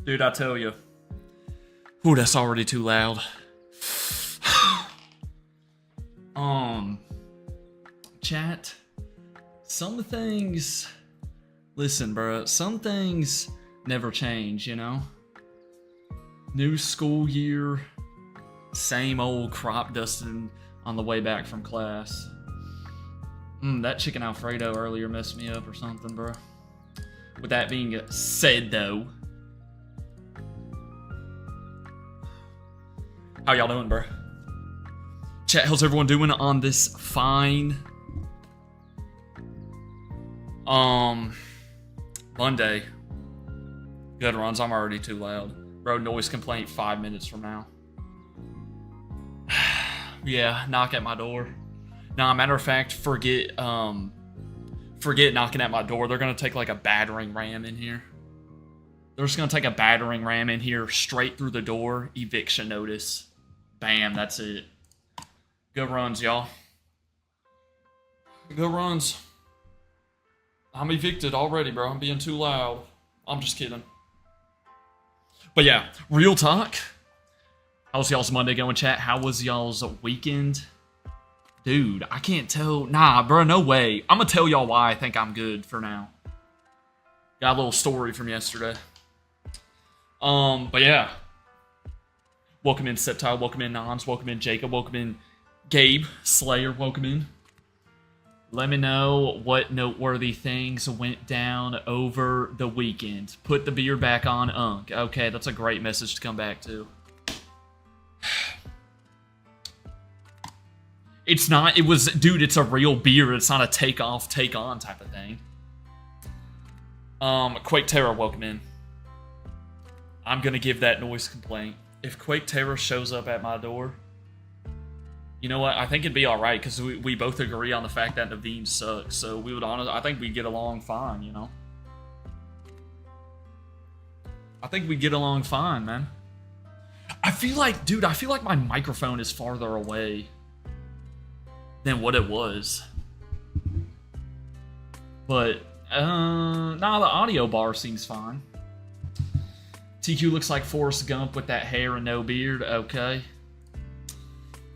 Dude, I tell you. Ooh, that's already too loud. Chat. Some things... Listen, bro. Some things never change, you know? New school year. Same old crop dusting on the way back from class. That chicken Alfredo earlier messed me up or something, bro. With that being said, though. How y'all doing, bro? Chat, how's everyone doing on this fine... Monday. Good runs, I'm already too loud. Bro, noise complaint 5 minutes from now. Yeah, knock at my door. Nah, matter of fact, forget knocking at my door. They're gonna take like a battering ram in here. They're just gonna take a battering ram in here straight through the door. Eviction notice. Bam, that's it. Good runs, y'all. Good runs. I'm evicted already, bro. I'm being too loud. I'm just kidding. But yeah, real talk. How's y'all's Monday going, chat? How was y'all's weekend? Dude, I can't tell. Nah, bro, no way. I'm gonna tell y'all why I think I'm good for now. Got a little story from yesterday. But yeah. Welcome in Septile, welcome in Nons, welcome in Jacob, welcome in Gabe, Slayer, welcome in. Let me know what noteworthy things went down over the weekend. Put the beer back on, Unk. Okay, that's a great message to come back to. It's not, dude, it's a real beer. It's not a take off, take on type of thing. Quake Terror, welcome in. I'm gonna give that noise complaint. If Quake Terror shows up at my door, you know what? I think it'd be alright, because we both agree on the fact that Naveen sucks, so we would I think we'd get along fine, you know? I think we'd get along fine, man. I feel like, dude, my microphone is farther away than what it was. But, nah, the audio bar seems fine. TQ looks like Forrest Gump with that hair and no beard, okay.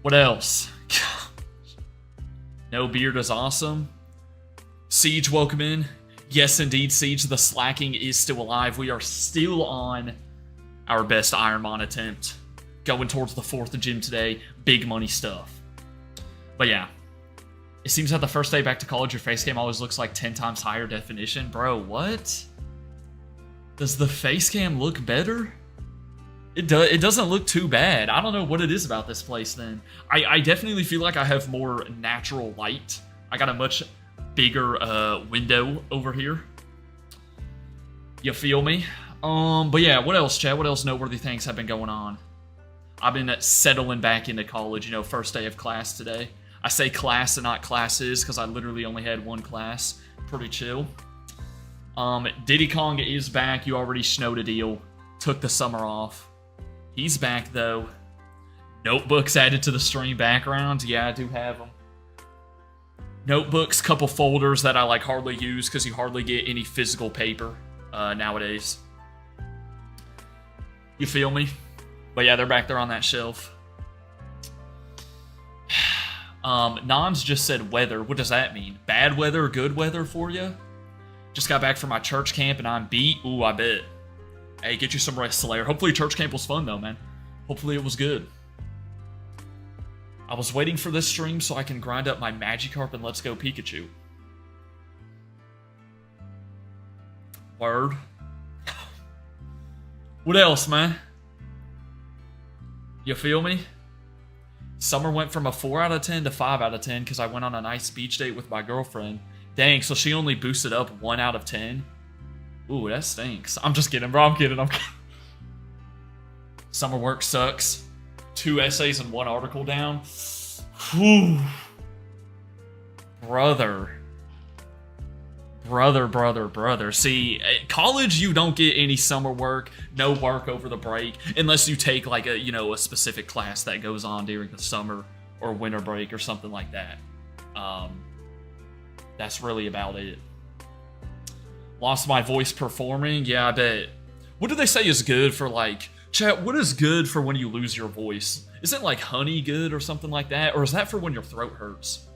What else? No beard is awesome. Siege, welcome in. Yes, indeed, Siege, the slacking is still alive. We are still on our best IronMon attempt. Going towards the 4th gym today. Big money stuff. But yeah. It seems that the first day back to college, your face cam always looks like 10 times higher definition. Bro, what? Does the face cam look better? It doesn't look too bad. I don't know what it is about this place then. I definitely feel like I have more natural light. I got a much bigger window over here. You feel me? But yeah, what else, Chad? What else noteworthy things have been going on? I've been settling back into college, you know, first day of class today. I say class and not classes because I literally only had one class. Pretty chill. Diddy Kong is back. You already snowed a deal. Took the summer off. He's back, though. Notebooks added to the stream background. Yeah, I do have them. Notebooks, couple folders that I like hardly use because you hardly get any physical paper nowadays. You feel me? But yeah, they're back there on that shelf. Nons just said weather. What does that mean? Bad weather, good weather for you? Just got back from my church camp and I'm beat. Ooh, I bet. Hey, get you some rest, Slayer. Hopefully church camp was fun, though, man. Hopefully it was good. I was waiting for this stream so I can grind up my Magikarp and Let's Go Pikachu. Word. What else, man? You feel me? Summer went from a 4 out of 10 to 5 out of 10 because I went on a nice beach date with my girlfriend. Dang, so she only boosted up 1 out of 10? Ooh, that stinks. I'm just kidding, bro. I'm kidding. Summer work sucks. 2 essays and 1 article down. Whew. Brother. See, at college, you don't get any summer work, no work over the break, unless you take like a, you know, a specific class that goes on during the summer or winter break or something like that. That's really about it. Lost my voice performing? Yeah, I bet. What do they say is good for, like... Chat, what is good for when you lose your voice? Isn't, like, honey good or something like that? Or is that for when your throat hurts?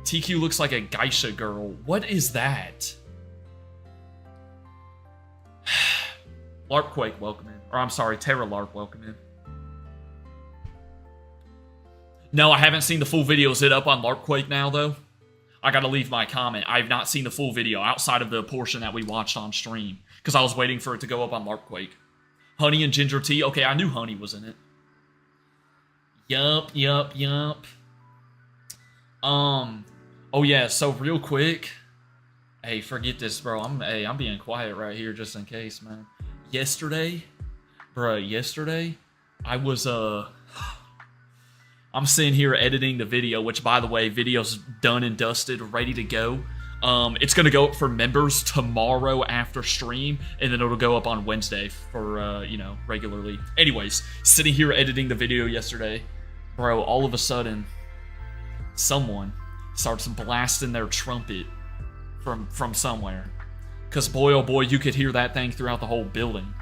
TQ looks like a geisha girl. What is that? Larpquake, welcome in. Or, I'm sorry, Terra Larp, welcome in. No, I haven't seen the full video. Is it up on Larpquake now, though? I gotta leave my comment. I have not seen the full video outside of the portion that we watched on stream. Because I was waiting for it to go up on Larpquake. Honey and ginger tea. Okay, I knew honey was in it. Yup. Oh yeah, so real quick. Hey, forget this, bro. I'm being quiet right here just in case, man. Yesterday, I was I'm sitting here editing the video, which by the way, video's done and dusted, ready to go. It's gonna go up for members tomorrow after stream, and then it'll go up on Wednesday for, you know, regularly. Anyways, sitting here editing the video yesterday, bro, all of a sudden, someone starts blasting their trumpet from somewhere. Because boy, oh boy, you could hear that thing throughout the whole building.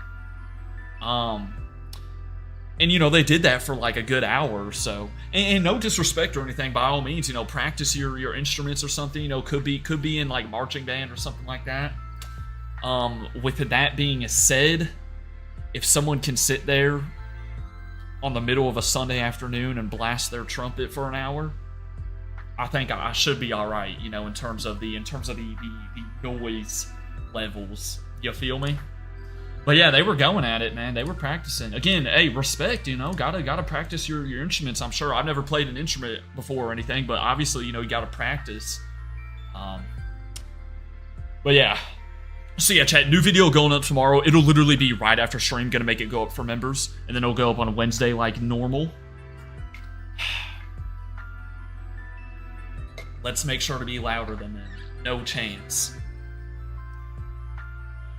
And, you know, they did that for like a good hour or so. And no disrespect or anything, by all means, you know, practice your instruments or something, you know, could be in like marching band or something like that. With that being said, if someone can sit there on the middle of a Sunday afternoon and blast their trumpet for an hour, I think I should be all right, you know, in terms of the noise levels. You feel me? But yeah, they were going at it, man. They were practicing. Again, hey, respect, you know, gotta practice your instruments. I'm sure I've never played an instrument before or anything, but obviously, you know, you gotta practice. But yeah. So yeah, chat, new video going up tomorrow. It'll literally be right after stream, gonna make it go up for members, and then it'll go up on Wednesday like normal. Let's make sure to be louder than them. No chance.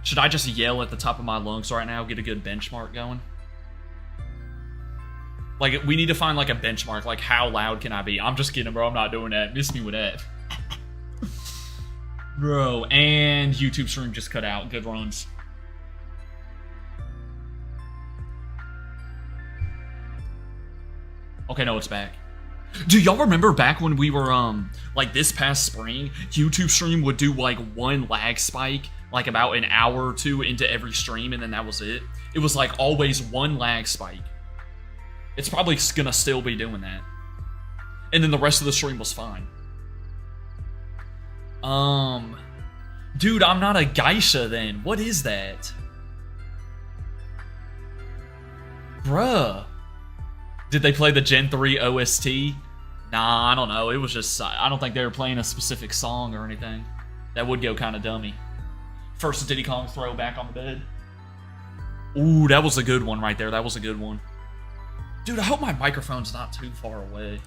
Should I just yell at the top of my lungs right now, get a good benchmark going? Like, we need to find, like, a benchmark. Like, how loud can I be? I'm just kidding, bro. I'm not doing that. Miss me with that. Bro, and YouTube stream just cut out. Good runs. Okay, no, it's back. Do y'all remember back when we were, like, this past spring, YouTube stream would do, like, one lag spike, like, about an hour or two into every stream, and then that was it? It was, like, always one lag spike. It's probably gonna still be doing that. And then the rest of the stream was fine. Dude, I'm not a geisha, then. What is that? Bruh. Did they play the Gen 3 OST? Nah, I don't know. It was just... I don't think they were playing a specific song or anything. That would go kind of dummy. First Diddy Kong throw back on the bed. Ooh, that was a good one right there. That was a good one. Dude, I hope my microphone's not too far away.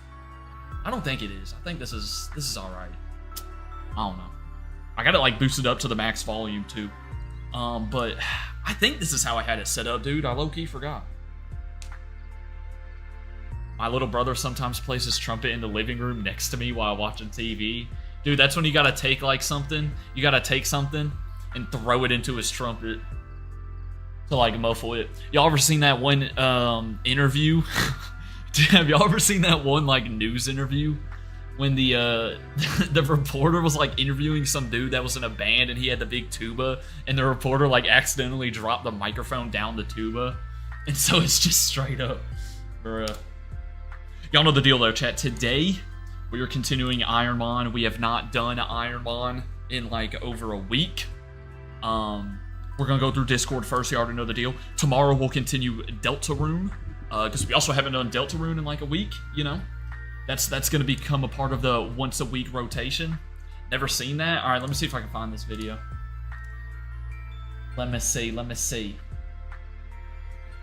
I don't think it is. I think this is alright. I don't know. I got it, like, boosted up to the max volume, too. But I think this is how I had it set up, dude. I low-key forgot. My little brother sometimes plays his trumpet in the living room next to me while watching TV. Dude, that's when you gotta take, like, something. You gotta take something and throw it into his trumpet to, like, muffle it. Y'all ever seen that one interview? Have y'all ever seen that one, like, news interview when the reporter was, like, interviewing some dude that was in a band and he had the big tuba, and the reporter, like, accidentally dropped the microphone down the tuba, and so it's just straight up, bruh. Y'all know the deal though, chat. Today, we are continuing IronMon. We have not done IronMon in, like, over a week. We're gonna go through Discord first. You already know the deal. Tomorrow, we'll continue Deltarune, because we also haven't done Deltarune in, like, a week, you know? That's gonna become a part of the once-a-week rotation. Never seen that? Alright, let me see if I can find this video. Let me see.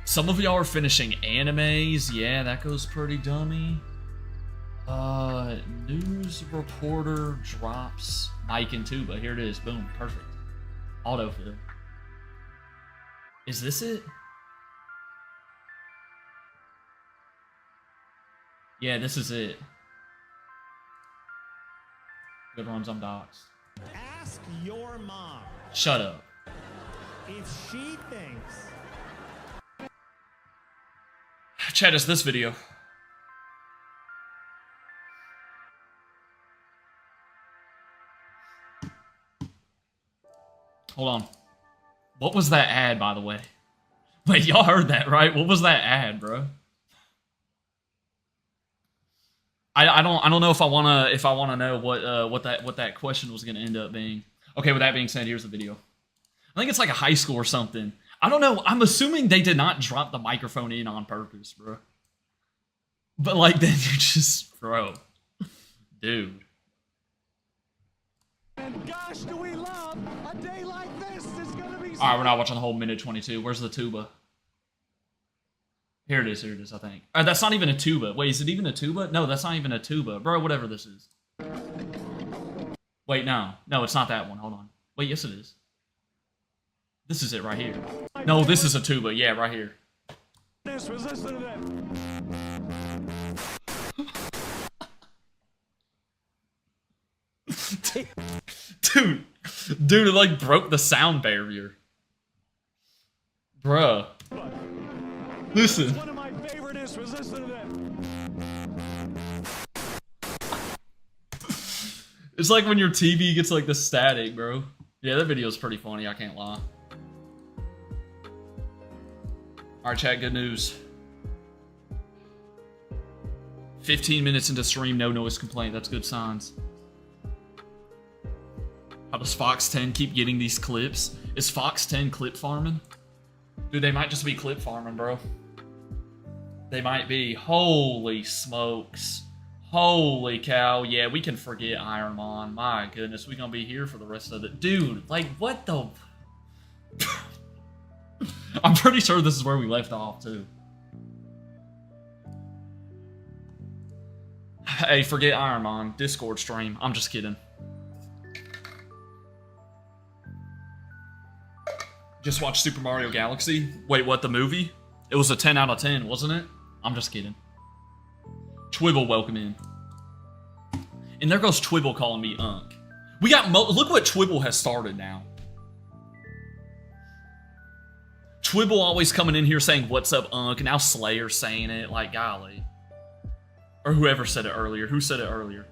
Some of y'all are finishing animes. Yeah, that goes pretty dummy. News reporter drops mic and tuba. Here it is. Boom. Perfect. Autofill. Is this it? Yeah, this is it. Good runs, I'm doxxed. Ask your mom. Shut up. if she thinks. Chat is this video. Hold on. What was that ad, by the way? Wait, y'all heard that, right? What was that ad, bro? I don't know if I wanna know what that question was gonna end up being. Okay, with that being said, here's the video. I think it's like a high school or something. I don't know. I'm assuming they did not drop the microphone in on purpose, bro. But like, then you just, bro, dude. And gosh, do we love a day like this? It's gonna be. All right, we're not watching the whole minute 22. Where's the tuba? Here it is, I think. That's not even a tuba. Wait, is it even a tuba? No, that's not even a tuba. Bro, whatever this is. Wait, no. No, it's not that one. Hold on. Wait, yes it is. This is it right here. No, this is a tuba. Yeah, right here. This was listening to that. Dude, it like broke the sound barrier. Bruh. Listen. One of my favorite is was listening to that. It's like when your TV gets like the static, bro. Yeah, that video's pretty funny, I can't lie. Alright, chat, good news. 15 minutes into stream, no noise complaint. That's good signs. How does Fox 10 keep getting these clips? Is Fox 10 clip farming? Dude, they might just be clip farming, bro. They might be. Holy smokes. Holy cow. Yeah, we can forget IronMon. My goodness, we're gonna be here for the rest of it. Dude, like, what the... I'm pretty sure this is where we left off, too. Hey, forget IronMon. Discord stream. I'm just kidding. Just watched Super Mario Galaxy. Wait, what, the movie? It was a 10 out of 10, wasn't it? I'm just kidding. Twibble, welcome in. And there goes Twibble calling me Unk. We got look what Twibble has started now. Twibble always coming in here saying, what's up, Unk? Now Slayer's saying it, like, golly. Or whoever said it earlier. Who said it earlier?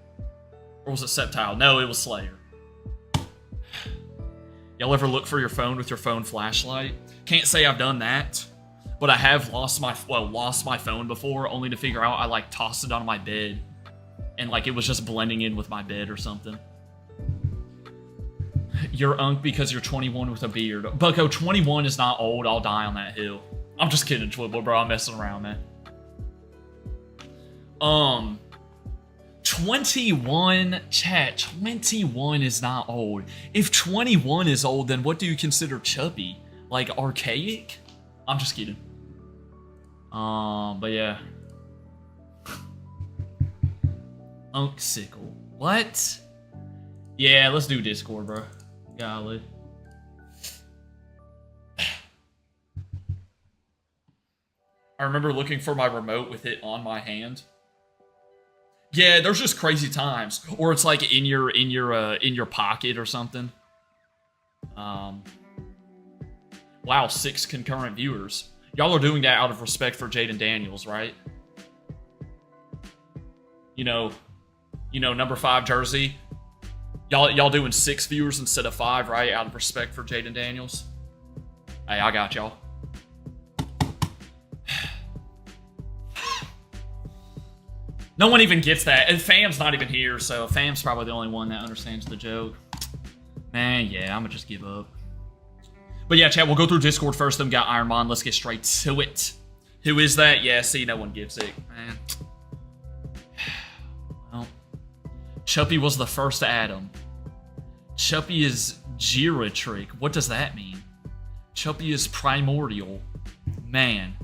Or was it Septile? No, it was Slayer. Y'all ever look for your phone with your phone flashlight? Can't say I've done that, but I have lost my phone before, only to figure out I like tossed it on my bed, and like it was just blending in with my bed or something. You're Unk because you're 21 with a beard. Bucko, 21 is not old. I'll die on that hill. I'm just kidding, Twibble, bro. I'm messing around, man. 21, chat, 21 is not old. If 21 is old, then what do you consider chubby? Like, archaic? I'm just kidding. But yeah. Unksicle. What? Yeah, let's do Discord, bro. Golly. I remember looking for my remote with it on my hand. Yeah, there's just crazy times, or it's like in your pocket or something. Wow, 6 concurrent viewers. Y'all are doing that out of respect for Jaden Daniels, right? You know, number 5 jersey. Y'all doing 6 viewers instead of 5, right? Out of respect for Jaden Daniels. Hey, I got y'all. No one even gets that. And Fam's not even here, so Fam's probably the only one that understands the joke. Man, yeah, I'm gonna just give up. But yeah, chat, we'll go through Discord first, then we got IronMon. Let's get straight to it. Who is that? Yeah, see, no one gives it. Man. Well, Chuppy was the first Adam. Chuppy is Giratric. What does that mean? Chuppy is primordial. Man.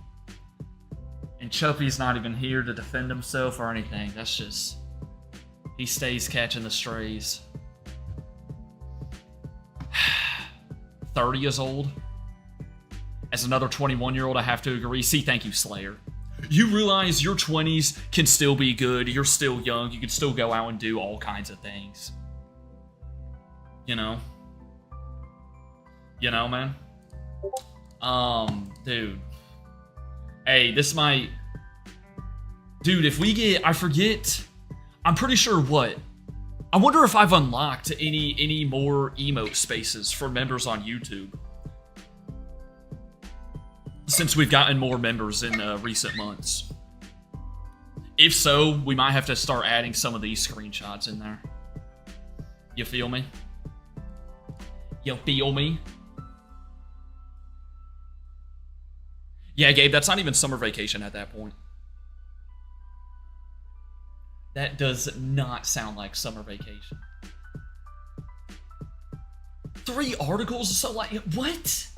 And Chuppy's not even here to defend himself or anything. That's just... He stays catching the strays. 30 years old. As another 21-year-old, I have to agree. See, thank you, Slayer. You realize your 20s can still be good. You're still young. You can still go out and do all kinds of things. You know? You know, man? Dude. Hey, this might... Dude, if we get... I forget... I'm pretty sure what? I wonder if I've unlocked any more emote spaces for members on YouTube. Since we've gotten more members in recent months. If so, we might have to start adding some of these screenshots in there. You feel me? You feel me? Yeah, Gabe, that's not even summer vacation at that point. That does not sound like summer vacation. 3 articles? So, like, what?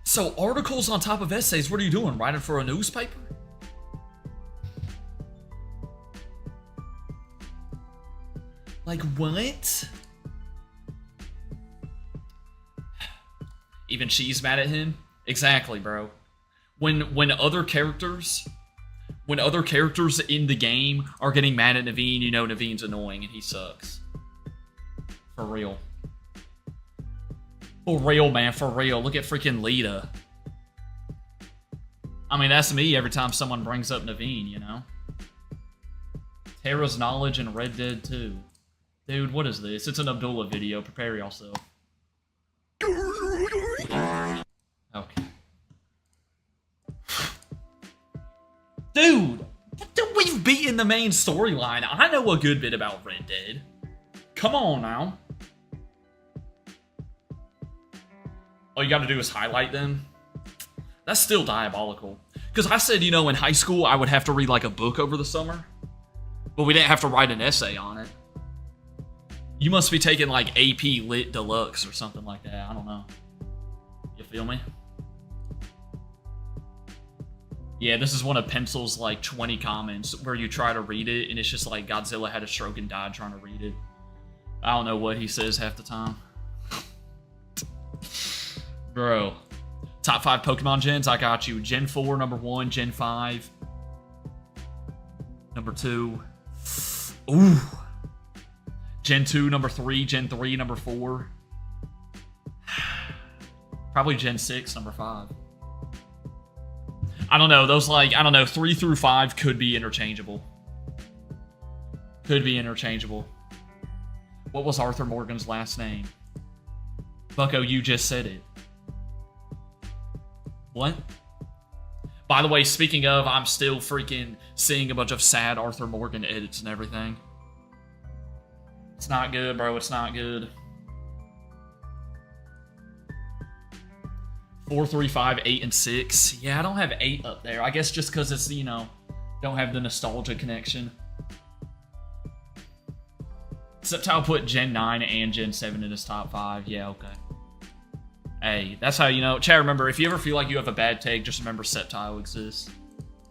So, articles on top of essays, what are you doing? Writing for a newspaper? Like, what? Even she's mad at him? Exactly, bro. When other characters in the game are getting mad at Naveen, you know Naveen's annoying and he sucks. For real. For real, man, for real. Look at freaking Lita. I mean, that's me every time someone brings up Naveen, you know? Terra's Knowledge and Red Dead 2. Dude, what is this? It's an Abdullah video. Prepare yourself. Okay. Dude, we've beaten the main storyline. I know a good bit about Red Dead. Come on now. All you gotta do is highlight them. That's still diabolical. Because I said, you know, in high school, I would have to read like a book over the summer. But we didn't have to write an essay on it. You must be taking like AP Lit Deluxe or something like that. I don't know. You feel me? Yeah, this is one of Pencil's like 20 comments where you try to read it and it's just like Godzilla had a stroke and died trying to read it. I don't know what he says half the time. Bro. Top 5 Pokemon gens, I got you. Gen 4, number 1. Gen 5. Number 2. Ooh. Gen 2, number 3. Gen 3, number 4. Probably Gen 6, number 5. I don't know. Those, like, I don't know. 3 through 5 could be interchangeable. Could be interchangeable. What was Arthur Morgan's last name? Bucko, you just said it. What? By the way, speaking of, I'm still freaking seeing a bunch of sad Arthur Morgan edits and everything. It's not good, bro. It's not good. 4, 3, 5, 8, and 6. Yeah, I don't have 8 up there. I guess just because it's, you know, don't have the nostalgia connection. Except I'll put Gen 9 and Gen 7 in his top 5. Yeah, okay. Hey, that's how you know. Chat, remember, if you ever feel like you have a bad take, just remember Sceptile exists.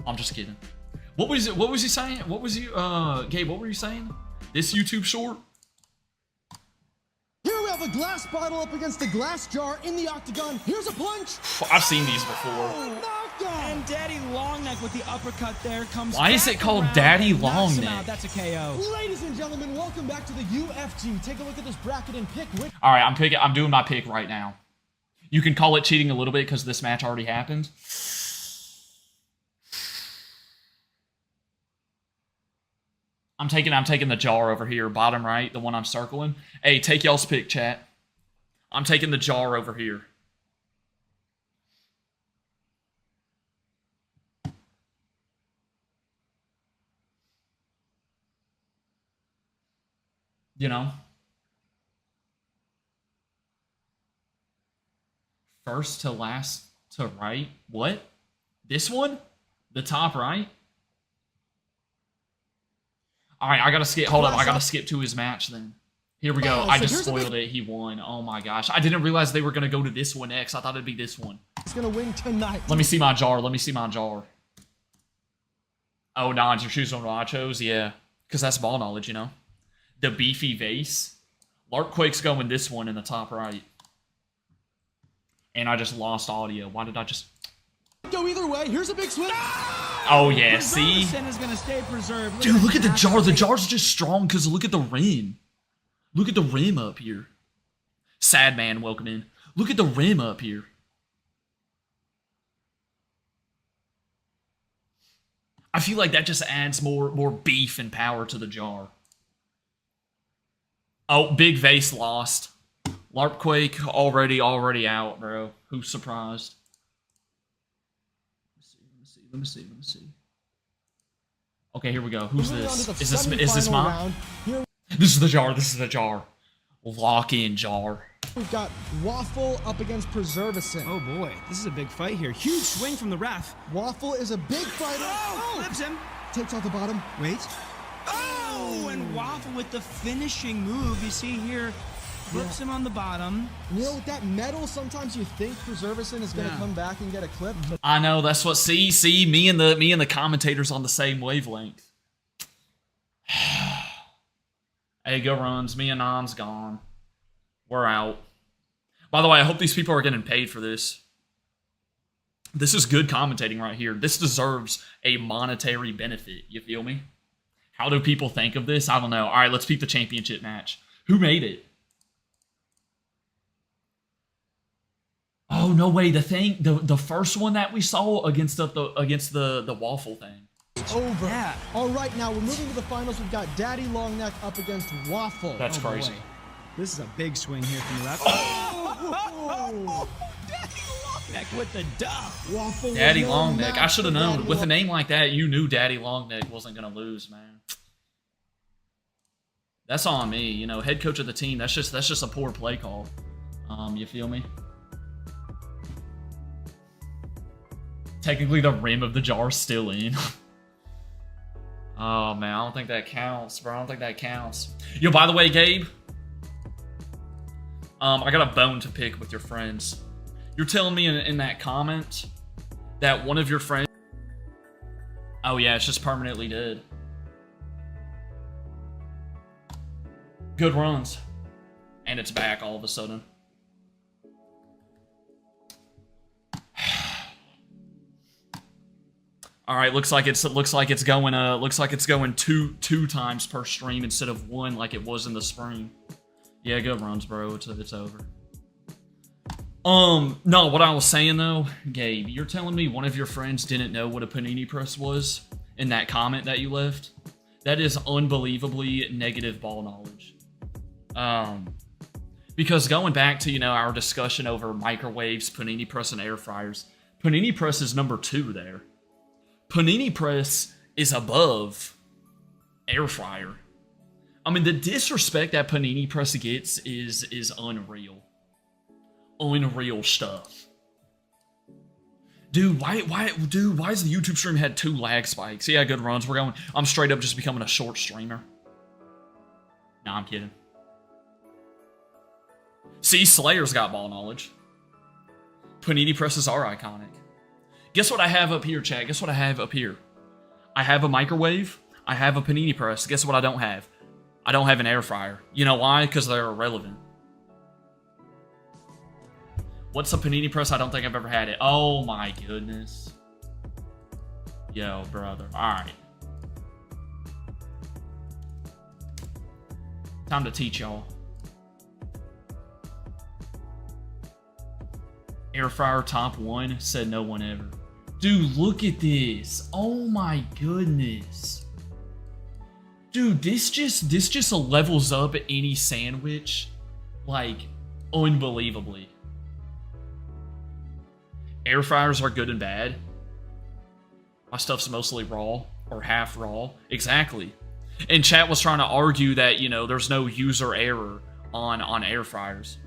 I'm just kidding. What was it? What was he saying? What was you, Gabe, what were you saying? This YouTube short? Here we have a glass bottle up against a glass jar in the octagon. Here's a punch. I've seen these before. And Daddy Longneck with the uppercut there comes. Why is it called Daddy Longneck? That's a KO. Ladies and gentlemen, welcome back to the UFG. Take a look at this bracket and pick which. All right, I'm doing my pick right now. You can call it cheating a little bit because this match already happened. I'm taking the jar over here, bottom right, the one I'm circling. Hey, take y'all's pick, chat. I'm taking the jar over here. You know? First to last to right. What? This one? The top right? Alright, I gotta skip. Hold up, I gotta skip to his match then. Here we go. I just spoiled it. He won. Oh my gosh. I didn't realize they were gonna go to this one next. I thought it'd be this one. It's gonna win tonight. Let me see my jar. Let me see my jar. Oh, Nons, you're choosing nachos? Yeah. Because that's ball knowledge, you know? The beefy vase. Larkquake's going this one in the top right. And I just lost audio. Why did I just... Go either way. Here's a big swing. Oh, yeah. See? Is gonna stay preserved. Dude, look at the jar. The jar's just strong because look at the rim. Look at the rim up here. Sad Man, welcome in. Look at the rim up here. I feel like that just adds more beef and power to the jar. Oh, Big Vase lost. Larpquake already out, bro. Who's surprised? Let me see. Okay, here we go. Who's this? Is this mine? This is the jar. Lock in jar. We've got Waffle up against Preservacin. Oh boy, this is a big fight here. Huge swing from the ref. Waffle is a big fighter. Oh, flips him. Takes out the bottom. Wait. Oh, and Waffle with the finishing move. You see here, flips him on the bottom. You know, with that metal, sometimes you think Preservacin is going to come back and get a clip. But I know, that's what, see, me and the commentators on the same wavelength. Hey, go runs. Me and Non's gone. We're out. By the way, I hope these people are getting paid for this. This is good commentating right here. This deserves a monetary benefit. You feel me? How do people think of this? I don't know. All right, let's peep the championship match. Who made it? Oh, no way. The first one that we saw against the Waffle thing. Over. Yeah. All right, now we're moving to the finals. We've got Daddy Longneck up against Waffle. That's crazy. Boy. This is a big swing here from the ref. Oh! Daddy Longneck with the dub. Waffle. Daddy Longneck. I should have known. With a name like that, you knew Daddy Longneck wasn't going to lose, man. That's on me. You know, head coach of the team, that's just a poor play call. You feel me? Technically, the rim of the jar's still in. Oh, man, I don't think that counts, bro. I don't think that counts. Yo, by the way, Gabe, I got a bone to pick with your friends. You're telling me in that comment that one of your friends... Oh, yeah, it's just permanently dead. Good runs. And it's back all of a sudden. All right, looks like it's going two times per stream instead of one like it was in the spring. Yeah, good runs, bro. It's over. No, what I was saying though, Gabe, you're telling me one of your friends didn't know what a panini press was in that comment that you left? That is unbelievably negative ball knowledge. Because going back to, you know, our discussion over microwaves, panini press, and air fryers, panini press is number 2 there. Panini press is above air fryer. I mean, the disrespect that panini press gets is unreal. Unreal stuff. Dude, why is the YouTube stream had 2 lag spikes? Yeah, good runs. I'm straight up just becoming a short streamer. Nah, I'm kidding. See, Slayer's got ball knowledge. Panini presses are iconic. Guess what I have up here, chat? Guess what I have up here? I have a microwave. I have a panini press. Guess what I don't have? I don't have an air fryer. You know why? Because they're irrelevant. What's a panini press? I don't think I've ever had it. Oh my goodness. Yo, brother. Alright. Time to teach y'all. Air fryer top 1, said no one ever. Dude, look at this. Oh my goodness. Dude, this just levels up any sandwich, like, unbelievably. Air fryers are good and bad. My stuff's mostly raw, or half raw. Exactly. And chat was trying to argue that, you know, there's no user error on air fryers.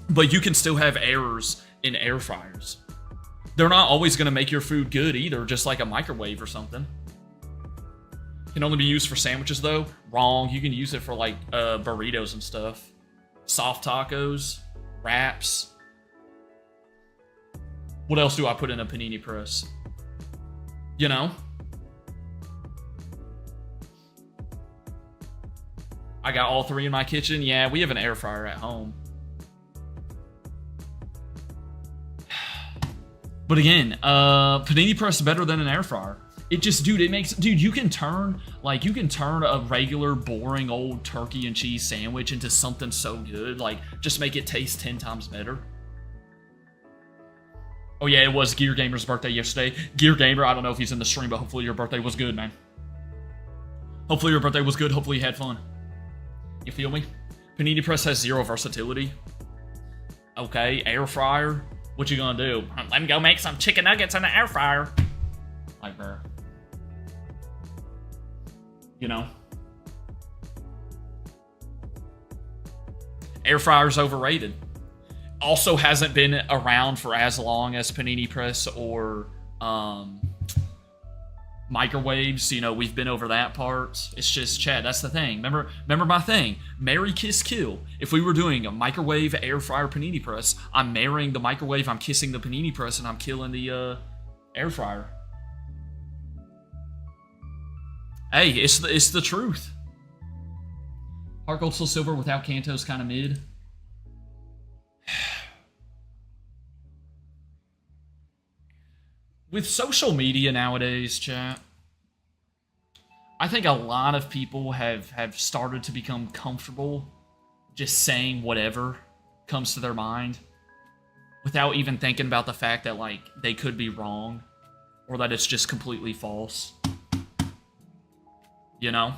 But you can still have errors in air fryers. They're not always going to make your food good either, just like a microwave or something. Can only be used for sandwiches though? Wrong. You can use it for like burritos and stuff. Soft tacos, wraps. What else do I put in a panini press? You know? I got all 3 in my kitchen. Yeah, we have an air fryer at home. But again, panini press is better than an air fryer. It just, dude, it makes, dude, you can turn a regular, boring old turkey and cheese sandwich into something so good. Like, just make it taste 10 times better. Oh yeah, it was Gear Gamer's birthday yesterday. Gear Gamer, I don't know if he's in the stream, but hopefully your birthday was good, man. Hopefully your birthday was good. Hopefully you had fun. You feel me? Panini Press has 0 versatility. Okay, air fryer. What you gonna do? Let me go make some chicken nuggets in the air fryer. Like, bro. You know? Air fryer's overrated. Also hasn't been around for as long as Panini Press or microwaves. You know, we've been over that part. It's just, Chad, that's the thing. Remember my thing. Marry, kiss, kill. If we were doing a microwave, air fryer, Panini Press, I'm marrying the microwave, I'm kissing the Panini Press, and I'm killing the air fryer. Hey, it's the truth. Heart Gold Soul Silver without Kanto's kind of mid. With social media nowadays, chat, I think a lot of people have started to become comfortable just saying whatever comes to their mind without even thinking about the fact that, like, they could be wrong or that it's just completely false. You know?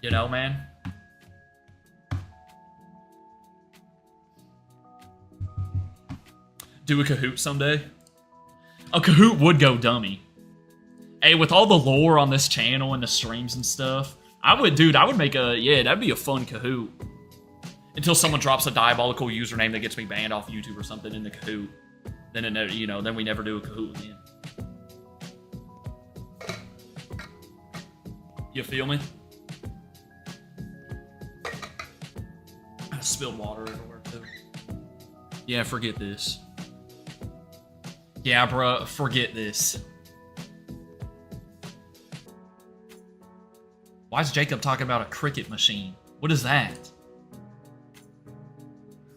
You know, man? Do a Kahoot someday? A Kahoot would go dummy. Hey, with all the lore on this channel and the streams and stuff, I would make a, yeah, that'd be a fun Kahoot. Until someone drops a diabolical username that gets me banned off YouTube or something in the Kahoot. Then it, you know, then we never do a Kahoot again. You feel me? I spilled water everywhere too. Yeah, forget this. Yeah, bruh, forget this. Why is Jacob talking about a cricket machine? What is that?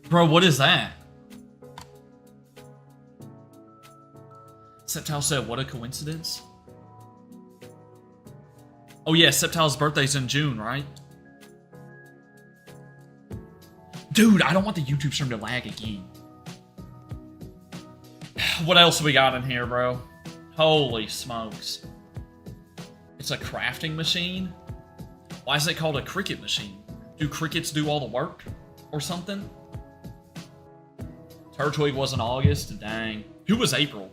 Bro, what is that? Septile said, what a coincidence. Oh yeah, Septile's birthday's in June, right? Dude, I don't want the YouTube stream to lag again. What else we got in here, bro? Holy smokes. It's a crafting machine? Why is it called a cricket machine? Do crickets do all the work? Or something? Turtwig was in August? Dang. Who was April?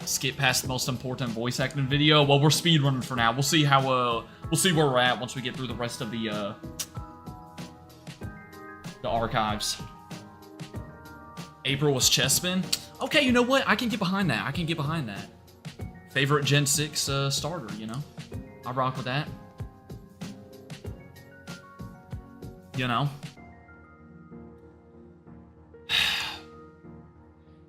Skip past the most important voice acting video. Well, we're speedrunning for now. We'll see how, we'll see where we're at once we get through the rest of the archives. April was Chespin. Okay, you know what? I can get behind that. I can get behind that. Favorite Gen 6 starter, you know? I rock with that. You know?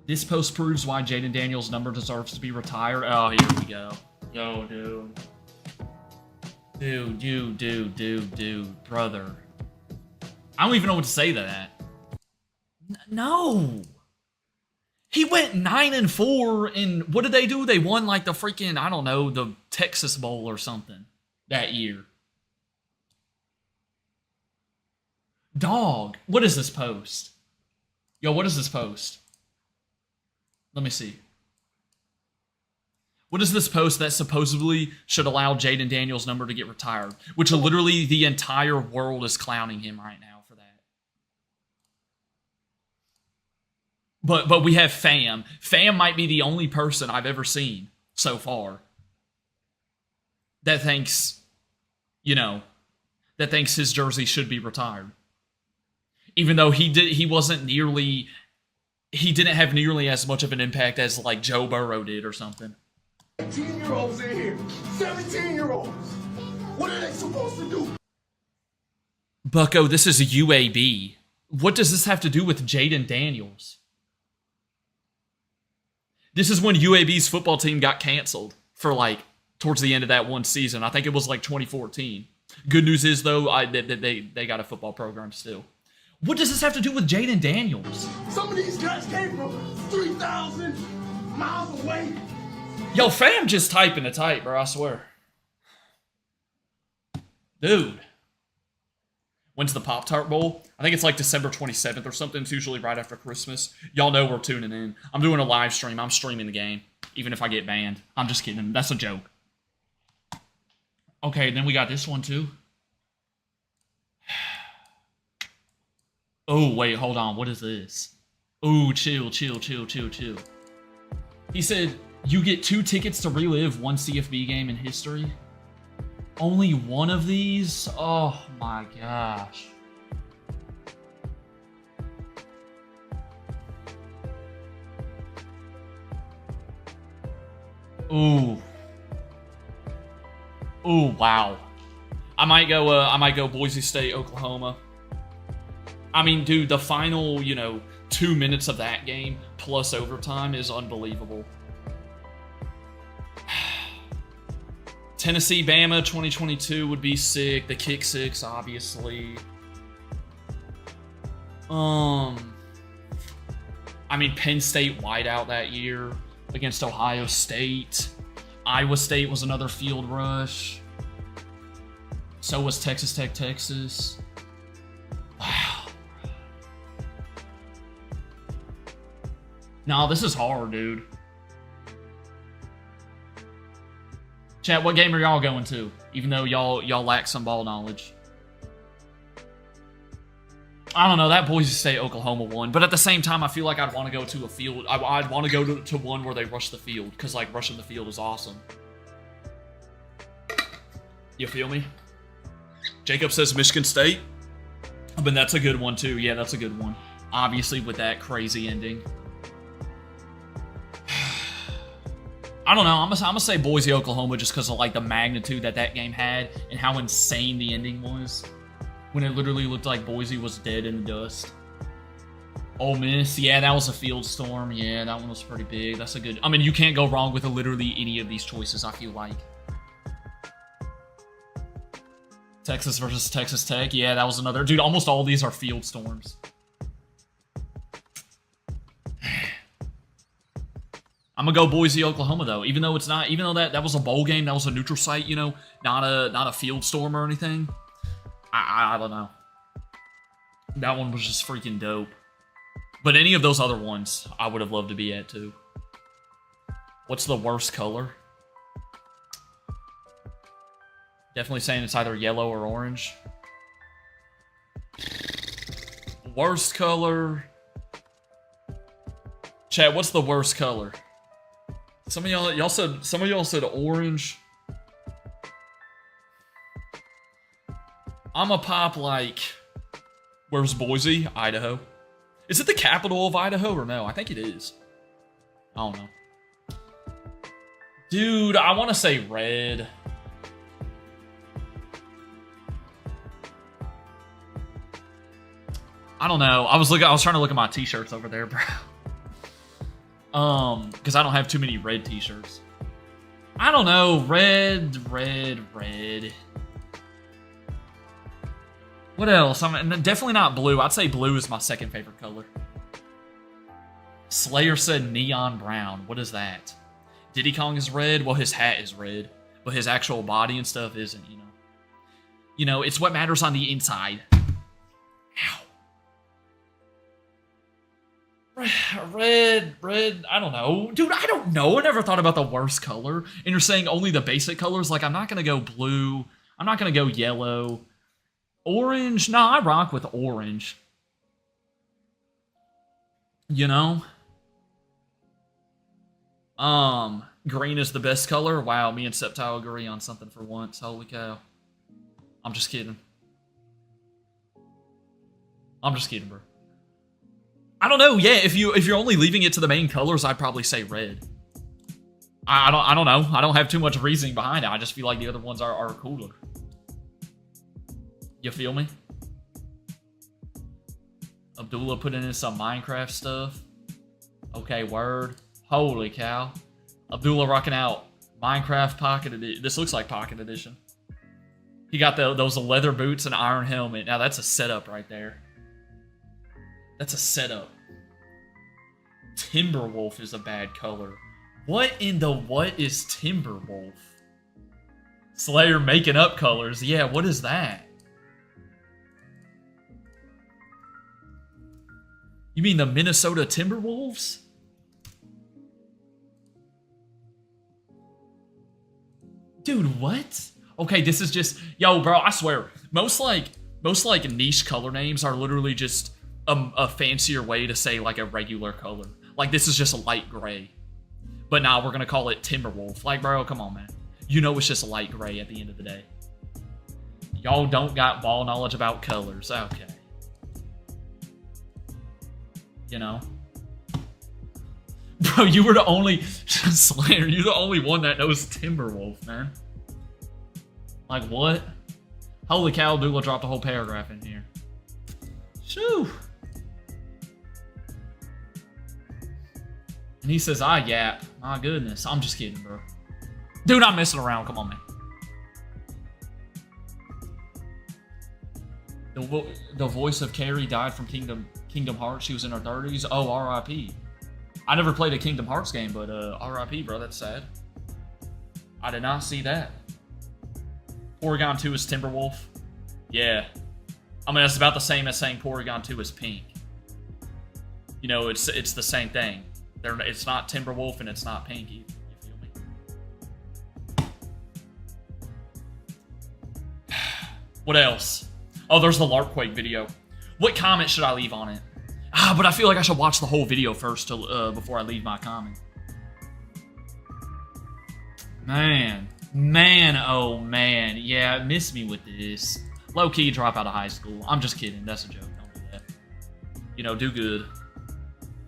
This post proves why Jaden Daniels' number deserves to be retired. Oh, here we go. Yo, dude. Dude. Brother. I don't even know what to say to that. No! He went 9-4, and what did they do? They won, like, the freaking, I don't know, the Texas Bowl or something that year. Dog. What is this post? Yo, what is this post? Let me see. What is this post that supposedly should allow Jaden Daniels' number to get retired? Which literally the entire world is clowning him right now for that. But we have Fam. Fam might be the only person I've ever seen so far that thinks, you know, that thinks his jersey should be retired. Even though he didn't have nearly as much of an impact as, like, Joe Burrow did or something. 17-year-olds in here. 17-year-olds. What are they supposed to do? Bucko, this is a UAB. What does this have to do with Jaden Daniels? This is when UAB's football team got canceled for, like, towards the end of that one season. I think it was, like, 2014. Good news is, though, they got a football program still. What does this have to do with Jaden Daniels? Some of these guys came from 3,000 miles away. Yo, fam just typing a type, bro, I swear. Dude. When's the Pop-Tart Bowl? I think it's like December 27th or something. It's usually right after Christmas. Y'all know we're tuning in. I'm doing a live stream. I'm streaming the game. Even if I get banned. I'm just kidding. That's a joke. Okay, then we got this one too. Oh, wait, hold on. What is this? Oh, chill. He said, you get 2 tickets to relive one CFB game in history. Only one of these? Oh my gosh. Ooh. Ooh, wow. I might go Boise State, Oklahoma. I mean, dude, the final, 2 minutes of that game plus overtime is unbelievable. Tennessee, Bama, 2022 would be sick. The kick six, obviously. I mean, Penn State whiteout that year against Ohio State. Iowa State was another field rush. So was Texas Tech, Texas. Wow. No, this is hard, dude. Chat, what game are y'all going to? Even though y'all lack some ball knowledge. I don't know, that Boise State Oklahoma one, but at the same time, I feel like I'd want to go to a field. I'd want to go to one where they rush the field, because like rushing the field is awesome. You feel me? Jacob says Michigan State. But that's a good one too. Yeah, that's a good one. Obviously, with that crazy ending. I don't know. I'm gonna say Boise, Oklahoma, just because of like the magnitude that game had and how insane the ending was, when it literally looked like Boise was dead in the dust. Ole Miss, yeah, that was a field storm. Yeah, that one was pretty big. That's a good. I mean, you can't go wrong with literally any of these choices. I feel like Texas versus Texas Tech. Yeah, that was another. Dude, almost all of these are field storms. I'm gonna go Boise, Oklahoma though. Even though that was a bowl game, that was a neutral site, not a field storm or anything. I don't know. That one was just freaking dope. But any of those other ones, I would have loved to be at too. What's the worst color? Definitely saying it's either yellow or orange. Worst color. Chat, what's the worst color? Some of y'all said orange. I'm a pop like, where's Boise? Idaho. Is it the capital of Idaho or no? I think it is. I don't know. Dude, I want to say red. I don't know. I was trying to look at my t-shirts over there, bro. Because I don't have too many red t-shirts. I don't know. Red. What else? Definitely not blue. I'd say blue is my second favorite color. Slayer said neon brown. What is that? Diddy Kong is red. Well, his hat is red, but his actual body and stuff isn't, it's what matters on the inside. Ow. Red, I don't know. Dude, I don't know. I never thought about the worst color. And you're saying only the basic colors? Like, I'm not going to go blue. I'm not going to go yellow. Orange? No, I rock with orange. Green is the best color? Wow, me and Septile agree on something for once. Holy cow. I'm just kidding. Bro. I don't know. Yeah, if you're only leaving it to the main colors, I'd probably say red. I don't know. I don't have too much reasoning behind it. I just feel like the other ones are cooler. You feel me? Abdullah putting in some Minecraft stuff. Okay, word. Holy cow. Abdullah rocking out Minecraft Pocket Edition. This looks like Pocket Edition. He got those leather boots and iron helmet. Now that's a setup right there. That's a setup. Timberwolf is a bad color. What in the what is Timberwolf? Slayer making up colors. Yeah, what is that? You mean the Minnesota Timberwolves? Dude, what? Okay, this is just... Yo, bro, I swear. Most niche color names are literally just a fancier way to say, like, a regular color. Like, this is just a light gray. But now we're gonna call it Timberwolf. Like, bro, come on, man. You know it's just a light gray at the end of the day. Y'all don't got ball knowledge about colors. Okay. You know? Bro, you were the only... Slayer, you're the only one that knows Timberwolf, man. Like, what? Holy cow, Douglas dropped a whole paragraph in here. Shoo! And he says, I yap. My goodness. I'm just kidding, bro. Dude, I'm messing around. Come on, man. The voice of Carrie died from Kingdom Hearts. She was in her 30s. Oh, R.I.P. I never played a Kingdom Hearts game, but R.I.P., bro. That's sad. I did not see that. Porygon 2 is Timberwolf. Yeah. I mean, it's about the same as saying Porygon 2 is pink. You know, it's the same thing. It's not Timberwolf and it's not pink either. You feel me? What else? Oh, there's the Larkquake video. What comment should I leave on it? But I feel like I should watch the whole video first before I leave my comment. Man, oh man. Yeah, miss me with this. Low-key drop out of high school. I'm just kidding. That's a joke. Don't do that. You know, do good.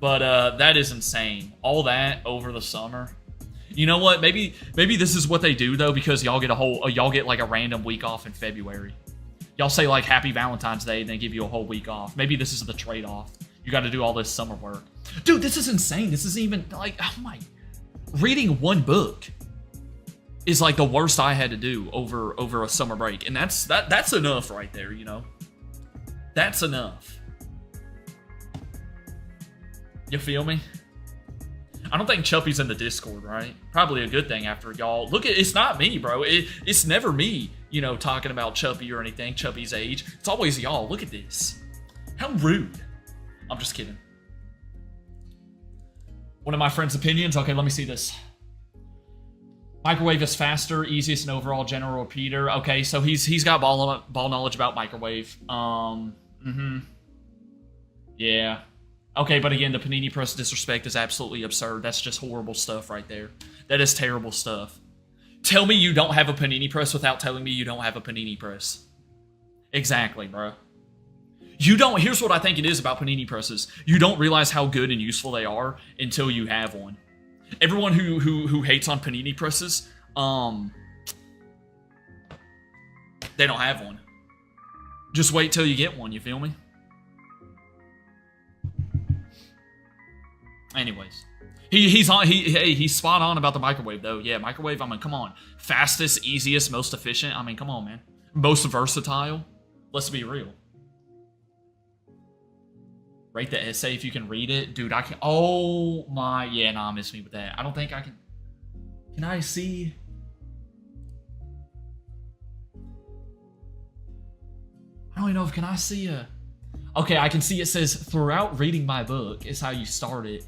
But that is insane. All that over the summer. You know what? Maybe this is what they do though, because y'all get like a random week off in February. Y'all say like Happy Valentine's Day and they give you a whole week off. Maybe this is the trade-off. You got to do all this summer work. Dude, this is insane. This isn't even like, oh my. Reading one book is like the worst I had to do over a summer break. And that's enough right there, you know? That's enough. You feel me? I don't think Chuppy's in the Discord, right? Probably a good thing after y'all. Look at it's not me, bro. It's never me, you know, talking about Chuppy or anything, Chuppy's age. It's always y'all. Look at this. How rude. I'm just kidding. One of my friend's opinions. Okay, let me see this. Microwave is faster, easiest, and overall general repeater. Okay, so he's got ball knowledge about microwave. Yeah. Okay, but again, the Panini Press disrespect is absolutely absurd. That's just horrible stuff right there. That is terrible stuff. Tell me you don't have a Panini Press without telling me you don't have a Panini Press. Exactly, bro. You don't... Here's what I think it is about Panini Presses. You don't realize how good and useful they are until you have one. Everyone who hates on Panini Presses, they don't have one. Just wait till you get one, you feel me? Anyways, he's spot on about the microwave though. Yeah, microwave. I mean, come on, fastest, easiest, most efficient. I mean, come on, man. Most versatile. Let's be real. Rate the essay if you can read it, dude. I can. Oh my, yeah, nah, miss me with that. I don't think I can. Can I see? I don't even know if can I see a. Okay, I can see it says throughout reading my book is how you start it.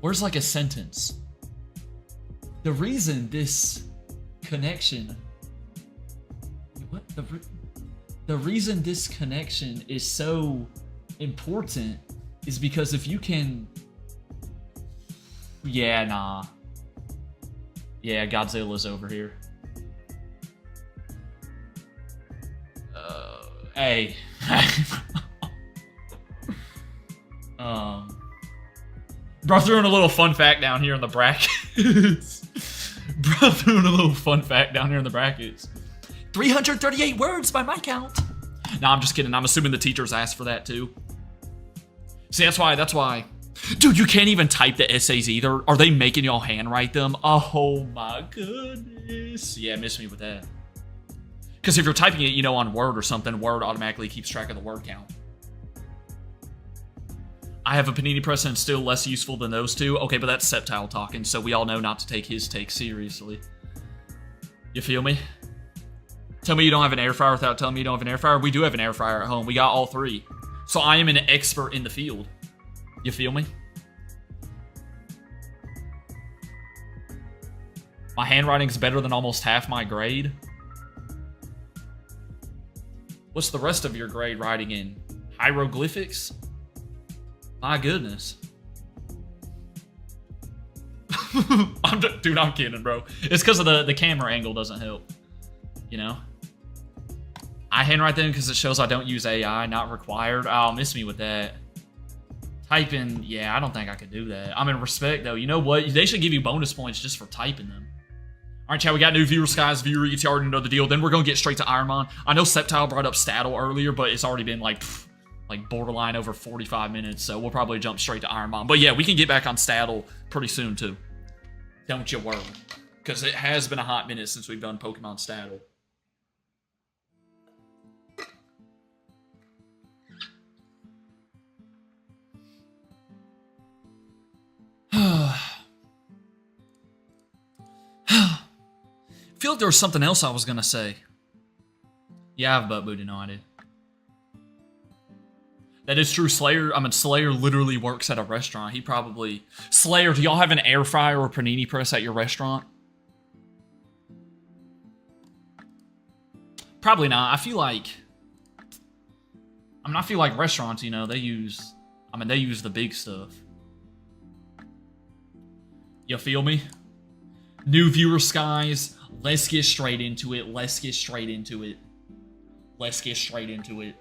Where's like a sentence? The reason this connection... What? The reason this connection is so important is because if you can... Yeah, nah. Yeah, Godzilla's over here. Hey. Bro threw in a little fun fact down here in the brackets. Bro threw in a little fun fact down here in the brackets. 338 words by my count. Nah, I'm just kidding. I'm assuming the teachers asked for that too. See, that's why. Dude, you can't even type the essays either. Are they making y'all handwrite them? Oh my goodness. Yeah, miss me with that. Because if you're typing it, you know, on Word or something, Word automatically keeps track of the word count. I have a panini press and it's still less useful than those two. Okay, but that's Septile talking, so we all know not to take his take seriously. You feel me? Tell me you don't have an air fryer without telling me you don't have an air fryer. We do have an air fryer at home. We got all three. So I am an expert in the field. You feel me? My handwriting's better than almost half my grade. What's the rest of your grade writing in? Hieroglyphics? My goodness. Dude, I'm kidding, bro. It's because of the camera angle doesn't help. You know? I handwrite them because it shows I don't use AI, not required. Oh, miss me with that. Typing, yeah, I don't think I could do that. I'm in respect, though. You know what? They should give you bonus points just for typing them. All right, chat, we got new viewer skies, viewer, you already know the deal. Then we're going to get straight to IronMon. I know Septile brought up Staddle earlier, but it's already been like borderline over 45 minutes, so we'll probably jump straight to IronMon. But yeah, we can get back on Staddle pretty soon, too. Don't you worry. Because it has been a hot minute since we've done Pokemon Staddle. I feel like there was something else I was gonna say. Yeah, I have butt booty, no I did. That is true. Slayer literally works at a restaurant. He probably... Slayer, do y'all have an air fryer or panini press at your restaurant? Probably not. I feel like restaurants, you know, they use the big stuff. You feel me? New viewer skies. Let's get straight into it. Let's get straight into it. Let's get straight into it.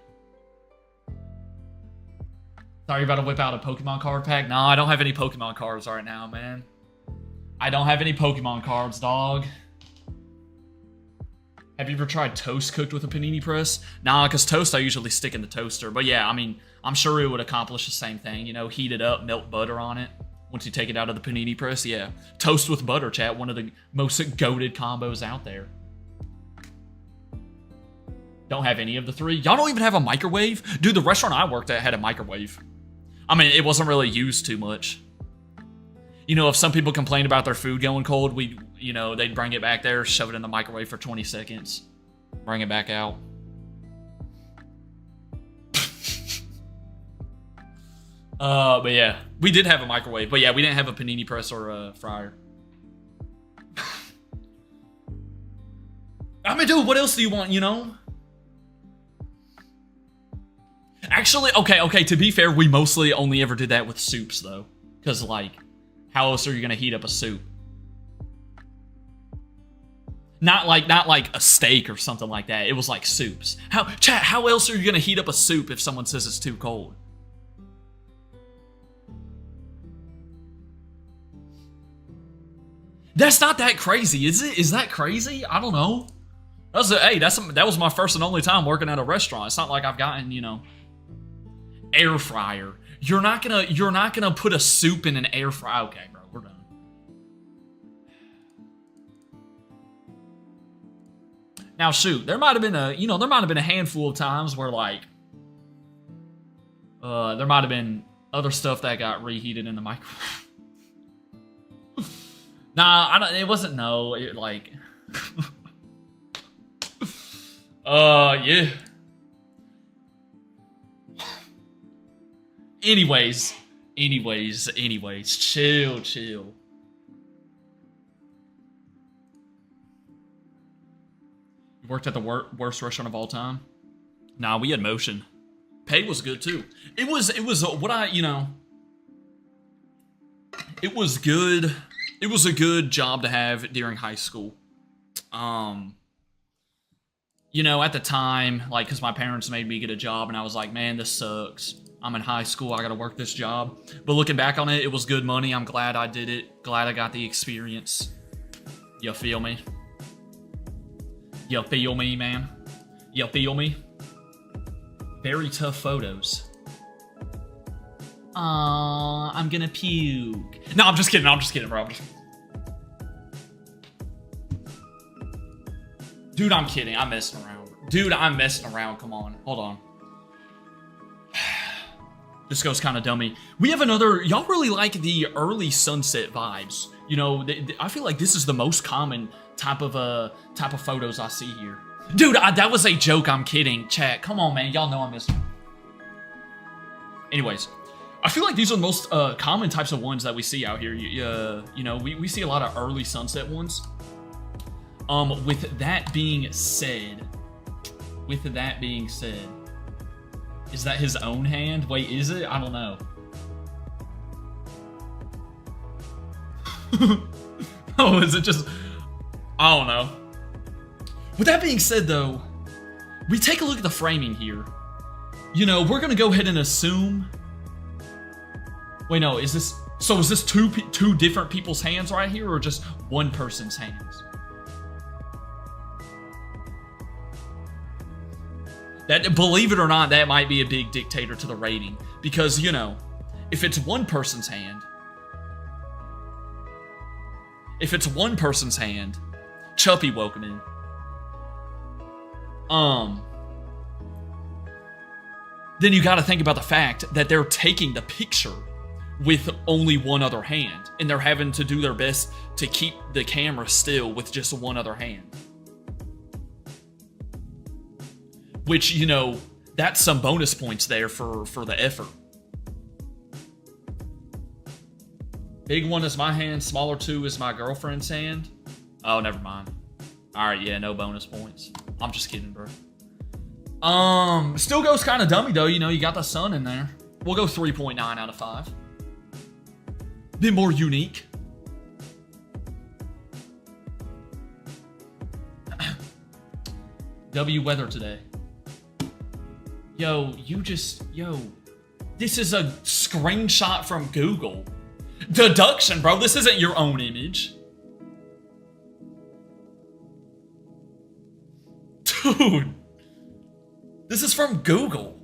Sorry, about to whip out a Pokemon card pack. Nah, I don't have any Pokemon cards right now, man. I don't have any Pokemon cards, dog. Have you ever tried toast cooked with a panini press? Nah, because toast I usually stick in the toaster. But yeah, I mean, I'm sure it would accomplish the same thing. You know, heat it up, melt butter on it. Once you take it out of the panini press, yeah. Toast with butter, chat. One of the most goated combos out there. Don't have any of the three. Y'all don't even have a microwave? Dude, the restaurant I worked at had a microwave. I mean, it wasn't really used too much. You know, if some people complained about their food going cold, they'd bring it back there, shove it in the microwave for 20 seconds, bring it back out. But yeah, we did have a microwave, but yeah, we didn't have a panini press or a fryer. I mean, dude, what else do you want, you know? Actually, okay, to be fair, we mostly only ever did that with soups, though. Because, like, how else are you gonna heat up a soup? Not like a steak or something like that. It was like soups. How else are you gonna heat up a soup if someone says it's too cold? That's not that crazy, is it? Is that crazy? I don't know. That was my first and only time working at a restaurant. It's not like I've gotten, you know, air fryer. You're not gonna put a soup in an air fryer. Okay, bro, we're done. Now, shoot, there might have been a handful of times where like, there might have been other stuff that got reheated in the microwave. Nah, it wasn't. No, it like. Yeah. Anyways, chill. You worked at the worst restaurant of all time? Nah, we had motion. Pay was good too. It was what I, you know. It was good. It was a good job to have during high school. You know, at the time, like, because my parents made me get a job, and I was like, man, this sucks. I'm in high school, I gotta work this job. But looking back on it, it was good money. I'm glad I did it. Glad I got the experience. You feel me? You feel me, man? You feel me? Very tough photos. I'm gonna puke. No, I'm just kidding, bro. Dude, I'm kidding. I'm messing around. Come on. Hold on. This goes kind of dummy. We have another... Y'all really like the early sunset vibes. You know, I feel like this is the most common type of photos I see here. Dude, that was a joke. I'm kidding. Chat, come on, man. Y'all know I'm missing. Anyways, I feel like these are the most common types of ones that we see out here. You know, we see a lot of early sunset ones. With that being said, is that his own hand? Wait, is it? I don't know. Oh, is it just... I don't know. With that being said, though, we take a look at the framing here. You know, we're gonna go ahead and assume... Wait, no, is this... So is this two different people's hands right here, or just one person's hands? That, believe it or not, that might be a big dictator to the rating. Because, you know, if it's one person's hand... Chuppy, welcome in. Then you gotta think about the fact that they're taking the picture with only one other hand. And they're having to do their best to keep the camera still with just one other hand. Which, you know, that's some bonus points there for the effort. Big one is my hand, smaller two is my girlfriend's hand. Oh, never mind. Alright, yeah, no bonus points. I'm just kidding, bro. Still goes kind of dummy, though. You know, you got the sun in there. We'll go 3.9 out of 5. Bit more unique. W weather today. Yo, this is a screenshot from Google. Deduction, bro. This isn't your own image. Dude. This is from Google.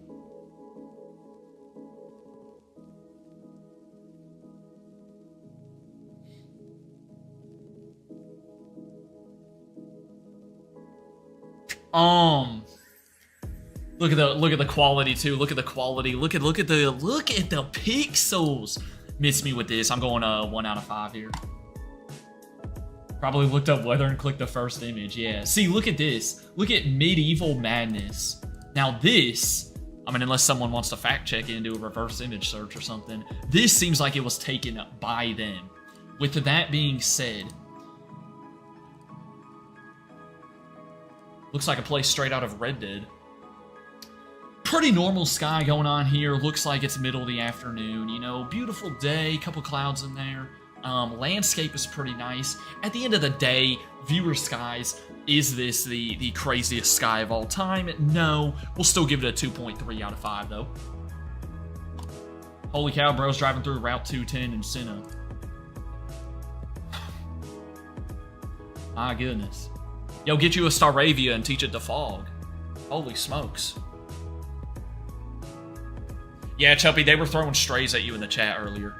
Look at the quality too. Look at the quality. Look at the pixels. Miss me with this. I'm going 1 out of 5 here. Probably looked up weather and clicked the first image. Yeah. See, look at this. Look at medieval madness. Now this, I mean, unless someone wants to fact check it and do a reverse image search or something, this seems like it was taken by them. With that being said, looks like a place straight out of Red Dead. Pretty normal sky going on here. Looks like it's middle of the afternoon. You know, beautiful day, couple clouds in there. Landscape is pretty nice. At the end of the day, viewer skies, is this the craziest sky of all time? No. We'll still give it a 2.3 out of 5, though. Holy cow, bro's driving through Route 210 in Senna. My goodness. Yo, get you a Staravia and teach it to fog. Holy smokes. Yeah, Chuppy, they were throwing strays at you in the chat earlier.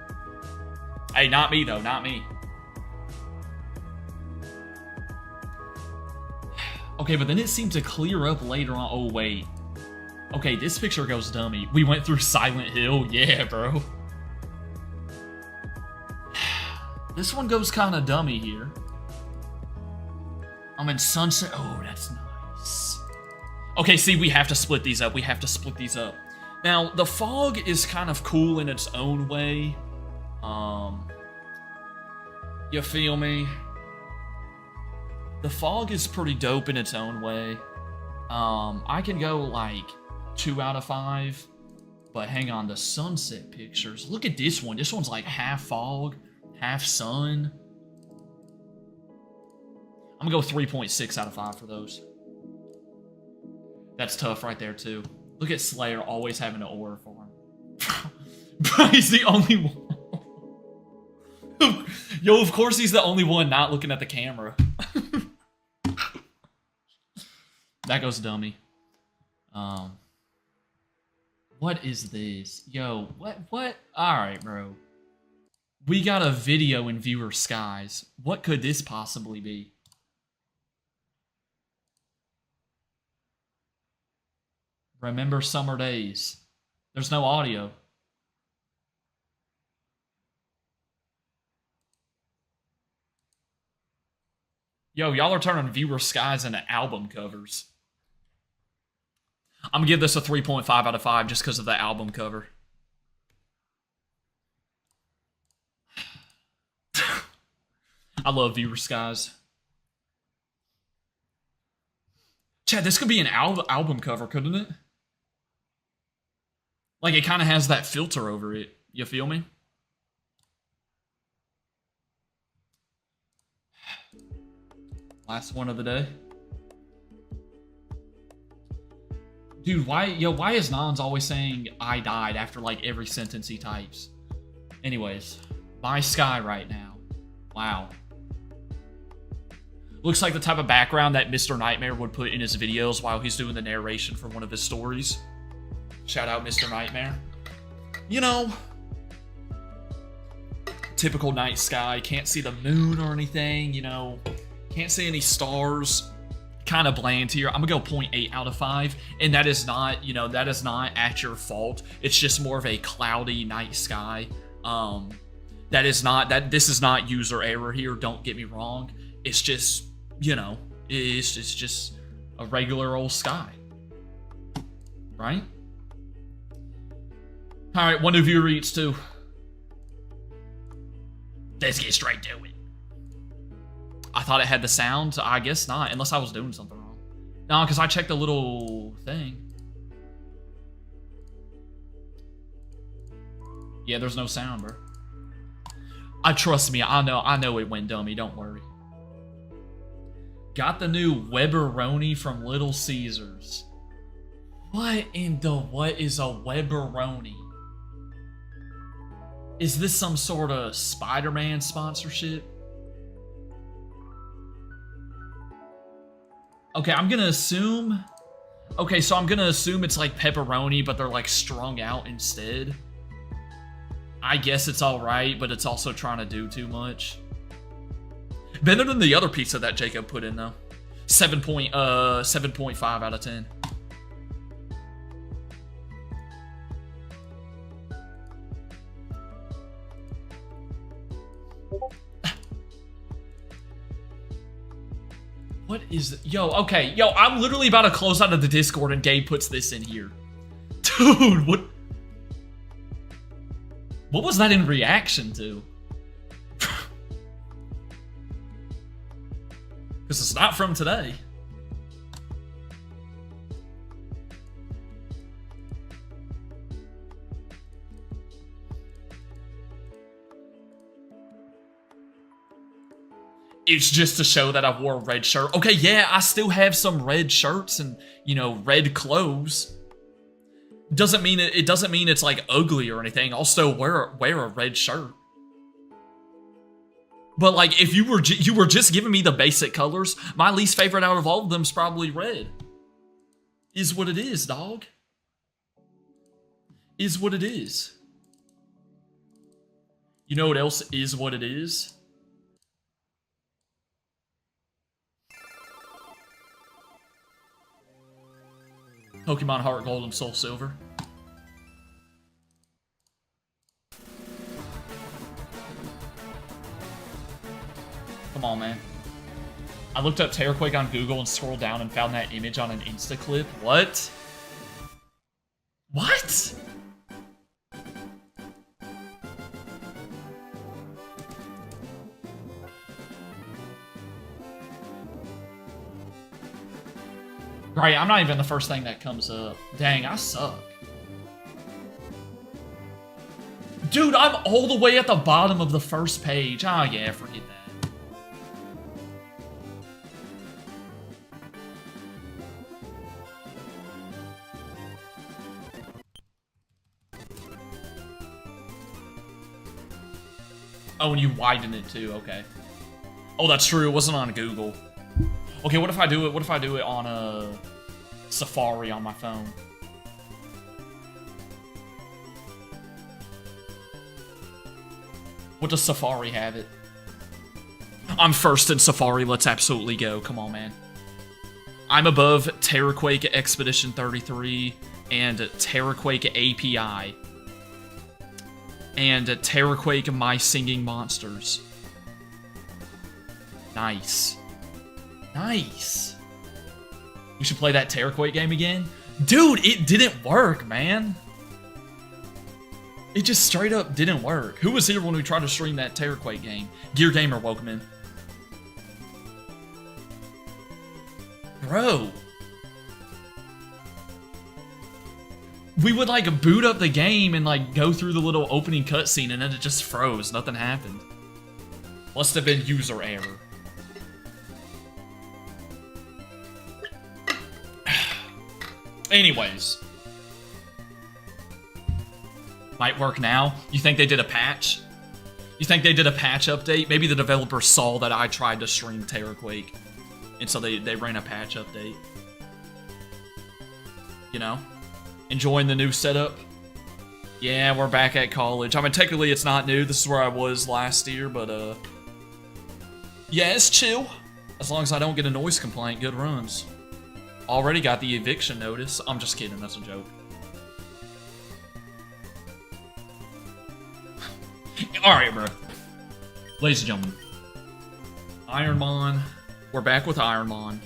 Hey, not me, though. Not me. Okay, but then it seemed to clear up later on. Oh, wait. Okay, this picture goes dummy. We went through Silent Hill. Yeah, bro. This one goes kind of dummy here. I'm in Sunset. Oh, that's nice. Okay, see, we have to split these up. Now, the fog is kind of cool in its own way. You feel me? The fog is pretty dope in its own way. I can go like 2 out of 5. But hang on, the sunset pictures. Look at this one. This one's like half fog, half sun. I'm gonna go 3.6 out of 5 for those. That's tough right there too. Look at Slayer always having an order for him. Bro, he's the only one. Yo, of course he's the only one not looking at the camera. That goes dummy. What is this? Yo, what? Alright, bro. We got a video in viewer skies. What could this possibly be? Remember summer days. There's no audio. Yo, y'all are turning viewer skies into album covers. I'm gonna give this a 3.5 out of 5 just because of the album cover. I love viewer skies. Chad, this could be an album cover, couldn't it? Like, it kind of has that filter over it. You feel me? Last one of the day. Dude, why is Nons always saying I died after, like, every sentence he types? Anyways, my sky right now. Wow. Looks like the type of background that Mr. Nightmare would put in his videos while he's doing the narration for one of his stories. Shout out Mr. Nightmare. You know, typical night sky. Can't see the moon or anything, you know. Can't see any stars. Kind of bland here. I'm gonna go 0.8 out of 5. And that is not, you know, that is not at your fault. It's just more of a cloudy night sky. This is not user error here. Don't get me wrong. It's just, you know, it's just a regular old sky. Right? Alright, one new viewer each too. Let's get straight to it. I thought it had the sound. I guess not, unless I was doing something wrong. No, because I checked the little thing. Yeah, there's no sound, bro. Trust me, I know it went dummy, don't worry. Got the new Webberoni from Little Caesars. What in the what is a Webberoni? Is this some sort of Spider-Man sponsorship? Okay, I'm gonna assume... Okay, so I'm gonna assume it's like pepperoni, but they're like strung out instead. I guess it's alright, but it's also trying to do too much. Better than the other pizza that Jacob put in, though. 7.5 out of 10. What is it? Yo, okay. Yo, I'm literally about to close out of the Discord and Gabe puts this in here. Dude, what? What was that in reaction to? Because it's not from today. It's just to show that I wore a red shirt. Okay, yeah, I still have some red shirts and, you know, red clothes. Doesn't mean it doesn't mean it's like ugly or anything. I'll still wear a red shirt. But like, if you were just giving me the basic colors, my least favorite out of all of them is probably red. Is what it is, dog. Is what it is. You know what else is what it is? Pokemon Heart Gold and Soul Silver. Come on, man. I looked up Terraquake on Google and scrolled down and found that image on an Insta clip. What? What? Right, I'm not even the first thing that comes up. Dang, I suck. Dude, I'm all the way at the bottom of the first page. Oh yeah, forget that. Oh, and you widen it too, okay. Oh, that's true, it wasn't on Google. Okay, what if I do it? What if I do it on a Safari on my phone? What does Safari have it? I'm first in Safari. Let's absolutely go. Come on, man. I'm above Terraquake Expedition 33 and Terraquake API and Terraquake My Singing Monsters. Nice. Nice. We should play that Terraquake game again. Dude, it didn't work, man. It just straight up didn't work. Who was here when we tried to stream that Terraquake game? Gear Gamer, welcome in. Bro. We would like boot up the game and like go through the little opening cutscene and then it just froze. Nothing happened. Must have been user error. Anyways. Might work now. You think they did a patch? You think they did a patch update? Maybe the developer saw that I tried to stream Terraquake. And so they ran a patch update. You know? Enjoying the new setup? Yeah, we're back at college. I mean, technically it's not new. This is where I was last year, but, yeah, it's chill. As long as I don't get a noise complaint, good runs. Already got the eviction notice. I'm just kidding, that's a joke. Alright, bro. Ladies and gentlemen. IronMon. We're back with IronMon.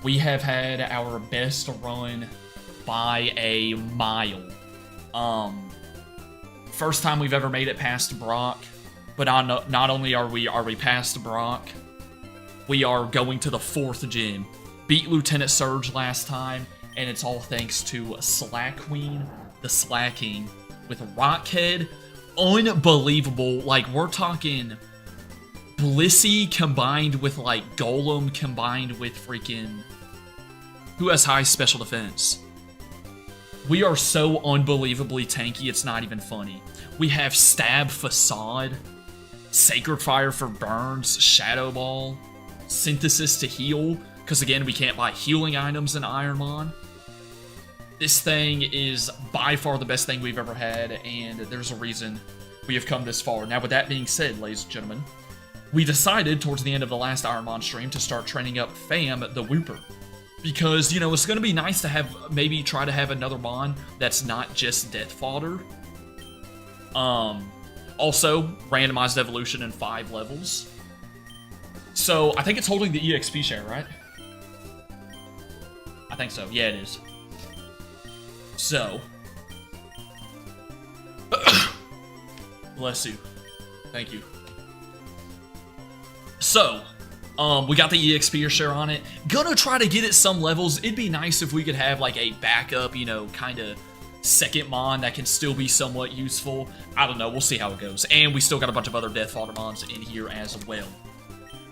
We have had our best run by a mile. First time we've ever made it past Brock. But not only are we past Brock, we are going to the 4th gym. Beat Lieutenant Surge last time, and it's all thanks to Slack Queen, the Slacking, with Rockhead. Unbelievable. Like, we're talking Blissey combined with, like, Golem combined with freaking... Who has high special defense? We are so unbelievably tanky, it's not even funny. We have Stab Facade, Sacred Fire for burns, Shadow Ball, Synthesis to heal, because again, we can't buy healing items in IronMon. This thing is by far the best thing we've ever had, and there's a reason we have come this far. Now, with that being said, ladies and gentlemen, we decided towards the end of the last IronMon stream to start training up Fam the Whooper. Because, you know, it's going to be nice to have, maybe try to have another Mon that's not just death fodder. Also, randomized evolution in 5 levels. So, I think it's holding the EXP share, right? I think so. Yeah, it is. So. Bless you. Thank you. So. We got the EXP share on it. Gonna try to get it some levels. It'd be nice if we could have like a backup, you know, kind of second Mon that can still be somewhat useful. I don't know. We'll see how it goes. And we still got a bunch of other Death Fodder Mons in here as well.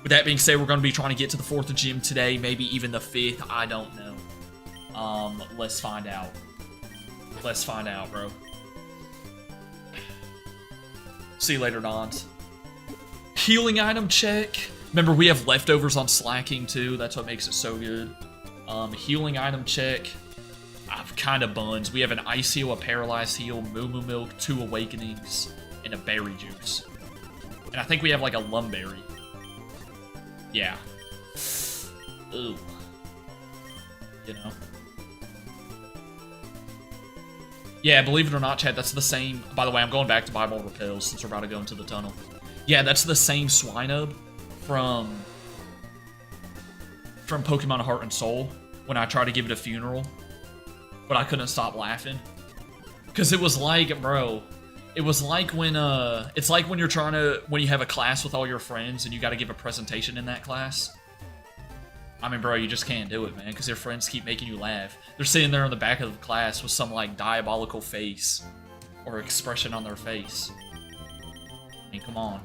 With that being said, we're going to be trying to get to the 4th gym today. Maybe even the 5th. I don't know. Let's find out. Let's find out, bro. See you later, Dons. Healing item check. Remember, we have leftovers on Slacking, too. That's what makes it so good. Healing item check. Kind of buns. We have an Ice Heal, a Paralyzed Heal, Moo Moo Milk, 2 Awakenings, and a Berry Juice. And I think we have, like, a Lumberry. Yeah. Ooh. You know? Yeah, believe it or not, Chad, that's the same... By the way, I'm going back to buy more repels since we're about to go into the tunnel. Yeah, that's the same Swinub from Pokemon Heart and Soul when I tried to give it a funeral, but I couldn't stop laughing because it was like, bro, it was like when it's like when when you have a class with all your friends and you got to give a presentation in that class. I mean, bro, you just can't do it, man, because your friends keep making you laugh. They're sitting there in the back of the class with some like diabolical face or expression on their face. I mean, come on.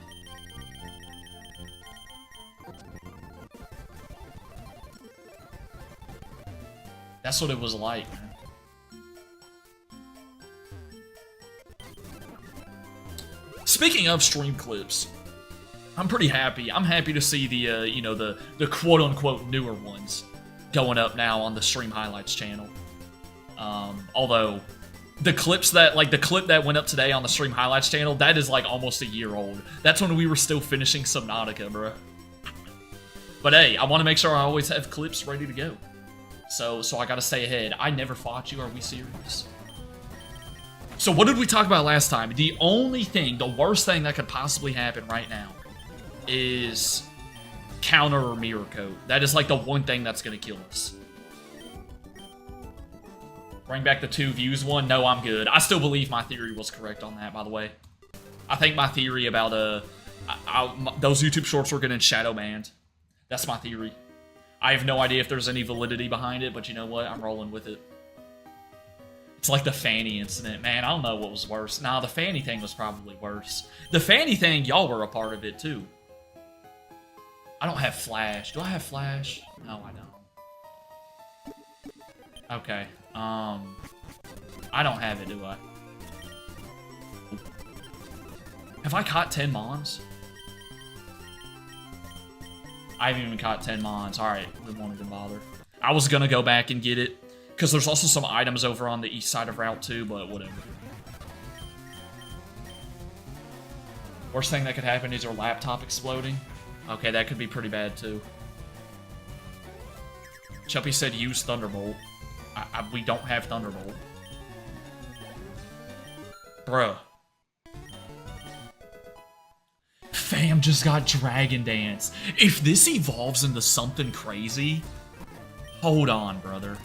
That's what it was like, man. Speaking of stream clips, I'm pretty happy. I'm happy to see the, you know, the quote-unquote newer ones going up now on the Stream Highlights channel. Although, the clips that, like, the clip that went up today on the Stream Highlights channel, that is, like, almost a year old. That's when we were still finishing Subnautica, bro. But hey, I want to make sure I always have clips ready to go. So I gotta stay ahead. I never fought you. Are we serious? So what did we talk about last time? The only thing, the worst thing that could possibly happen right now is counter or mirror coat. That is like the one thing that's going to kill us. Bring back the 2 views one. No, I'm good. I still believe my theory was correct on that, by the way. I think my theory about those YouTube shorts were getting shadow banned. That's my theory. I have no idea if there's any validity behind it, but you know what? I'm rolling with it. It's like the Fanny incident. Man, I don't know what was worse. Nah, the Fanny thing was probably worse. The Fanny thing, y'all were a part of it too. I don't have Flash. Do I have Flash? No, I don't. Okay. I don't have it, do I? Have I caught 10 Mons? I haven't even caught 10 Mons. Alright, we won't even bother. I was gonna go back and get it, because there's also some items over on the east side of Route 2, but whatever. Worst thing that could happen is your laptop exploding. Okay, that could be pretty bad too. Chuppy said use Thunderbolt. We don't have Thunderbolt. Bruh. Fam just got Dragon Dance. If this evolves into something crazy, hold on, brother.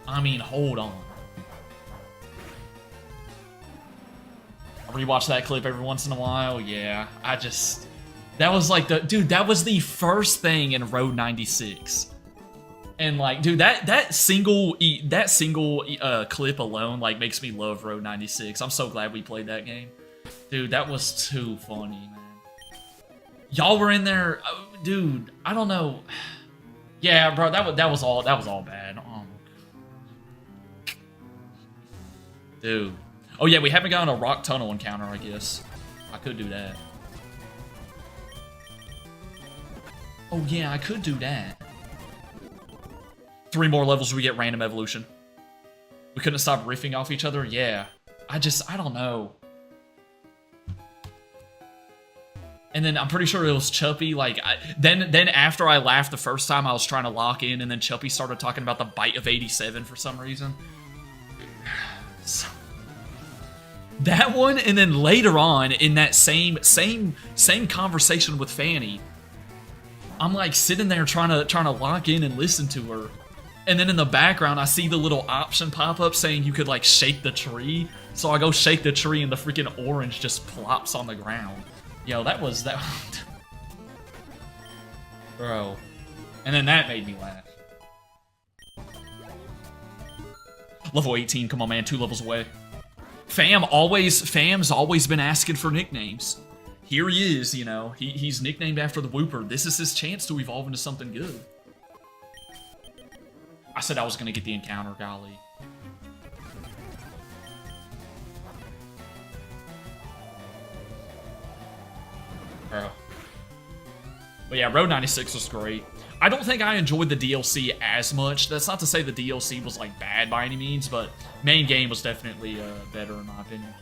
I mean, hold on. I rewatch that clip every once in a while. Yeah, that was like dude, that was the first thing in Road 96. And like, dude, that single clip alone like makes me love Road 96. I'm so glad we played that game. Dude, that was too funny, man. Y'all were in there, dude. I don't know. Yeah, bro, that was all bad. Dude. Oh yeah, we haven't gotten a rock tunnel encounter, I guess. I could do that. Oh yeah, I could do that. 3 more levels, we get random evolution. We couldn't stop riffing off each other? Yeah. I don't know. And then I'm pretty sure it was Chuppy, like, then after I laughed the first time, I was trying to lock in, and then Chuppy started talking about the bite of 87 for some reason. So, that one, and then later on, in that same conversation with Fanny, I'm like sitting there trying to lock in and listen to her. And then in the background, I see the little option pop up saying you could like shake the tree. So I go shake the tree and the freaking orange just plops on the ground. Yo, that. Bro. And then that made me laugh. Level 18, come on man, 2 levels away. Fam's always been asking for nicknames. Here he is, you know, he's nicknamed after the Whooper. This is his chance to evolve into something good. I said I was gonna get the encounter, golly. Bro. But yeah, Road 96 was great. I don't think I enjoyed the DLC as much. That's not to say the DLC was like bad by any means, but main game was definitely better in my opinion.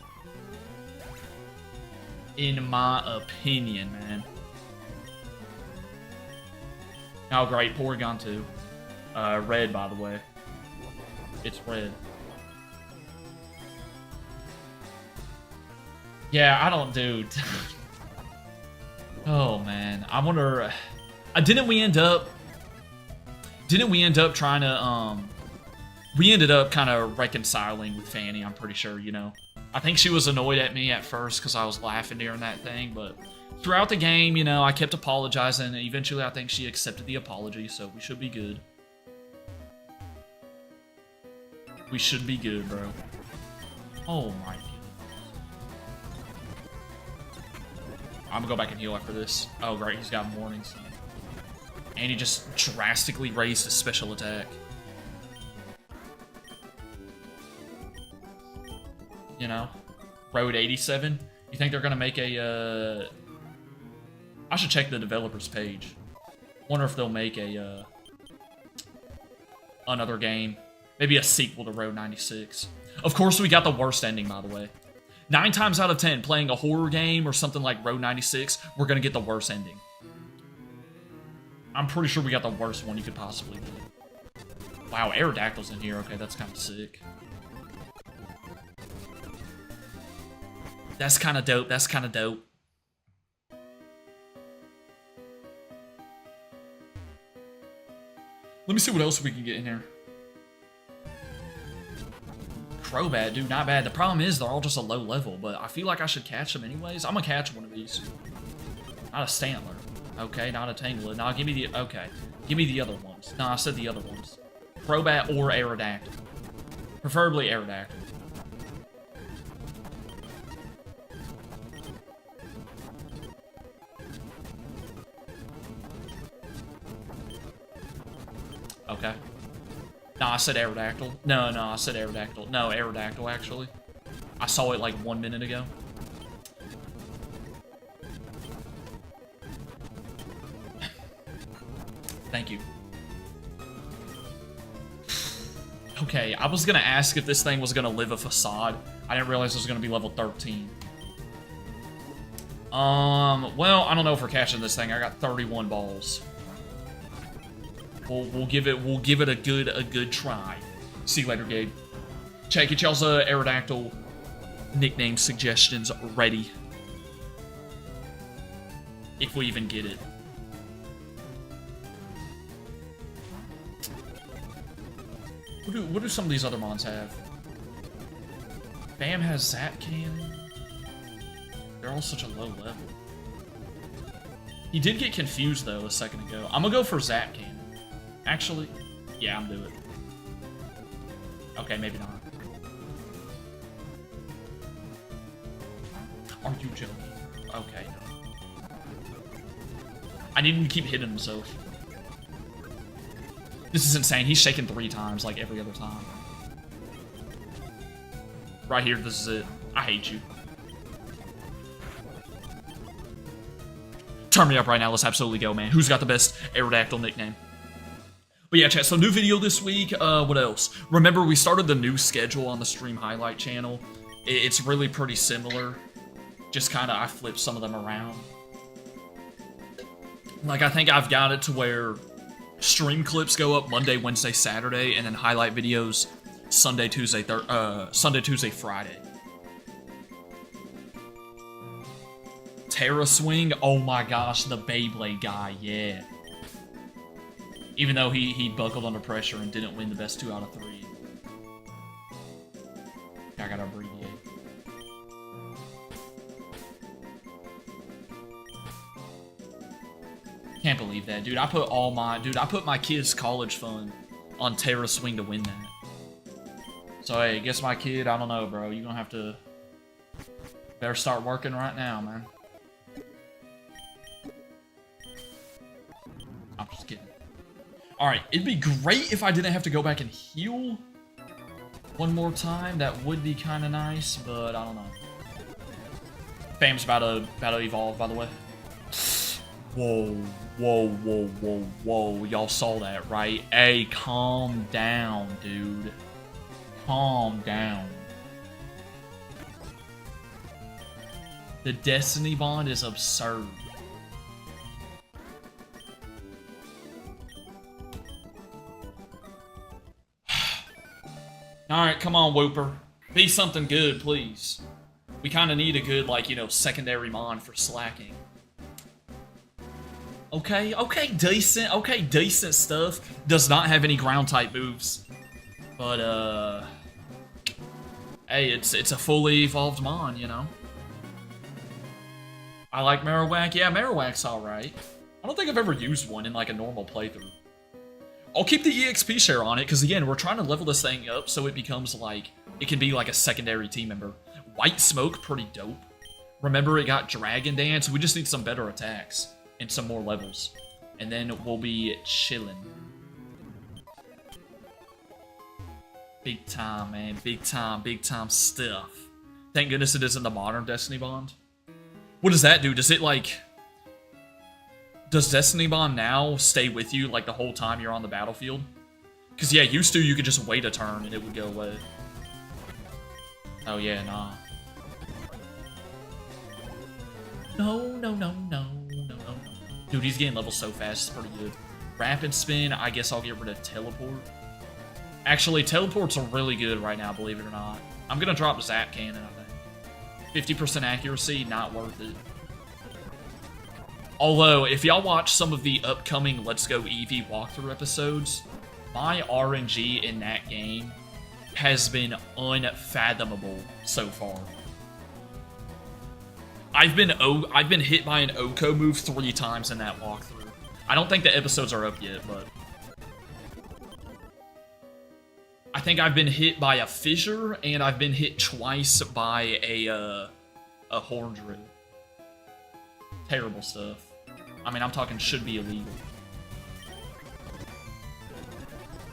In my opinion, man. Oh great, Porygon 2. Red, by the way. It's red. Yeah, I don't, dude. Oh man, I wonder. Didn't we end up trying to we ended up kind of reconciling with Fanny, I'm pretty sure, you know. I think she was annoyed at me at first because I was laughing during that thing, but throughout the game, you know, I kept apologizing, and eventually I think she accepted the apology, so we should be good. We should be good, bro. Oh my goodness. I'm gonna go back and heal after this. Oh great, he's got Mornings. And he just drastically raised his special attack. You know? Road 87? You think they're gonna make a, I should check the developer's page. Wonder if they'll make a, another game. Maybe a sequel to Road 96. Of course, we got the worst ending, by the way. 9 times out of 10, playing a horror game or something like Road 96, we're gonna get the worst ending. I'm pretty sure we got the worst one you could possibly get. Wow, Aerodactyl's in here. Okay, that's kind of sick. That's kind of dope. That's kind of dope. Let me see what else we can get in here. Crobat, dude, not bad. The problem is they're all just a low level, but I feel like I should catch them anyways. I'm gonna catch one of these. Not a Stantler. Okay, not a Tangela. Nah, give me the... Okay. Give me the other ones. Nah, I said the other ones. Crobat or Aerodactyl. Preferably Aerodactyl. Okay. No, I said Aerodactyl. No, I said Aerodactyl. No, Aerodactyl, actually. I saw it like 1 minute ago. Thank you. Okay, I was gonna ask if this thing was gonna live a facade. I didn't realize it was gonna be level 13. Well, I don't know if we're catching this thing. I got 31 balls. We'll give it a good try. See you later, Gabe. Check it, y'all's Aerodactyl nickname suggestions ready. If we even get it. What do some of these other mons have? Bam has Zap Cannon. They're all such a low level. He did get confused though a second ago. I'm gonna go for Zap Cannon. Actually, yeah, I'm doing it. Okay, maybe not. Are you joking? Okay. I need him to keep hitting himself. This is insane. He's shaking 3 times, like every other time. Right here, this is it. I hate you. Turn me up right now. Let's absolutely go, man. Who's got the best Aerodactyl nickname? But yeah, chat, so new video this week. What else? Remember, we started the new schedule on the stream highlight channel. It's really pretty similar. Just kind of, I flipped some of them around. Like, I think I've got it to where stream clips go up Monday, Wednesday, Saturday, and then highlight videos Sunday, Tuesday, Friday. Terra Swing, oh my gosh, the Beyblade guy, yeah. Even though he buckled under pressure and didn't win the best 2 out of 3. I gotta abbreviate. Can't believe that, dude. I put my kids' college fund on Terra Swing to win that. So hey, guess my kid, I don't know, bro. You're gonna have to better start working right now, man. I'm just kidding. Alright, it'd be great if I didn't have to go back and heal one more time. That would be kind of nice, but I don't know. Bam's about to evolve, by the way. Whoa, whoa, whoa, whoa, whoa. Y'all saw that, right? Hey, calm down, dude. Calm down. The Destiny Bond is absurd. Alright, come on, Whooper. Be something good, please. We kind of need a good, like, you know, secondary mon for slacking. Okay, decent stuff. Does not have any ground-type moves. But, hey, it's a fully evolved mon, you know? I like Marowak. Yeah, Marowak's alright. I don't think I've ever used one in, like, a normal playthrough. I'll keep the EXP share on it, because again, we're trying to level this thing up so it becomes like, it can be like a secondary team member. White Smoke, pretty dope. Remember, it got Dragon Dance. We just need some better attacks and some more levels. And then we'll be chilling. Big time, man. Big time stuff. Thank goodness it isn't the modern Destiny Bond. What does that do? Does it like... Does Destiny Bond now stay with you, like, the whole time you're on the battlefield? Because, yeah, used to, you could just wait a turn and it would go away. Oh, yeah, nah. No. Dude, he's getting level so fast, it's pretty good. Rapid Spin, I guess I'll get rid of Teleport. Actually, Teleports are really good right now, believe it or not. I'm gonna drop Zap Cannon, I think. 50% accuracy, not worth it. Although, if y'all watch some of the upcoming Let's Go Eevee walkthrough episodes, my RNG in that game has been unfathomable so far. I've been hit by an Oko move 3 times in that walkthrough. I don't think the episodes are up yet, but I think I've been hit by a fissure, and I've been hit twice by a horn drill. Terrible stuff. I mean, I'm talking should be illegal.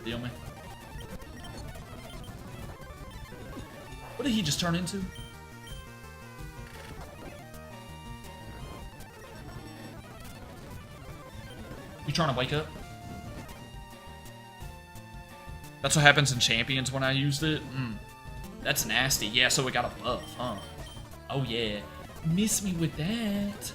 Feel me? What did he just turn into? You trying to wake up? That's what happens in Champions when I used it? That's nasty. Yeah, so we got a buff, huh? Oh yeah. Miss me with that.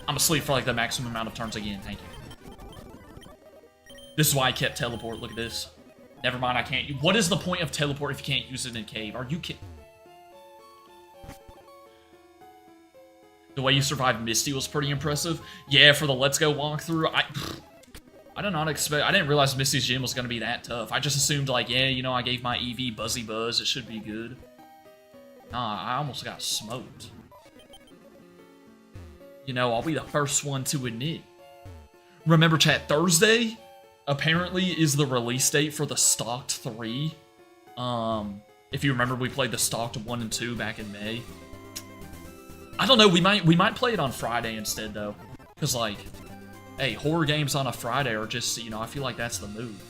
I'm asleep for like the maximum amount of turns again, thank you. This is why I kept teleport, look at this. Never mind, I can't. What is the point of teleport if you can't use it in a cave? Are you kidding? The way you survived Misty was pretty impressive. Yeah, for the Let's Go walkthrough, I did not expect. I didn't realize Misty's gym was gonna be that tough. I just assumed like, yeah, you know, I gave my Eevee Buzzy Buzz. It should be good. Nah, I almost got smoked. You know, I'll be the first one to admit. Remember, chat, Thursday apparently is the release date for the Stalked 3. If you remember, we played the Stalked 1 and 2 back in May. I don't know, we might play it on Friday instead, though. Because, like, hey, horror games on a Friday are just, you know, I feel like that's the move.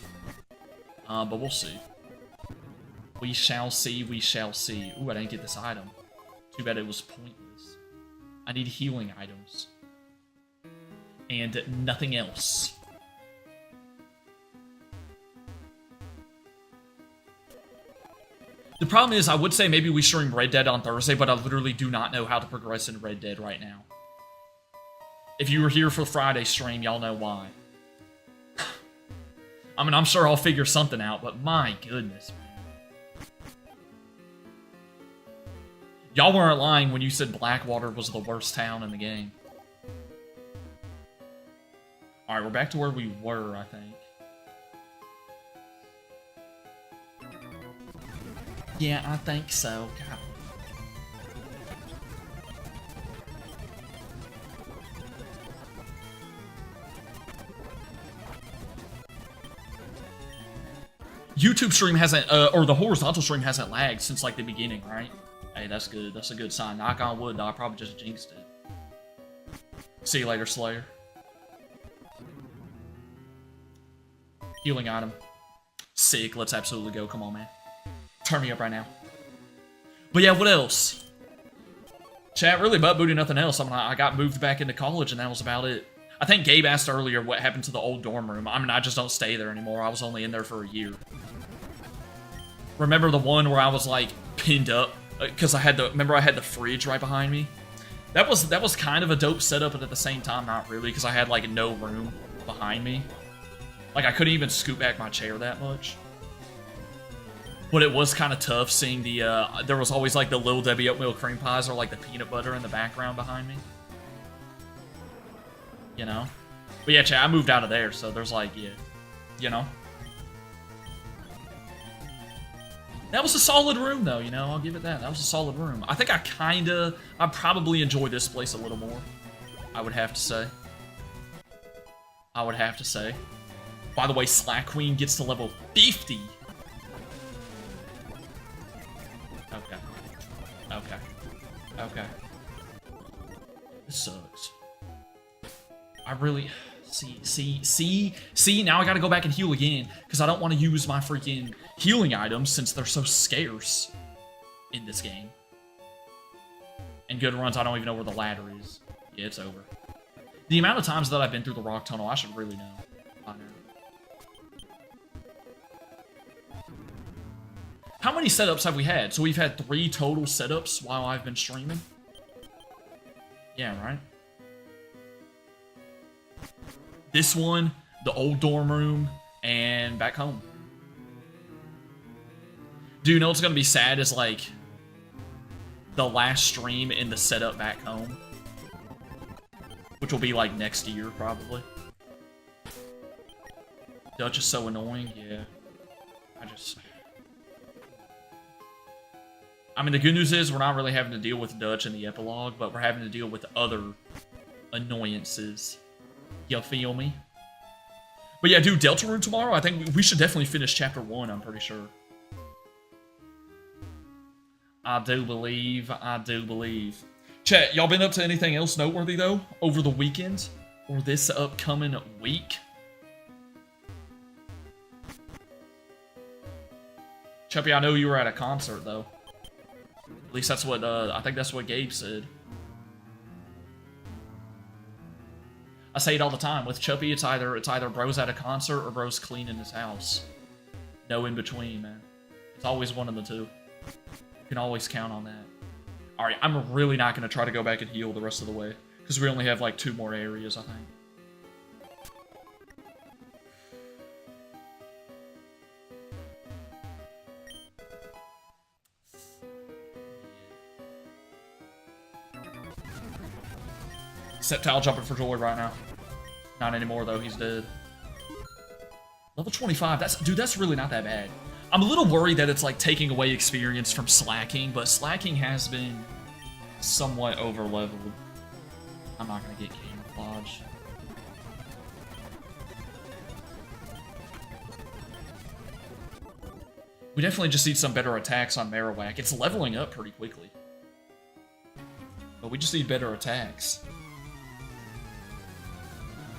But we'll see. We shall see, we shall see. Ooh, I didn't get this item. Too bad it was pointless. I need healing items. And nothing else. The problem is, I would say maybe we stream Red Dead on Thursday, but I literally do not know how to progress in Red Dead right now. If you were here for Friday stream, y'all know why. I mean, I'm sure I'll figure something out, but my goodness, man. Y'all weren't lying when you said Blackwater was the worst town in the game. Alright, we're back to where we were, I think. Yeah, I think so. God. YouTube stream hasn't, or the horizontal stream hasn't lagged since like the beginning, right? Hey, that's good. That's a good sign. Knock on wood, though. I probably just jinxed it. See you later, Slayer. Healing item. Sick. Let's absolutely go. Come on, man. Turn me up right now. But yeah, what else? Chat, really butt booty, nothing else. I mean, I got moved back into college, and that was about it. I think Gabe asked earlier what happened to the old dorm room. I mean, I just don't stay there anymore. I was only in there for a year. Remember the one where I was, like, pinned up? Because I had the, remember I had the fridge right behind me? That was kind of a dope setup, but at the same time, not really, because I had, like, no room behind me. Like, I couldn't even scoot back my chair that much. But it was kind of tough seeing the, there was always, like, the Lil Debbie oatmeal cream pies or, like, the peanut butter in the background behind me. You know? But yeah, chat, I moved out of there, so there's, like, yeah, you know? That was a solid room, though, you know? I'll give it that. That was a solid room. I think I probably enjoy this place a little more. I would have to say. I would have to say. By the way, Slack Queen gets to level 50. Okay. Okay. Okay. This sucks. I really... See, now I gotta go back and heal again, because I don't want to use my freaking healing items since they're so scarce in this game. And good runs, I don't even know where the ladder is. Yeah, it's over. The amount of times that I've been through the rock tunnel, I should really know by now. How many setups have we had? So we've had 3 total setups while I've been streaming? Yeah, right? This one, the old dorm room, and back home. Do you know what's gonna be sad is like the last stream in the setup back home, which will be like next year probably. Dutch is so annoying, yeah. I mean, the good news is we're not really having to deal with Dutch in the epilogue, but we're having to deal with other annoyances. You feel me? But yeah, dude, Deltarune tomorrow, I think we should definitely finish Chapter 1, I'm pretty sure. I do believe. Chat, y'all been up to anything else noteworthy, though, over the weekend? Or this upcoming week? Chuppy, I know you were at a concert, though. At least that's what, I think that's what Gabe said. I say it all the time. With Chuppy, it's either bro's at a concert or bro's cleaning his house. No in between, man. It's always one of the two. You can always count on that. Alright, I'm really not going to try to go back and heal the rest of the way. Because we only have like 2 more areas, I think. Sceptile jumping for joy right now. Not anymore though, he's dead. Level 25, that's really not that bad. I'm a little worried that it's like taking away experience from slacking, but slacking has been somewhat over leveled. I'm not gonna get camouflage. We definitely just need some better attacks on Marowak. It's leveling up pretty quickly. But we just need better attacks.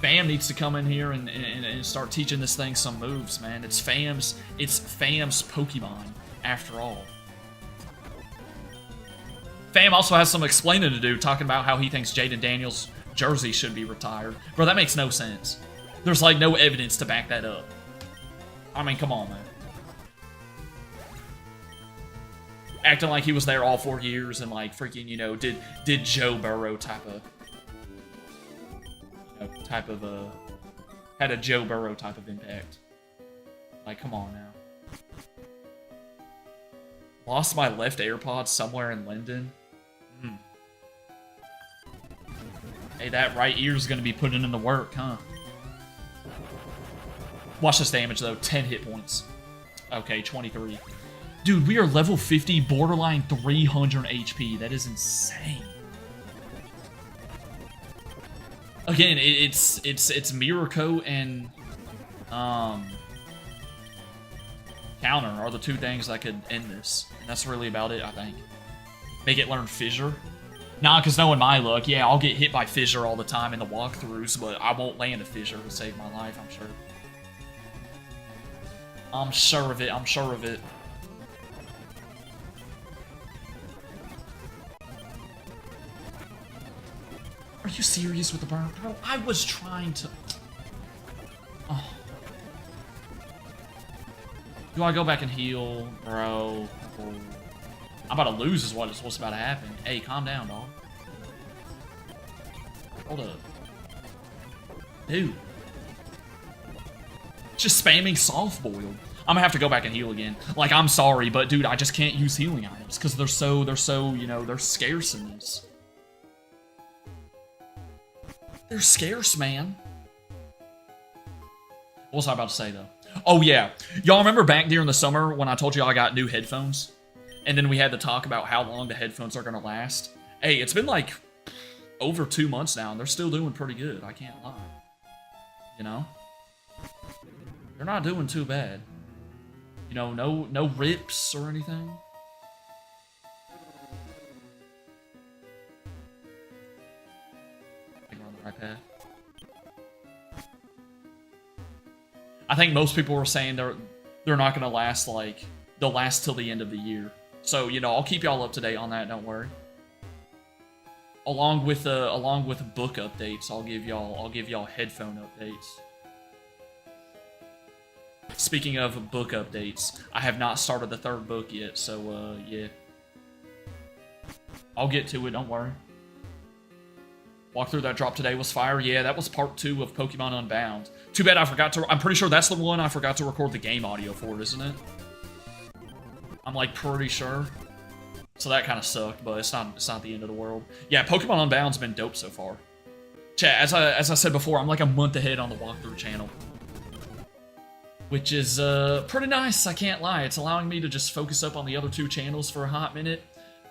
Fam needs to come in here and start teaching this thing some moves, man. It's Fam's Pokemon, after all. Fam also has some explaining to do, talking about how he thinks Jaden Daniels' jersey should be retired. Bro, that makes no sense. There's like no evidence to back that up. I mean, come on, man. Acting like he was there all 4 years and like freaking, you know, did Joe Burrow type of had a Joe Burrow type of impact. Like, come on now. Lost my left AirPod somewhere in Linden. Hey, that right ear's gonna be putting in the work, huh? Watch this damage though, 10 hit points. Okay, 23. Dude, we are level 50, borderline 300 HP. That is insane. Again, it's Mirako and Counter are the 2 things that could end this. And that's really about it, I think. Make it learn Fissure. Nah, because knowing my luck, yeah, I'll get hit by Fissure all the time in the walkthroughs, but I won't land a Fissure to save my life, I'm sure. I'm sure of it, I'm sure of it. Are you serious with the burn? Bro, I was trying to... Oh. Do I go back and heal? Bro. Oh. I'm about to lose is what's about to happen. Hey, calm down, dog. Hold up. Dude. Just spamming soft boiled. I'm gonna have to go back and heal again. Like, I'm sorry, but dude, I just can't use healing items because they're so, you know, they're scarce in this. They're scarce, man. What was I about to say, though? Oh, yeah. Y'all remember back during the summer when I told you I got new headphones? And then we had to talk about how long the headphones are going to last? Hey, it's been like over 2 months now, and they're still doing pretty good. I can't lie. You know? They're not doing too bad. You know, no rips or anything. Right path. I think most people were saying they're not gonna last, like they'll last till the end of the year. So, you know, I'll keep y'all up to date on that, don't worry. Along with book updates, I'll give y'all headphone updates. Speaking of book updates, I have not started the 3rd book yet, so yeah. I'll get to it, don't worry. Walkthrough that dropped today was fire. Yeah, that was part 2 of Pokemon Unbound. Too bad I forgot to... I'm pretty sure that's the one I forgot to record the game audio for, isn't it? I'm, like, pretty sure. So that kind of sucked, but it's not the end of the world. Yeah, Pokemon Unbound's been dope so far. Chat, as I said before, I'm like a month ahead on the walkthrough channel. Which is pretty nice, I can't lie. It's allowing me to just focus up on the other 2 channels for a hot minute.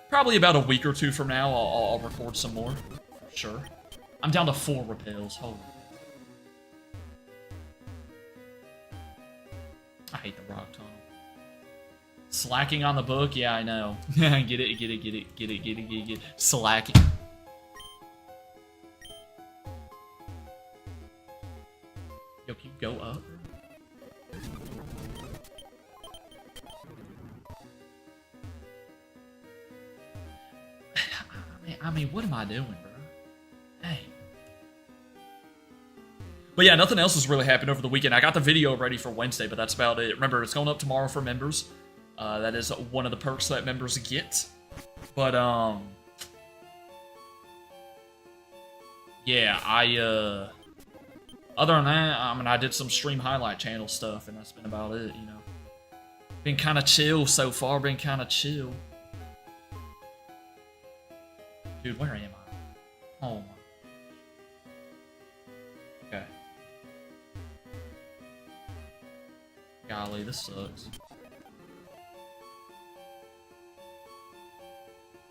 Probably about a week or 2 from now, I'll record some more. For sure. I'm down to 4 repels. Holy. I hate the rock tunnel. Slacking on the book? Yeah, I know. Get it. Slacking. Yo, can you go up? I mean, what am I doing, bro? Hey. But yeah, nothing else has really happened over the weekend. I got the video ready for Wednesday, but that's about it. Remember, it's going up tomorrow for members. That is one of the perks that members get. But, yeah, other than that, I mean, I did some stream highlight channel stuff, and that's been about it, you know. Been kind of chill so far, been kind of chill. Dude, where am I? Oh my. Okay. Golly, this sucks.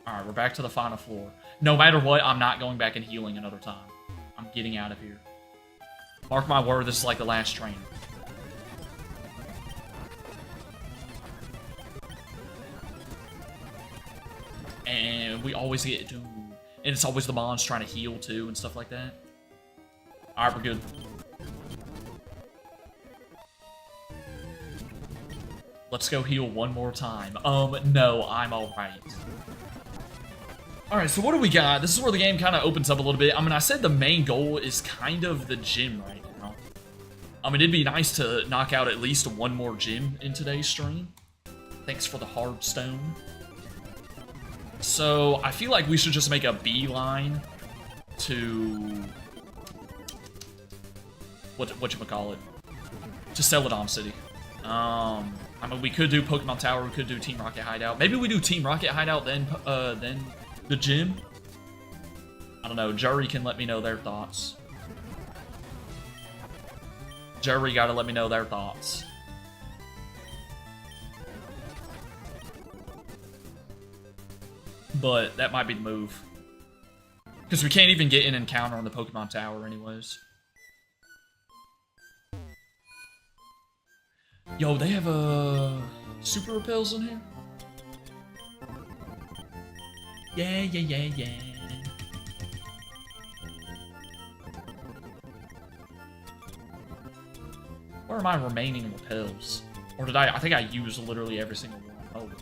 Alright, we're back to the final floor. No matter what, I'm not going back and healing another time. I'm getting out of here. Mark my word, this is like the last train. And we always get to... And it's always the Mons trying to heal too and stuff like that. Alright, we're good. Let's go heal one more time. No, I'm alright. Alright, so what do we got? This is where the game kind of opens up a little bit. I mean, I said the main goal is kind of the gym right now. I mean, it'd be nice to knock out at least one more gym in today's stream. Thanks for the hard stone. So, I feel like we should just make a beeline to... Whatchamacallit? To Celadon City. I mean, we could do Pokemon Tower, we could do Team Rocket Hideout. Maybe we do Team Rocket Hideout, then the gym. I don't know, Jury can let me know their thoughts. Jury gotta let me know their thoughts. But that might be the move. Because we can't even get an encounter on the Pokemon Tower anyways. Yo, they have super repels in here? Yeah. Where are my remaining repels? Or did I think I used literally every single one. Oh, yeah.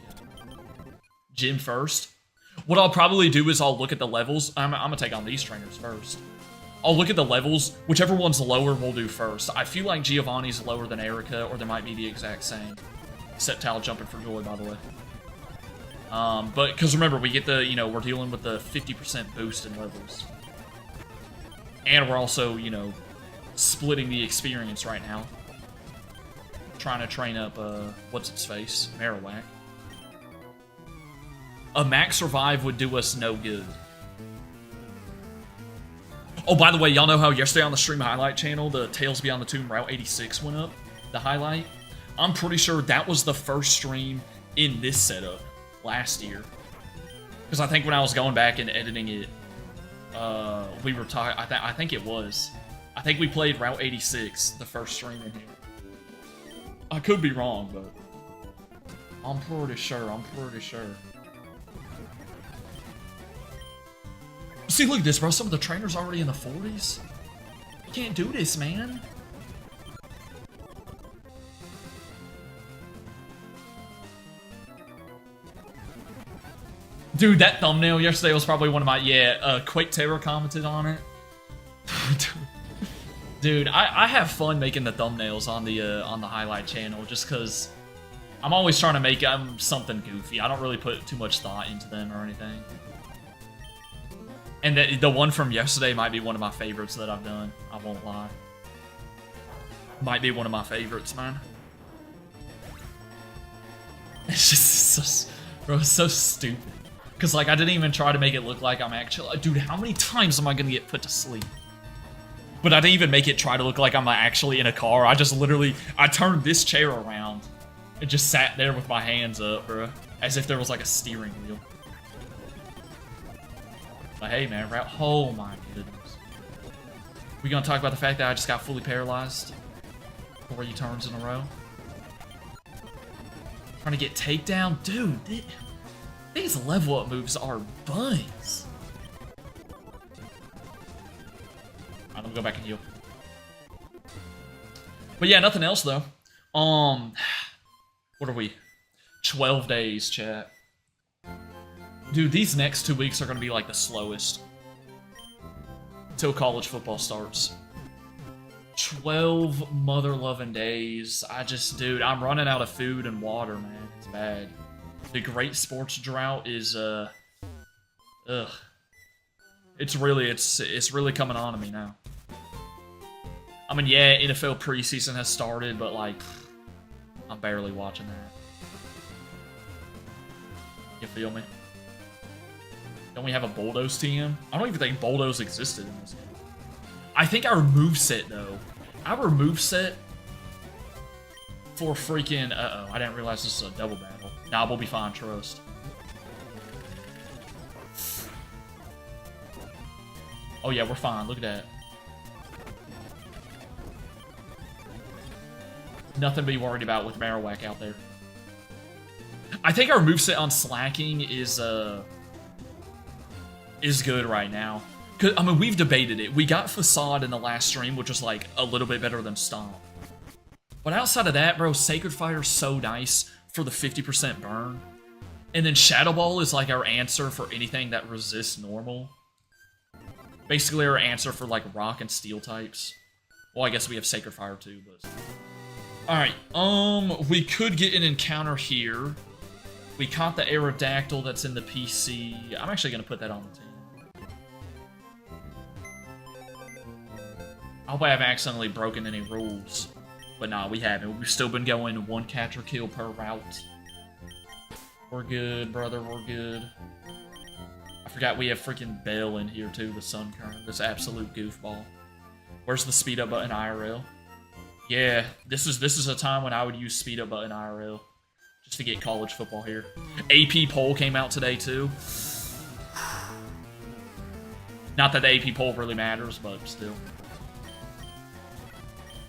Gym first. What I'll probably do is I'll look at the levels. I'm gonna take on these trainers first. I'll look at the levels. Whichever one's lower, we'll do first. I feel like Giovanni's lower than Erica, or they might be the exact same. Sceptile jumping for joy, by the way. But, because remember, we get the, we're dealing with the 50% boost in levels. And we're also, splitting the experience right now. Trying to train up, what's-its-face? Marowak. A max revive would do us no good. Oh, by the way, y'all know how yesterday on the stream highlight channel, the Tales Beyond the Tomb Route 86 went up? The highlight? I'm pretty sure that was the first stream in this setup last year. Because I think when I was going back and editing it, we were talking... I think it was. I think we played Route 86, the first stream in here. I could be wrong, but... I'm pretty sure. See, look at this, bro. Some of the trainers already in the 40s. You can't do this, man. Dude, that thumbnail yesterday was probably one of my... Yeah, Quake Terror commented on it. Dude, I have fun making the thumbnails on the highlight channel just because I'm always trying to make something goofy. I don't really put too much thought into them or anything. And the one from yesterday might be one of my favorites that I've done. I won't lie. Might be one of my favorites, man. It's just bro, it's so stupid. Cause like I didn't even try to make it look like I'm actually, dude, how many times am I gonna get put to sleep? But I didn't even make it try to look like I'm actually in a car. I just literally, I turned this chair around and just sat there with my hands up, bro. As if there was like a steering wheel. But hey, man, oh my goodness. We gonna talk about the fact that I just got fully paralyzed 40 turns in a row? Trying to get takedown? Dude, these level up moves are buns. Alright, let me go back and heal. But yeah, nothing else though. What are we? 12 days, chat. Dude, these next 2 weeks are gonna be like the slowest. Until college football starts. 12 mother-loving days. Dude, I'm running out of food and water, man. It's bad. The great sports drought is, ugh. It's really coming on to me now. I mean, yeah, NFL preseason has started, but like, I'm barely watching that. You feel me? Don't we have a Bulldoze team? I don't even think Bulldoze existed in this game. I think our moveset, though. Our moveset for freaking... Uh-oh, I didn't realize this is a double battle. Nah, we'll be fine, trust. Oh yeah, we're fine. Look at that. Nothing to be worried about with Marowak out there. I think our moveset on slacking is good right now. Cause, I mean, we've debated it. We got Facade in the last stream, which was like a little bit better than Stomp. But outside of that, bro, Sacred Fire's so nice for the 50% burn. And then Shadow Ball is like our answer for anything that resists normal. Basically our answer for like rock and steel types. Well, I guess we have Sacred Fire too, but... Alright, we could get an encounter here. We caught the Aerodactyl that's in the PC. I'm actually gonna put that on the team. I hope I haven't accidentally broken any rules. But nah, we haven't. We've still been going 1 catcher kill per route. We're good, brother, we're good. I forgot we have freaking Bell in here too, the Sun Kern, this absolute goofball. Where's the speed up button IRL? Yeah, this is a time when I would use speed up button IRL. Just to get college football here. AP poll came out today too. Not that the AP poll really matters, but still.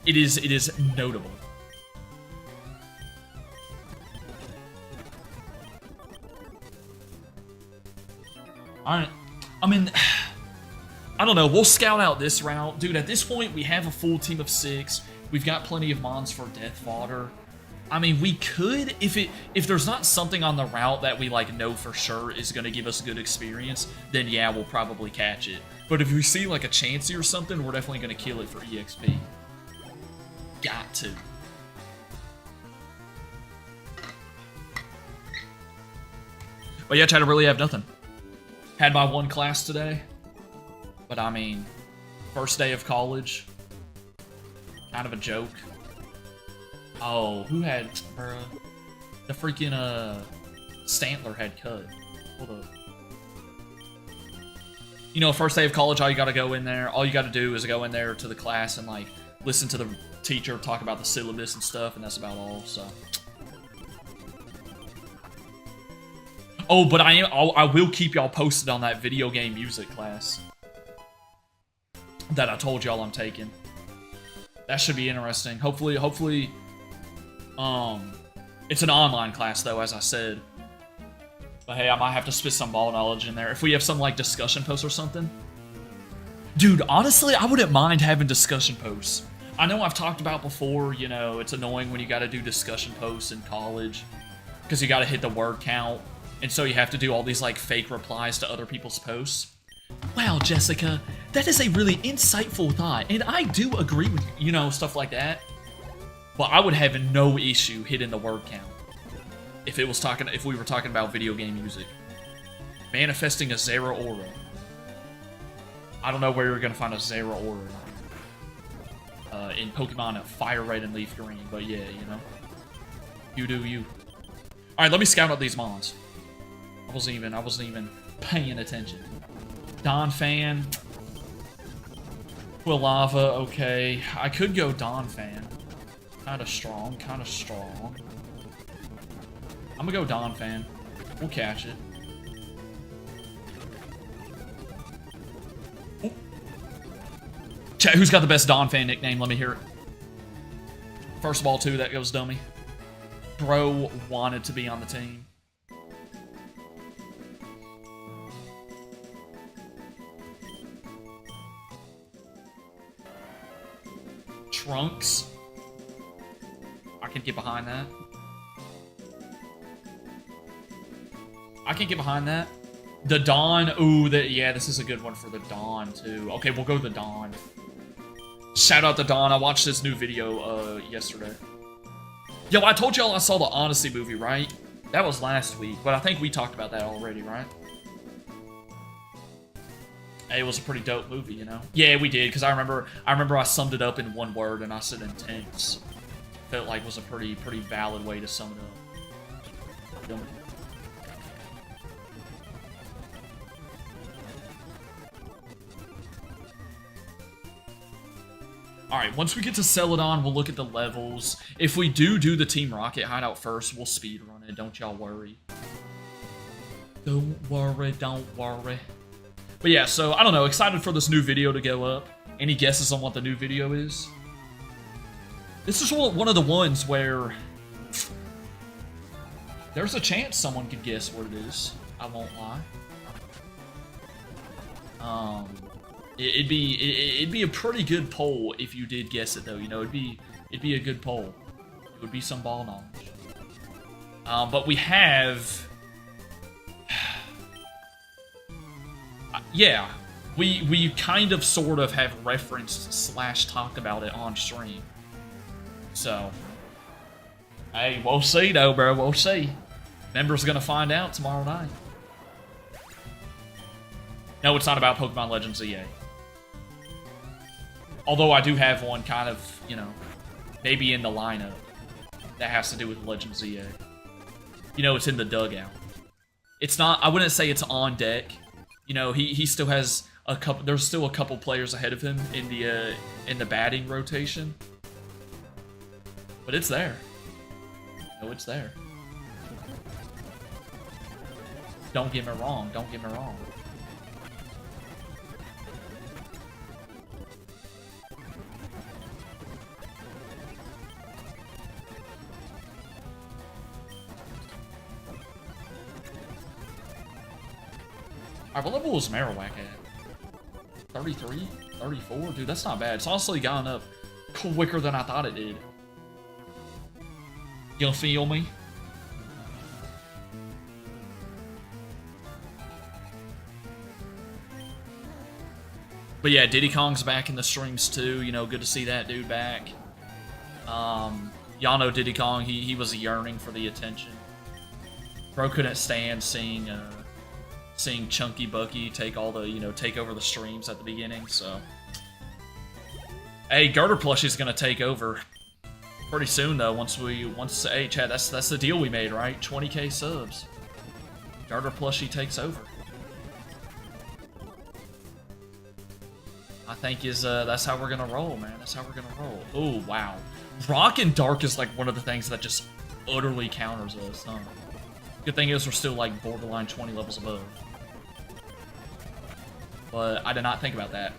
It is notable. Alright. I mean, I don't know. We'll scout out this route. Dude, at this point, we have a full team of 6. We've got plenty of mons for death fodder. I mean, we could, if there's not something on the route that we like know for sure is going to give us good experience, then yeah, we'll probably catch it. But if we see like a Chansey or something, we're definitely going to kill it for EXP. Got to. But yeah, Chad, I really have nothing. Had my 1 class today. But I mean, first day of college. Kind of a joke. Oh, who had, bruh? The freaking, Stantler had cut. Hold up. You know, first day of college, all you gotta go in there, all you gotta do is go in there to the class and, like, listen to the teacher talk about the syllabus and stuff, and that's about all, so. Oh, but I will keep y'all posted on that video game music class that I told y'all I'm taking. That should be interesting. Hopefully, it's an online class though, as I said. But hey, I might have to spit some ball knowledge in there. If we have some like discussion posts or something. Dude, honestly, I wouldn't mind having discussion posts. I know I've talked about before, you know, it's annoying when you gotta do discussion posts in college. Because you gotta hit the word count. And so you have to do all these like fake replies to other people's posts. Wow, Jessica, that is a really insightful thought, and I do agree with you, you know, stuff like that. But I would have no issue hitting the word count if we were talking about video game music. Manifesting a Zera aura. I don't know where you're gonna find a Zeraora in Pokemon Fire Red and Leaf Green, but yeah, you know. You do you. Alright, let me scout out these mons. I wasn't even paying attention. Donphan. Quilava, okay. I could go Donphan. Kinda strong, kinda strong. I'm gonna go Donphan. We'll catch it. Ooh. Chat, who's got the best Donphan nickname? Let me hear it. First of all, too, that goes dummy. Bro wanted to be on the team. Trunks. I can get behind that. I can get behind that. The Dawn. Ooh, yeah, this is a good one for the Dawn, too. Okay, we'll go the Dawn. Shout out the Dawn. I watched this new video yesterday. Yo, I told y'all I saw the Odyssey movie, right? That was last week, but I think we talked about that already, right? Hey, it was a pretty dope movie, you know? Yeah, we did, because I remember I summed it up in one word, and I said intense. Felt like was a pretty valid way to sum it up. Alright, once we get to Celadon, we'll look at the levels. If we do the Team Rocket hideout first, we'll speedrun it. Don't y'all worry. Don't worry, don't worry. But yeah, so, I don't know. Excited for this new video to go up. Any guesses on what the new video is? This is one of the ones where there's a chance someone could guess what it is. I won't lie. It'd be a pretty good poll if you did guess it, though. You know, it'd be a good poll. It would be some ball knowledge. But we have, yeah, we kind of sort of have referenced / talked about it on stream. So, hey, we'll see though, bro. We'll see. Members gonna find out tomorrow night. No, it's not about Pokemon Legends EA. Although I do have one kind of, you know, maybe in the lineup that has to do with Legends EA. You know, it's in the dugout. It's not, I wouldn't say it's on deck. You know, he still has a couple, there's still a couple players ahead of him in the batting rotation. But it's there. No, it's there. Don't get me wrong, don't get me wrong. Alright, what level was Marowak at? 33? 34? Dude, that's not bad. It's honestly gone up quicker than I thought it did. You feel me? But yeah, Diddy Kong's back in the streams too. You know, good to see that dude back. Y'all know Diddy Kong, he was yearning for the attention. Bro couldn't stand seeing Chunky Bucky take all the, you know, take over the streams at the beginning, so. Hey, Garter Plushie's gonna take over pretty soon though, hey Chad, that's the deal we made, right? 20k subs. Garter Plushie takes over. I think that's how we're gonna roll, man. That's how we're gonna roll. Oh, wow. Rock and Dark is like one of the things that just utterly counters us, huh? Good thing is we're still like borderline 20 levels above. But I did not think about that.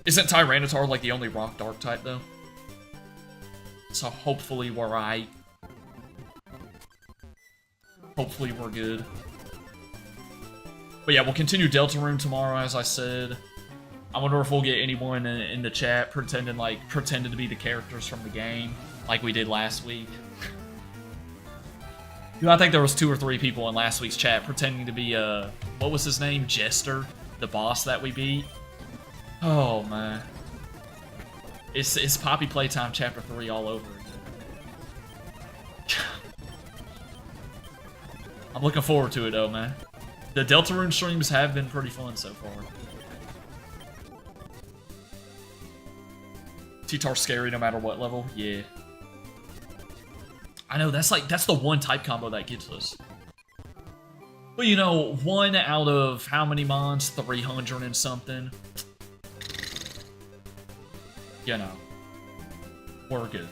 Isn't Tyranitar like the only Rock Dark type though? So hopefully we're right. Hopefully we're good. But yeah, we'll continue Deltarune tomorrow, as I said. I wonder if we'll get anyone in the chat pretending to be the characters from the game, like we did last week. Dude, I think there was 2 or 3 people in last week's chat pretending to be, what was his name? Jester, the boss that we beat. Oh, man. It's Poppy Playtime Chapter 3 all over again. I'm looking forward to it, though, man. The Deltarune streams have been pretty fun so far. T-Tar's scary no matter what level. Yeah. I know, that's the one type combo that gets us. But you know, 1 out of how many mons? 300 and something. You know. We're good.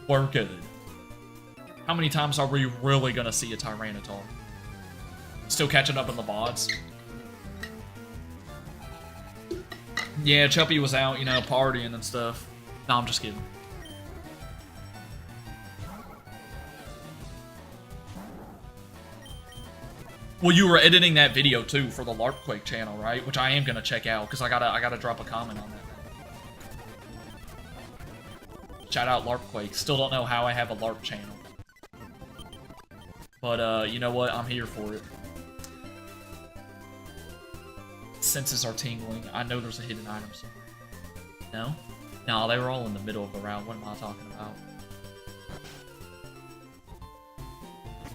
We're good. How many times are we really gonna see a Tyranitar? Still catching up in the VODs. Yeah, Chuppy was out, you know, partying and stuff. No, I'm just kidding. Well, you were editing that video too for the LARPquake channel, right? Which I am gonna check out because I gotta drop a comment on that. Shout out LARPquake. Still don't know how I have a LARP channel, but you know what? I'm here for it. Senses are tingling. I know there's a hidden item somewhere. No? No, they were all in the middle of the route. What am I talking about?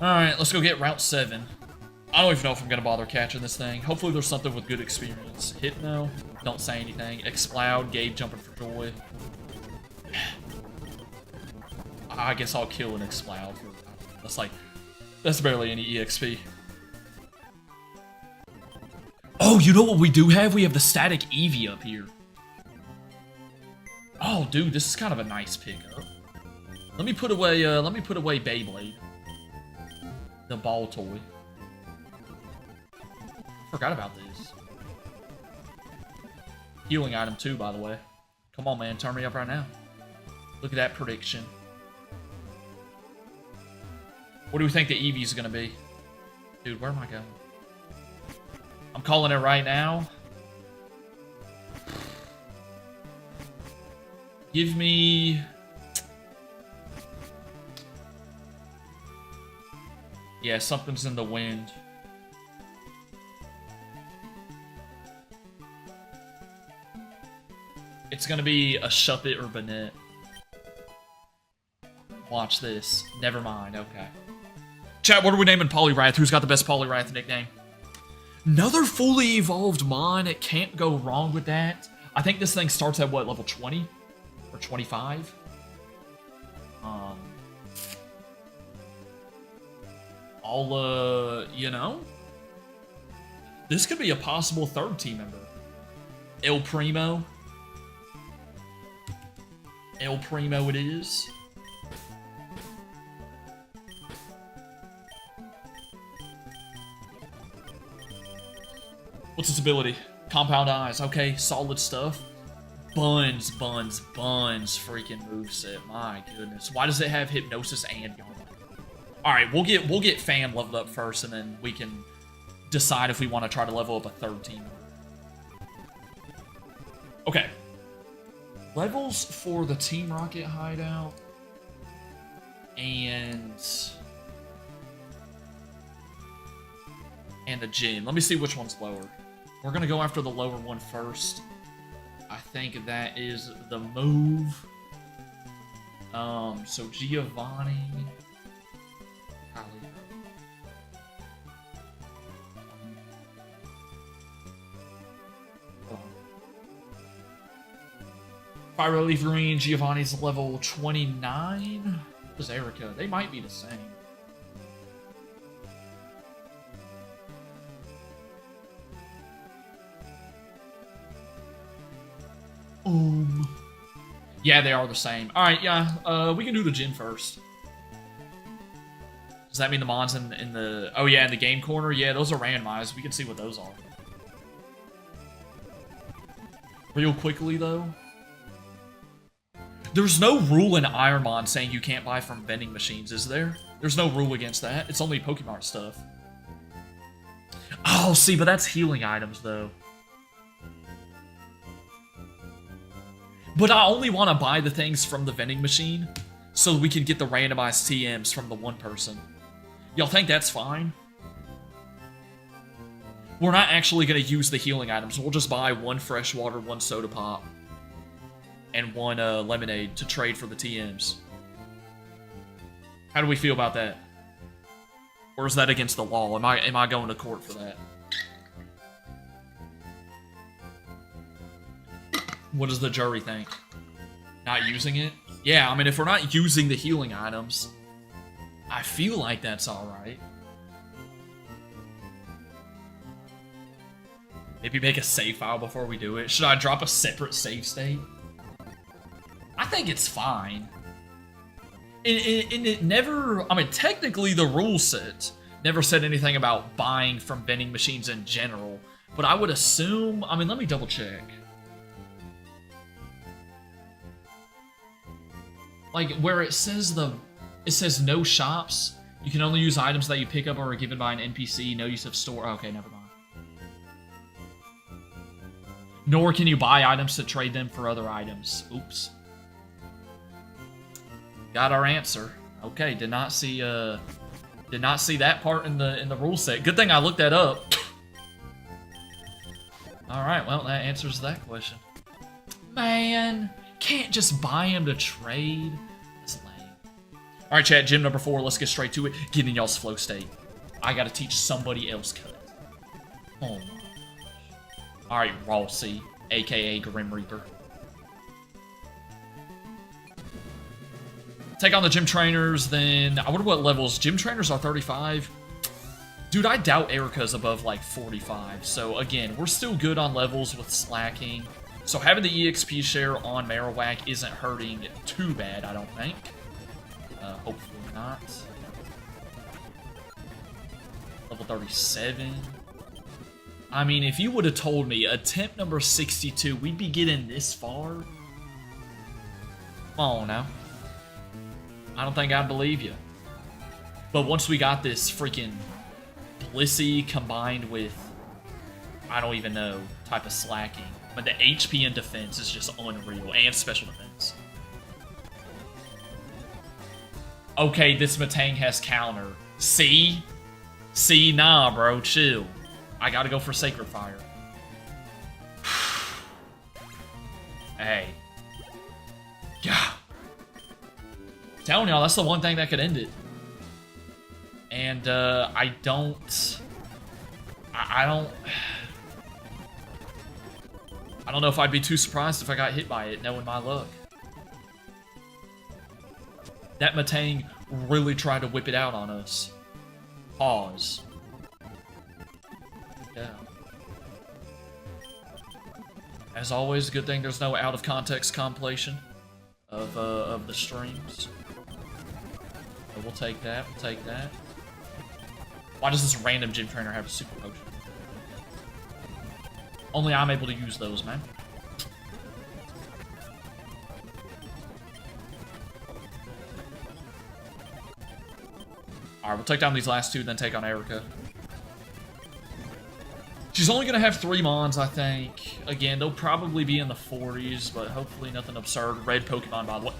Alright, let's go get Route 7. I don't even know if I'm gonna bother catching this thing. Hopefully there's something with good experience. Hypno, don't say anything. Exploud, Gabe jumping for joy. I guess I'll kill an Exploud. That's barely any EXP. Oh, you know what we do have? We have the static Eevee up here. Oh, dude, this is kind of a nice pickup. Let me put away Beyblade. The ball toy. Forgot about this. Healing item too, by the way. Come on, man, turn me up right now. Look at that prediction. What do we think the Eevee's gonna be? Dude, where am I going? I'm calling it right now. Give me... Yeah, something's in the wind. It's gonna be a Shuppet or Banette. Watch this. Never mind, okay. Chat, what are we naming Poliwrath? Who's got the best Poliwrath nickname? Another fully evolved Mon. It can't go wrong with that. I think this thing starts at, what, level 20? Or 25? You know? This could be a possible third team member. El Primo. El Primo it is. What's its ability? Compound Eyes. Okay, solid stuff. Buns freaking moveset. My goodness. Why does it have Hypnosis and Gauntlet? Alright, we'll get Fam leveled up first, and then we can decide if we want to try to level up a third team. Okay. Levels for the Team Rocket hideout. And the gym. Let me see which one's lower. We're going to go after the lower one first. I think that is the move. So Giovanni. Fire Leaf Green, Giovanni's level 29. What was Erica? They might be the same. Yeah, they are the same. Alright, yeah, we can do the gym first. Does that mean the Mons in the... Oh yeah, in the game corner? Yeah, those are randomized. We can see what those are. Real quickly, though. There's no rule in IronMon saying you can't buy from vending machines, is there? There's no rule against that. It's only Pokemon stuff. Oh, see, but that's healing items, though. But I only want to buy the things from the vending machine so we can get the randomized TMs from the one person. Y'all think that's fine? We're not actually going to use the healing items. We'll just buy one fresh water, one soda pop, and one lemonade to trade for the TMs. How do we feel about that? Or is that against the law? Am I going to court for that? What does the jury think? Not using it? Yeah, I mean, if we're not using the healing items, I feel like that's alright. Maybe make a save file before we do it. Should I drop a separate save state? I think it's fine. And it never... I mean, technically the rule set never said anything about buying from vending machines in general. But I would assume... I mean, let me double check. Like, where it says it says no shops. You can only use items that you pick up or are given by an NPC. No use of store. Okay, never mind. Nor can you buy items to trade them for other items. Oops. Got our answer. Okay, did not see that part in the rule set. Good thing I looked that up. Alright, well, that answers that question. Man, can't just buy him to trade. That's lame. Alright, chat, gym number 4, let's get straight to it. Get in y'all's flow state. I gotta teach somebody else cut. Oh my. Alright, Ralsei, aka Grim Reaper. Take on the gym trainers, then... I wonder what levels. Gym trainers are 35. Dude, I doubt Erica's above, like, 45. So, again, we're still good on levels with slacking. So, having the EXP share on Marowak isn't hurting too bad, I don't think. Hopefully not. Level 37. I mean, if you would have told me attempt number 62, we'd be getting this far. Come on now. I don't think I'd believe you. But once we got this freaking Blissey combined with, I don't even know, type of slacking. But the HP and defense is just unreal, and special defense. Okay, this Matang has counter. See? See, nah, bro, chill. I gotta go for Sacred Fire. Hey. Yeah. Telling y'all, that's the one thing that could end it. And, I don't know if I'd be too surprised if I got hit by it, knowing my luck. That Matang really tried to whip it out on us. Pause. Yeah. As always, good thing there's no out-of-context compilation of the streams. But we'll take that, we'll take that. Why does this random gym trainer have a super potion? Only I'm able to use those, man. Alright, we'll take down these last two, then take on Erica. She's only going to have 3 Mons, I think. Again, they'll probably be in the 40s, but hopefully nothing absurd. Red Pokemon, by the way.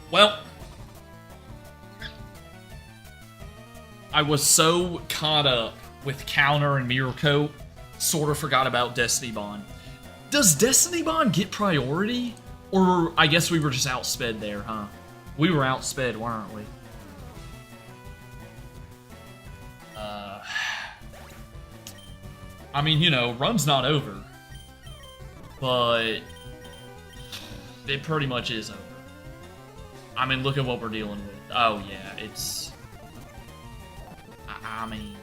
Well, I was so caught up with Counter and Mirror Coat, sort of forgot about Destiny Bond. Does Destiny Bond get priority? Or I guess we were just outsped there, huh? We were outsped, weren't we? I mean, you know, run's not over. But it pretty much is over. I mean, look at what we're dealing with. Oh, yeah, it's... I mean...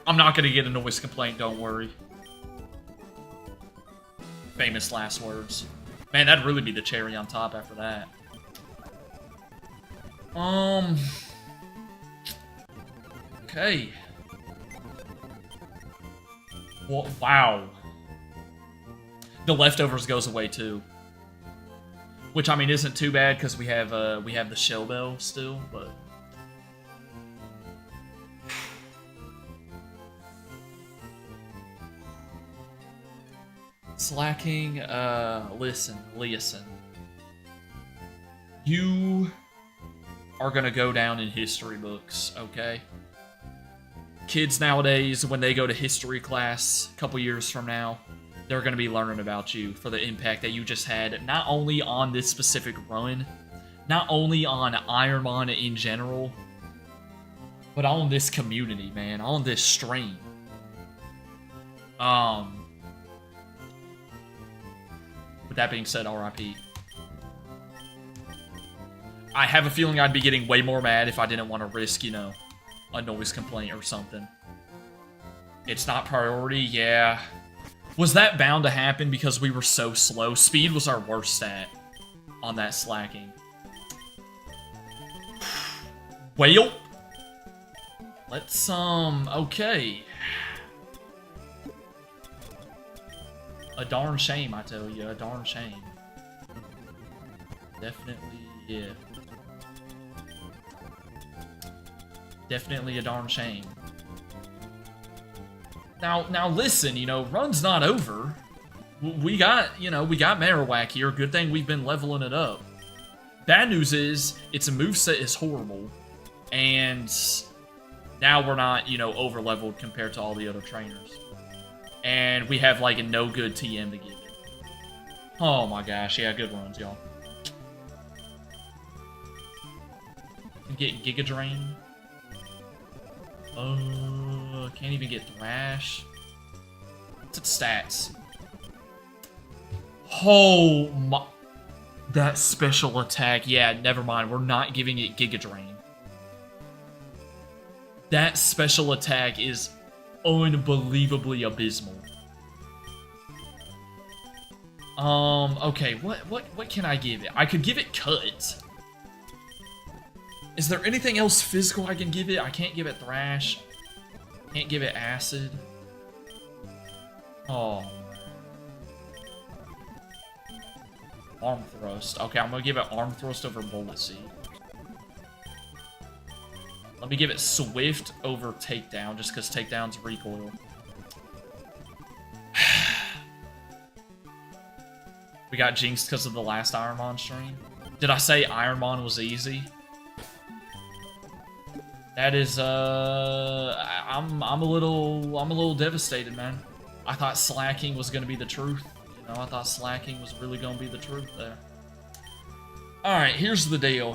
I'm not gonna get a noise complaint, don't worry. Famous last words. Man, that'd really be the cherry on top after that. Okay. Well, wow. The leftovers goes away too, which I mean isn't too bad because we have the Shell Bell still, but Slacking, listen. You are gonna go down in history books, okay? Kids nowadays, when they go to history class a couple years from now, they're gonna be learning about you for the impact that you just had, not only on this specific run, not only on IronMon in general, but on this community, man, on this stream. With that being said, RIP. I have a feeling I'd be getting way more mad if I didn't want to risk, you know, a noise complaint or something. It's not priority, yeah. Was that bound to happen because we were so slow? Speed was our worst stat on that slacking. Well, let's, okay. A darn shame, I tell you, a darn shame. Definitely, yeah. Definitely a darn shame. Now listen, you know, run's not over. We got Marowak here. Good thing we've been leveling it up. Bad news is, its moveset is horrible. And now we're not, you know, over-leveled compared to all the other trainers. And we have, like, a no good TM to give it. Oh my gosh, yeah, good runs, y'all. Get Giga Drain. Can't even get Thrash. What's its stats? Oh my... That special attack. Yeah, never mind. We're not giving it Giga Drain. That special attack is unbelievably abysmal. Okay, what can I give it? I could give it Cut. Is there anything else physical I can give it? I can't give it Thrash. Can't give it Acid. Oh. Arm Thrust. Okay, I'm gonna give it Arm Thrust over Bullet Seed. Let me give it Swift over Takedown, just because Takedown's recoil. We got jinxed because of the last IronMon stream. Did I say IronMon was easy? That is, I'm a little devastated, man. I thought slacking was gonna be the truth. You know, I thought slacking was really gonna be the truth there. Alright, here's the deal,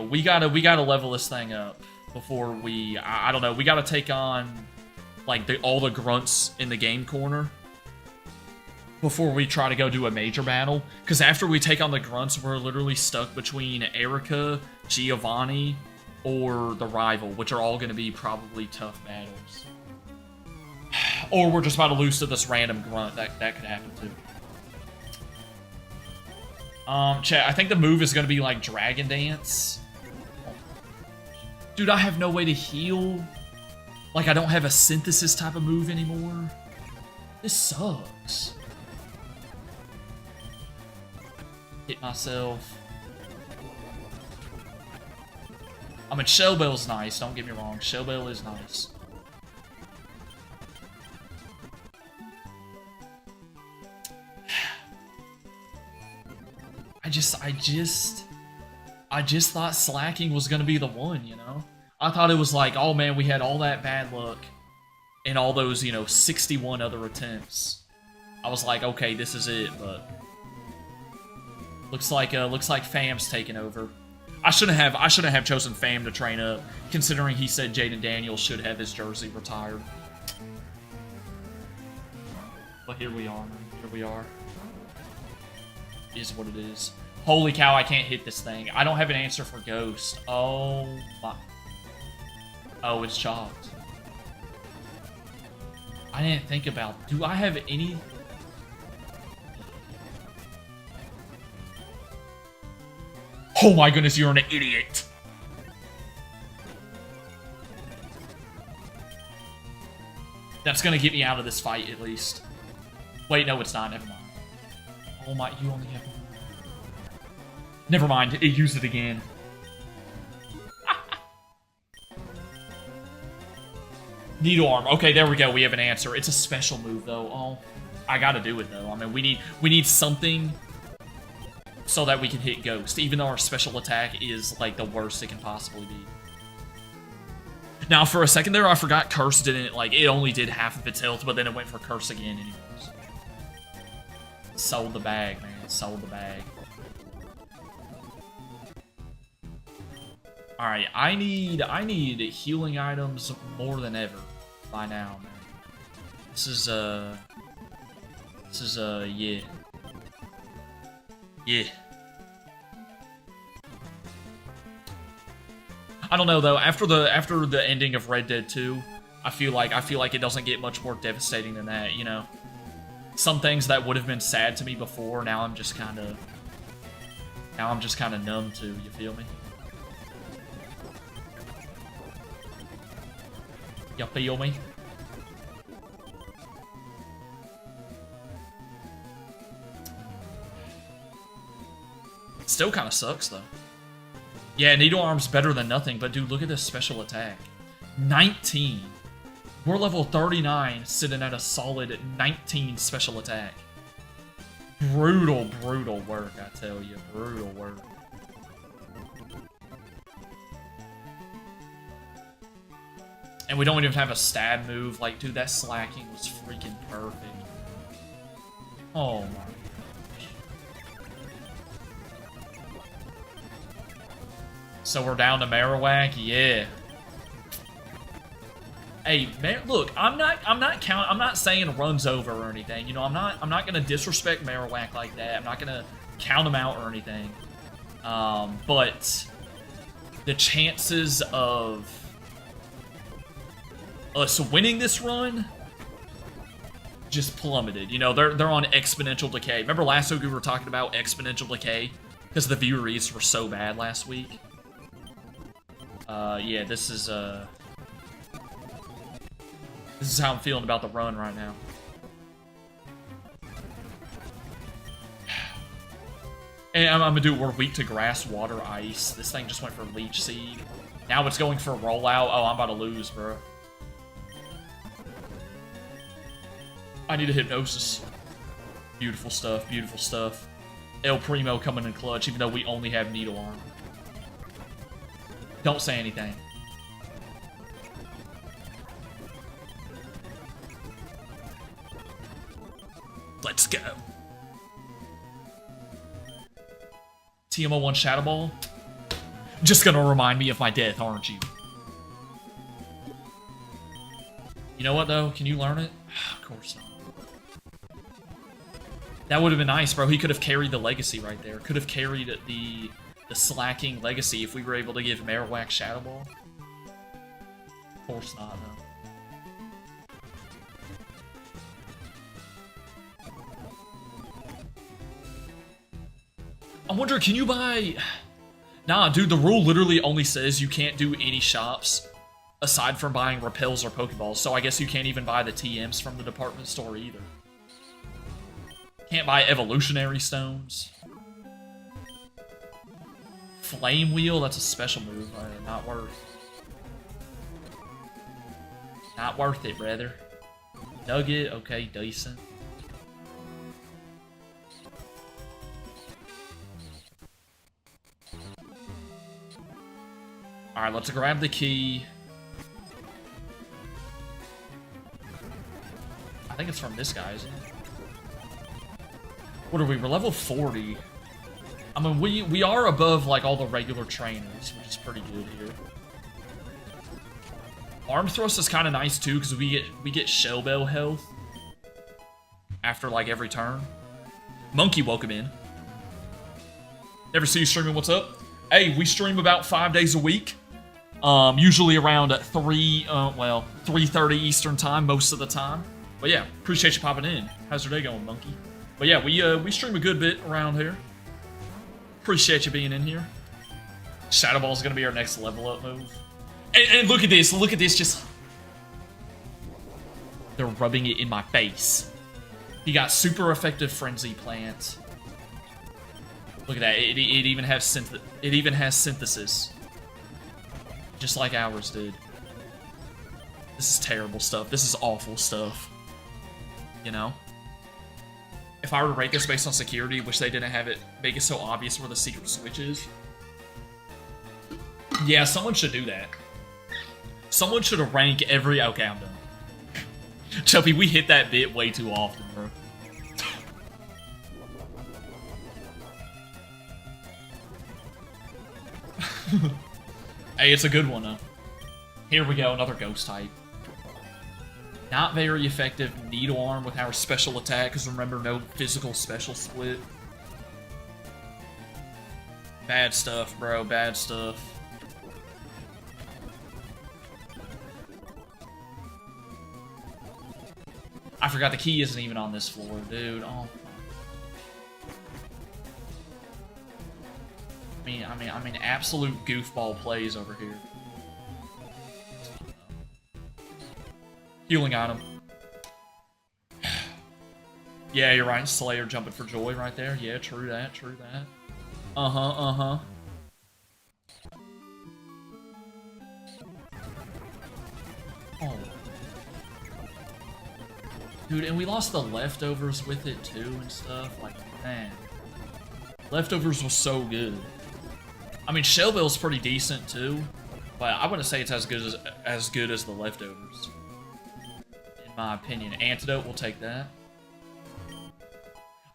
We gotta level this thing up before we, I don't know, we gotta take on, like, all the grunts in the game corner before we try to go do a major battle. Because after we take on the grunts, we're literally stuck between Erica, Giovanni, or the rival, which are all going to be probably tough battles. Or we're just about to lose to this random grunt. That could happen too. Chat, I think the move is going to be like Dragon Dance. Dude, I have no way to heal. Like, I don't have a synthesis type of move anymore. This sucks. Hit myself. I mean, Shell Bell's nice, don't get me wrong. Shell Bell is nice. I just thought slacking was gonna be the one, you know? I thought it was like, oh man, we had all that bad luck and all those, you know, 61 other attempts. I was like, okay, this is it, but looks like Fam's taking over. I shouldn't have chosen Fam to train up, considering he said Jaden Daniels should have his jersey retired. But here we are, man. Here we are. Is what it is. Holy cow, I can't hit this thing. I don't have an answer for Ghost. Oh my. Oh, it's chopped. I didn't think about... Do I have any... Oh my goodness, you're an idiot. That's gonna get me out of this fight, at least. Wait, no, it's not. Never mind. Oh my, you only have... Never mind, it used it again. Needle Arm. Okay, there we go. We have an answer. It's a special move, though. Oh. I gotta do it though. I mean, we need something so that we can hit Ghost, even though our special attack is like the worst it can possibly be. Now, for a second there, I forgot Curse didn't, like, it only did half of its health, but then it went for Curse again anyways. Sold the bag, man. Sold the bag. Alright, I need healing items more than ever by now, man. This is, yeah. Yeah. I don't know though. After the ending of Red Dead 2, I feel like it doesn't get much more devastating than that. You know, some things that would have been sad to me before, now I'm just kind of numb to. You feel me? You feel me? Still kind of sucks though. Yeah, Needle Arm's better than nothing, but dude, look at this special attack. 19. We're level 39, sitting at a solid 19 special attack. Brutal, brutal work, I tell you. Brutal work. And we don't even have a stab move. Like, dude, that slacking was freaking perfect. Oh my. So we're down to Marowak, yeah. Hey, look, I'm not saying runs over or anything. You know, I'm not gonna disrespect Marowak like that. I'm not gonna count him out or anything. But the chances of us winning this run just plummeted. You know, they're on exponential decay. Remember last week we were talking about exponential decay because the view reads were so bad last week. Yeah, this is how I'm feeling about the run right now. And I'm gonna do, we're weak to grass, water, ice. This thing just went for Leech Seed. Now it's going for Rollout. Oh, I'm about to lose, bro. I need a Hypnosis. Beautiful stuff, beautiful stuff. El Primo coming in clutch, even though we only have Needle Arm. Don't say anything. Let's go. TMO1 Shadow Ball. Just gonna remind me of my death, aren't you? You know what, though? Can you learn it? Of course not. That would have been nice, bro. He could have carried the legacy right there. Could have carried the slacking legacy if we were able to give Marowak Shadow Ball. Of course not, though. I wonder, can you buy... Nah, dude, the rule literally only says you can't do any shops aside from buying Repels or Pokeballs, so I guess you can't even buy the TMs from the department store either. Can't buy Evolutionary Stones. Flame Wheel, that's a special move. Not worth. Not worth it, brother. Nugget, okay, decent. Alright, let's grab the key. I think it's from this guy, isn't it? What are we? We're level 40. I mean, we are above, like, all the regular trainers, which is pretty good here. Arm Thrust is kind of nice, too, because we get Shell Bell health after, like, every turn. Monkey, welcome in. Never see you streaming, what's up? Hey, we stream about 5 days a week. Usually around 3:30 Eastern time most of the time. But yeah, appreciate you popping in. How's your day going, Monkey? But yeah, we stream a good bit around here. Appreciate you being in here. Shadow Ball is gonna be our next level up move. And look at this, just... They're rubbing it in my face. He got super effective Frenzy Plant. Look at that, it even has synthesis. Just like ours did. This is terrible stuff. This is awful stuff. You know? if I were to rate this based on security, which they didn't have it make it so obvious where the secret switch is. Yeah, someone should do that. Someone should rank every... Okay, I'm done. Chubby, we hit that bit way too often, bro. Hey, it's a good one, though. Here we go, another ghost type. Not very effective needle arm with our special attack, because remember, no physical special split. Bad stuff, bro, bad stuff. I forgot the key isn't even on this floor, dude. Oh. I mean, absolute goofball plays over here. Healing item. Yeah, you're right. Slayer jumping for joy right there. Yeah, true that, true that. Uh-huh. Oh. Dude, and we lost the leftovers with it too and stuff. Like, man. Leftovers was so good. I mean, Shellbill's pretty decent too, but I wouldn't say it's as good as the leftovers. In my opinion. Antidote, we'll take that.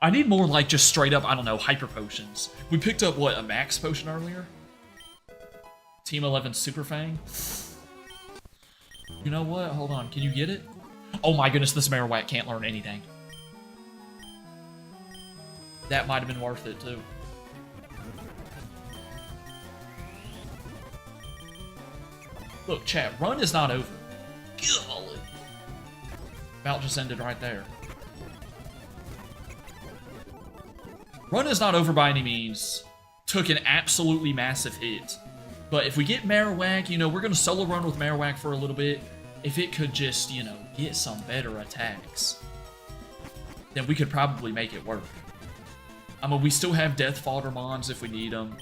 I need more, like, just straight up, I don't know, hyper potions. We picked up, what, a max potion earlier? Team 11 Super Fang? You know what? Hold on. Can you get it? Oh my goodness, this Marowak can't learn anything. That might have been worth it, too. Look, chat, run is not over. Golly. Bout just ended right there. Run is not over by any means. Took an absolutely massive hit. But if we get Marowak, you know, we're going to solo run with Marowak for a little bit. If it could just, you know, get some better attacks, then we could probably make it work. I mean, we still have Death Fodder Mons if we need them.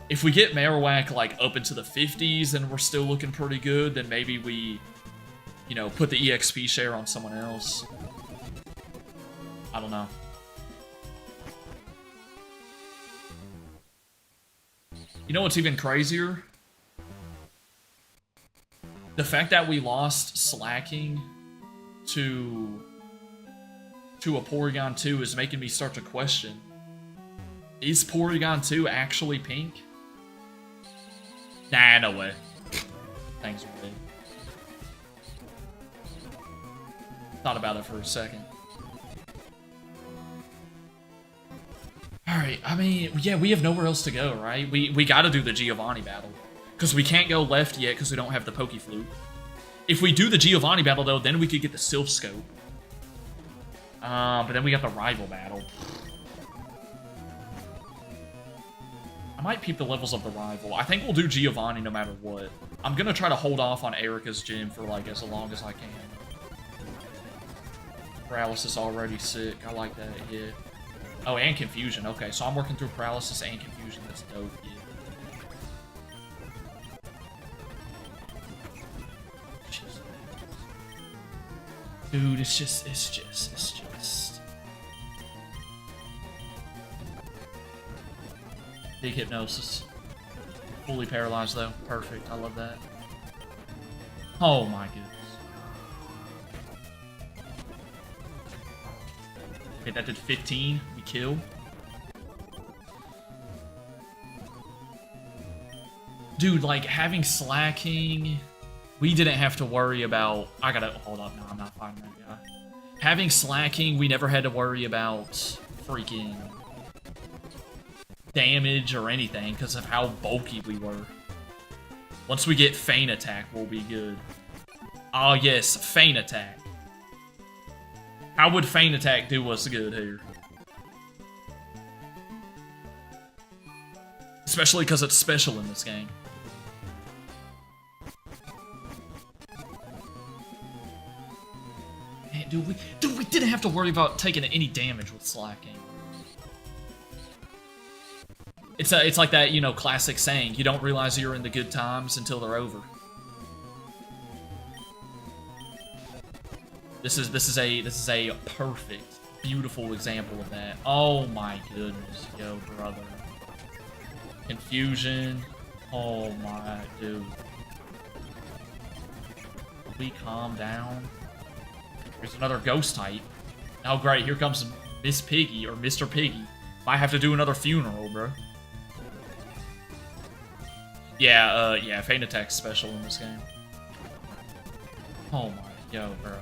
If we get Marowak, like, up into the 50s and we're still looking pretty good, then maybe we, you know, put the EXP share on someone else. I don't know. You know what's even crazier? The fact that we lost Slacking to a Porygon 2 is making me start to question. Is Porygon 2 actually pink? Nah, no way. Thanks, man. Thought about it for a second. Alright, I mean, yeah, we have nowhere else to go, right? We gotta do the Giovanni battle. Because we can't go left yet because we don't have the Pokeflute. If we do the Giovanni battle, though, then we could get the Sylph Scope. But then we got the rival battle. I might peep the levels of the rival. I think we'll do Giovanni no matter what. I'm gonna try to hold off on Erica's gym for, like, as long as I can. Paralysis already sick. I like that, yeah. Oh, and Confusion. Okay, so I'm working through Paralysis and Confusion. That's dope, yeah. Dude, it's just... Big Hypnosis. Fully paralyzed, though. Perfect. I love that. Oh, my goodness. Okay, that did 15. We kill. Dude, like, having Slacking... We didn't have to worry about... I gotta... Hold up. No, I'm not fighting that guy. Having Slacking, we never had to worry about freaking damage or anything because of how bulky we were. Once we get Feint Attack, we'll be good. Oh, yes. Feint Attack. How would Feint Attack do us good here? Especially because it's special in this game. Man, dude, we didn't have to worry about taking any damage with Slacking. It's like that, you know, classic saying, you don't realize you're in the good times until they're over. This is a perfect beautiful example of that. Oh my goodness, yo, brother. Confusion. Oh my dude. Will we calm down? There's another ghost type. Oh great, here comes Miss Piggy or Mr. Piggy. Might have to do another funeral, bro. Yeah, yeah, Feint Attack's special in this game. Oh my, yo, bro.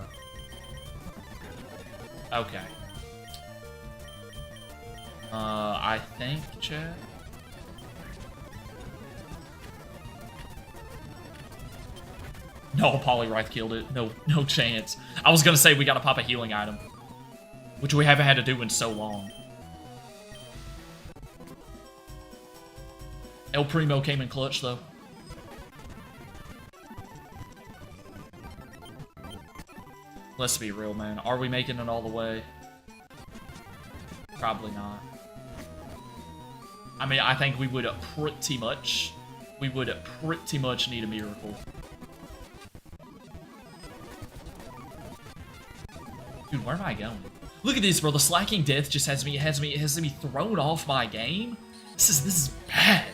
Okay. I think, chat. No, Poliwrath killed it. No chance. I was gonna say we gotta pop a healing item, which we haven't had to do in so long. El Primo came in clutch, though. Let's be real, man. Are we making it all the way? Probably not. I mean, I think we would pretty much need a miracle. Dude, where am I going? Look at this, bro. The slacking death just has me thrown off my game. This is bad.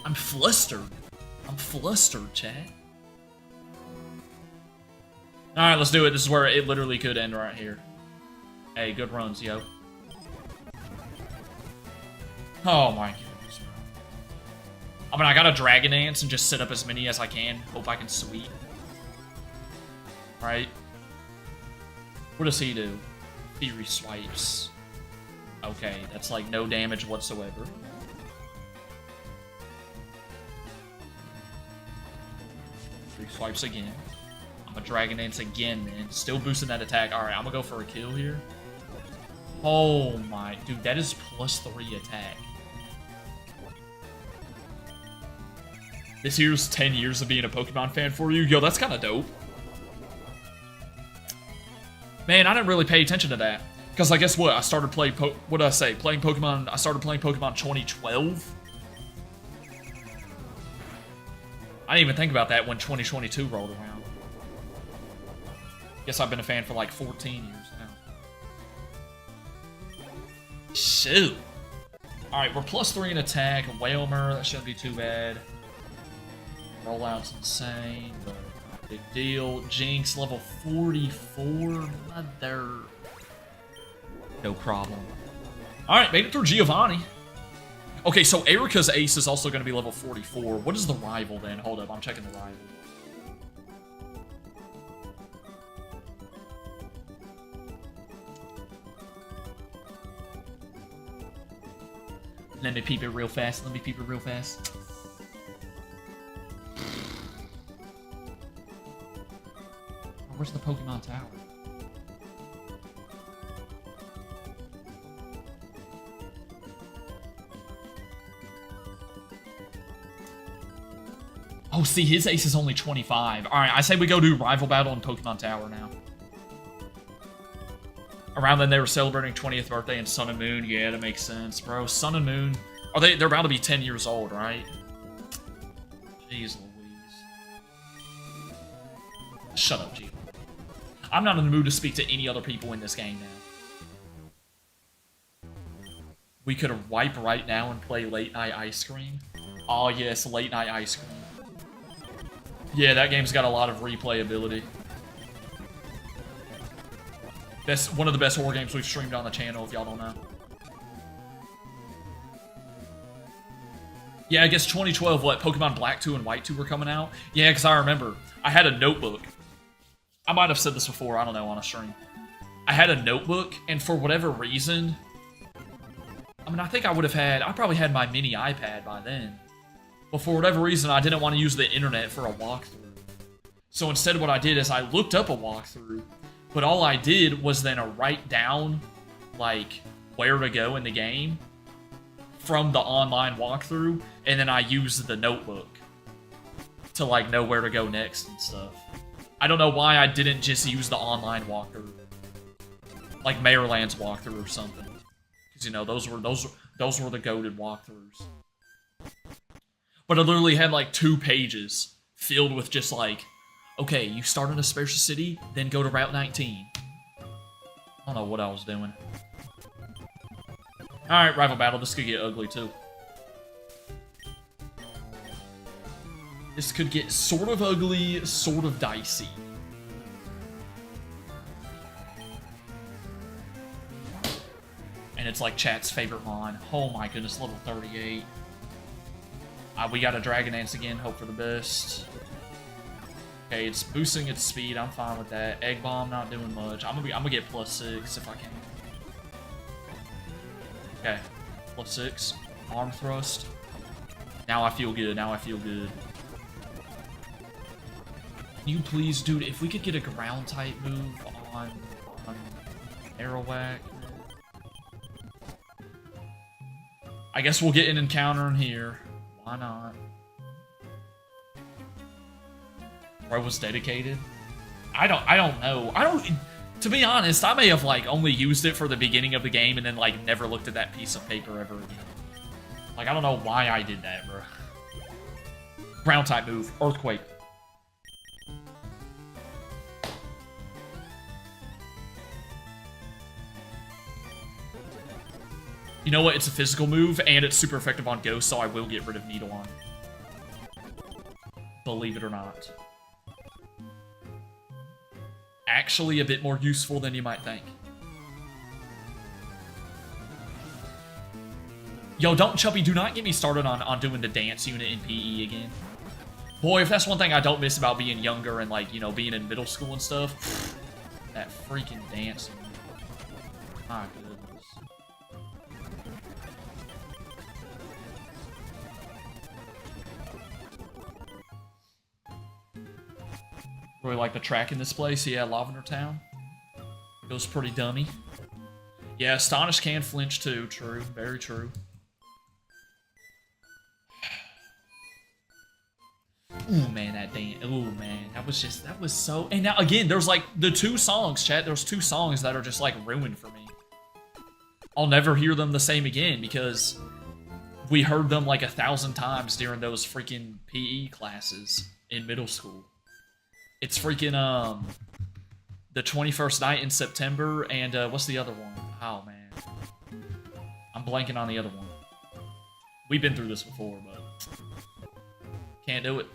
I'm flustered. I'm flustered, chat. Alright, let's do it. This is where it literally could end right here. Hey, good runs, yo. Oh my goodness, bro. I mean, I gotta Dragon Dance and just set up as many as I can. Hope I can sweep. Right? What does he do? Fury swipes. Okay, that's like no damage whatsoever. Swipes again. I'm a Dragon Dance again, man. Still boosting that attack. Alright, I'm gonna go for a kill here. Oh my... Dude, that is +3 attack. This here's 10 years of being a Pokemon fan for you. Yo, that's kind of dope. Man, I didn't really pay attention to that. Because I guess what? I started playing... What did I say? Playing Pokemon... I started playing Pokemon 2012. I didn't even think about that when 2022 rolled around. Guess I've been a fan for like 14 years now. Shoot. Alright, we're +3 in attack. Whalmer, that shouldn't be too bad. Rollout's insane, but not a big deal. Jinx, level 44. Mother. No problem. Alright, made it through Giovanni. Okay, so Erica's ace is also going to be level 44. What is the rival then? Hold up, I'm checking the rival. Let me peep it real fast. Let me peep it real fast. Oh, where's the Pokemon Tower? Oh, see, his ace is only 25. Alright, I say we go do Rival Battle in Pokemon Tower now. Around then, they were celebrating 20th birthday in Sun and Moon. Yeah, that makes sense, bro. Sun and Moon. They're about to be 10 years old, right? Jeez Louise. Shut up, G. I'm not in the mood to speak to any other people in this game now. We could wipe right now and play Late Night Ice Cream. Oh, yes, Late Night Ice Cream. Yeah, that game's got a lot of replayability. One of the best horror games we've streamed on the channel, if y'all don't know. Yeah, I guess 2012, what, Pokemon Black 2 and White 2 were coming out? Yeah, because I remember. I had a notebook. I might have said this before, I don't know, on a stream. I had a notebook, and for whatever reason... I mean, I think I probably had my mini iPad by then. But for whatever reason, I didn't want to use the internet for a walkthrough. So instead what I did is I looked up a walkthrough, but all I did was then write down, like, where to go in the game from the online walkthrough, and then I used the notebook to, like, know where to go next and stuff. I don't know why I didn't just use the online walkthrough. Like Mayorland's walkthrough or something. Because, you know, those were the goated walkthroughs. But I literally had like 2 pages filled with just like Okay, you start in a special city, then go to Route 19. I don't know what I was doing. Alright, rival battle. This could get ugly, too. This could get sort of ugly, sort of dicey. And it's like chat's favorite mon. Oh my goodness, level 38. We got a Dragon Dance again, hope for the best. Okay, it's boosting its speed, I'm fine with that. Egg Bomb, not doing much. I'm gonna get +6 if I can. Okay, +6. Arm Thrust. Now I feel good, now I feel good. Can you please, dude, if we could get a ground type move on Aerowhack. I guess we'll get an encounter in here. Why not? Bro was dedicated. I don't know. To be honest, I may have like only used it for the beginning of the game and then like never looked at that piece of paper ever again. Like I don't know why I did that, bro. Ground type move, Earthquake. You know what? It's a physical move, and it's super effective on Ghost, so I will get rid of Needle on. Believe it or not. Actually a bit more useful than you might think. Yo, don't, Chubby, do not get me started on doing the dance unit in PE again. Boy, if that's one thing I don't miss about being younger and, like, you know, being in middle school and stuff, that freaking dance unit. My goodness. Really like the track in this place. Yeah, Lavender Town. Goes pretty dummy. Yeah, Astonish can flinch too. True. Very true. Ooh, man, that dance. Ooh, man. That was so... And now, again, there's like the two songs, chat. There's two songs that are just like ruined for me. I'll never hear them the same again because we heard them like 1,000 times during those freaking PE classes in middle school. It's freaking, the 21st Night in September, and, what's the other one? Oh, man. I'm blanking on the other one. We've been through this before, but... Can't do it.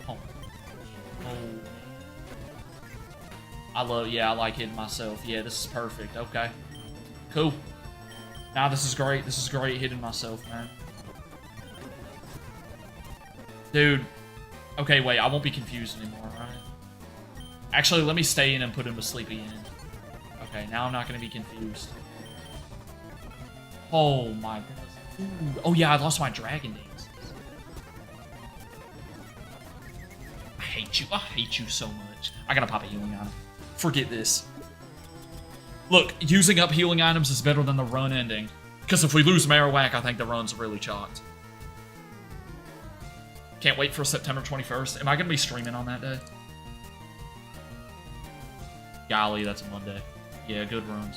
Oh. Yeah, I like hitting myself. Yeah, this is perfect. Okay. Cool. Now this is great. This is great hitting myself, man. Dude. Okay, wait. I won't be confused anymore, right? Actually, let me stay in and put him to sleep again. Okay, now I'm not going to be confused. Oh, my goodness. Ooh. Oh, yeah, I lost my Dragon Dance. I hate you. I hate you so much. I gotta pop a healing on him. Forget this. Look, using up healing items is better than the run ending. Because if we lose Marowak, I think the run's really chalked. Can't wait for September 21st. Am I going to be streaming on that day? Golly, that's a Monday. Yeah, good runs.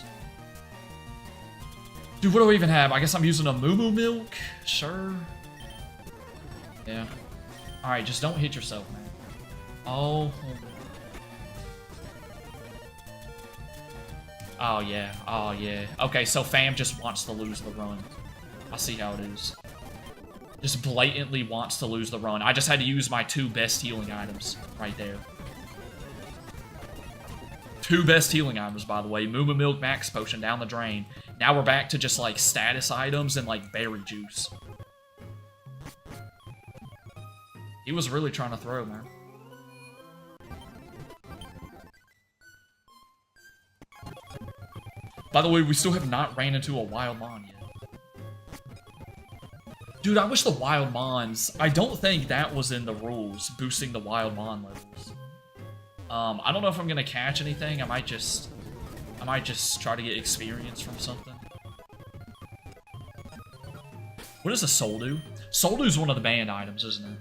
Dude, what do I even have? I guess I'm using a Moo Moo Milk? Sure. Yeah. Alright, just don't hit yourself, man. Oh. Oh, yeah. Oh, yeah. Okay, so fam just wants to lose the run. I see how it is. Just blatantly wants to lose the run. I just had to use my 2 best healing items right there. 2 best healing items, by the way. Moo Moo Milk Max Potion down the drain. Now we're back to just, like, status items and, like, berry juice. He was really trying to throw, man. By the way, we still have not ran into a Wild Mon yet. Dude, I wish the Wild Mons... I don't think that was in the rules, boosting the Wild Mon levels. I don't know if I'm gonna catch anything. I might just try to get experience from something. What does a Soul do? Soul Dew's one of the banned items, isn't it?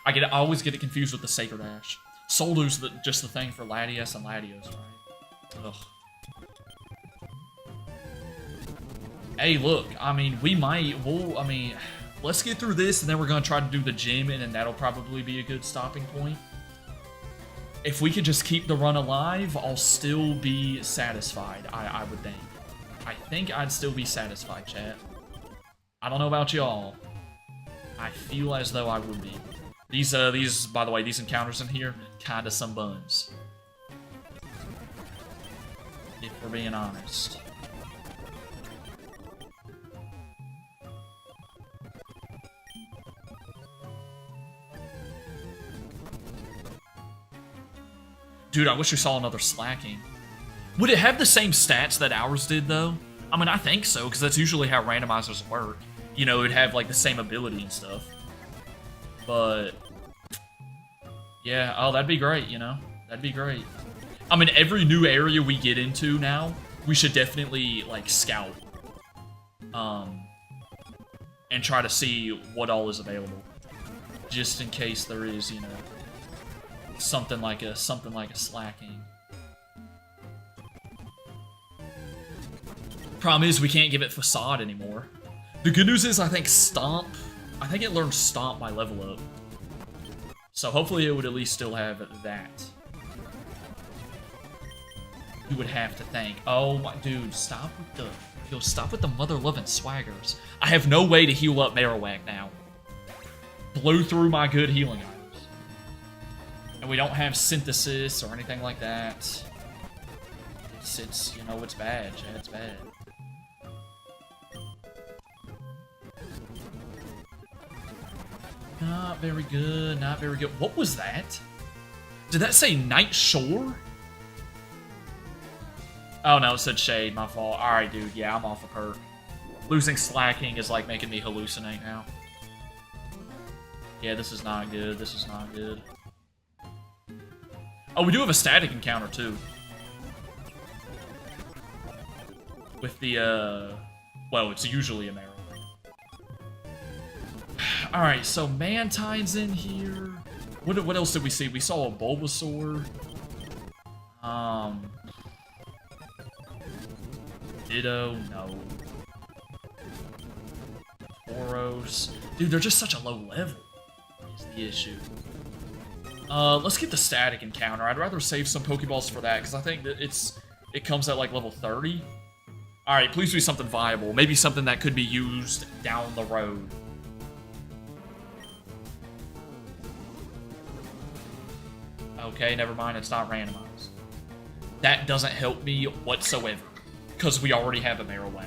I always get it confused with the Saber Dash. Soldu's just the thing for Latios and Latios, right? Ugh. Hey, look, I mean, let's get through this, and then we're going to try to do the gym, and then that'll probably be a good stopping point. If we could just keep the run alive, I'll still be satisfied, I would think. I think I'd still be satisfied, chat. I don't know about y'all. I feel as though I would be. These, by the way, these encounters in here, kinda some buns. If we're being honest. Dude, I wish we saw another slacking. Would it have the same stats that ours did, though? I mean, I think so, because that's usually how randomizers work. You know, it'd have, like, the same ability and stuff. But... yeah, oh, that'd be great, you know? That'd be great. I mean, every new area we get into now, we should definitely, like, scout. And try to see what all is available. Just in case there is, you know... something like a slacking. Problem is, we can't give it Facade anymore. The good news is, I think it learns Stomp by level up. So hopefully it would at least still have that. You would have to think. Oh my dude, stop with the mother-loving swaggers. I have no way to heal up Marowak now. Blew through my good healing items. And we don't have Synthesis or anything like that. It's you know, it's bad, Chad, it's bad. Not very good, not very good. What was that? Did that say Night Shore? Oh no, it said Shade, my fault. Alright, dude, yeah, I'm off of perk. Losing Slacking is like making me hallucinate now. Yeah, this is not good, this is not good. Oh, we do have a static encounter, too. With the, well, it's usually a Marrow. Alright, so Mantine's in here. What else did we see? We saw a Bulbasaur. Ditto, no. Boros. Dude, they're just such a low level, is the issue. Let's get the static encounter. I'd rather save some Pokeballs for that, because I think that it comes at like level 30. Alright, please be something viable. Maybe something that could be used down the road. Okay, never mind, it's not randomized. That doesn't help me whatsoever, because we already have a Marowak.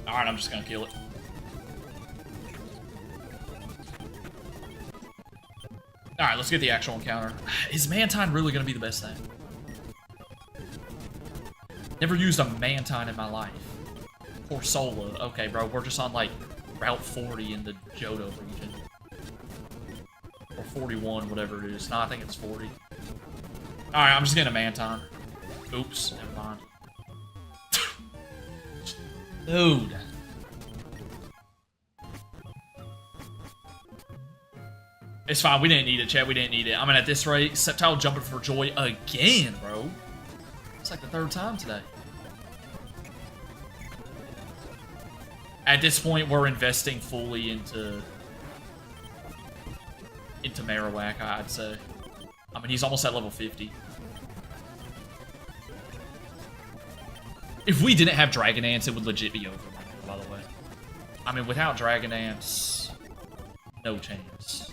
Alright, I'm just gonna kill it. Alright, let's get the actual encounter. Is Mantine really gonna be the best thing? Never used a Mantine in my life. Or Sola. Okay, bro, we're just on, like, Route 40 in the Johto region. Or 41, whatever it is. No, I think it's 40. Alright, I'm just getting a Mantine. Oops, never mind. Dude. It's fine, we didn't need it, Chad, we didn't need it. I mean, at this rate, Sceptile jumping for joy again, bro. It's like the third time today. At this point, we're investing fully into Marowak, I'd say. I mean, he's almost at level 50. If we didn't have Dragon Dance, it would legit be over, by the way. I mean, without Dragon Dance, no chance.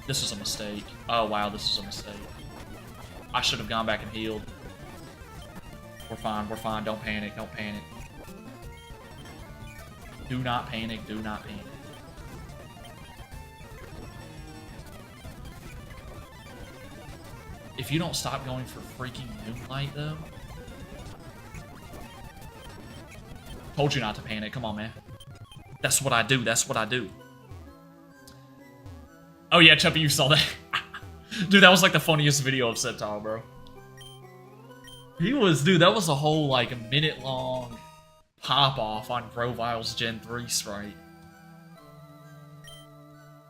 This was a mistake. Oh, wow, this is a mistake. I should have gone back and healed. We're fine, don't panic, don't panic. Do not panic, do not panic. If you don't stop going for freaking Moonlight, though. Told you not to panic, come on, man. That's what I do, that's what I do. Oh yeah, Chuppy, you saw that. Dude, that was like the funniest video of Sceptile, bro. He was, dude, that was a whole like a minute long pop off on Grovile's Gen 3 sprite.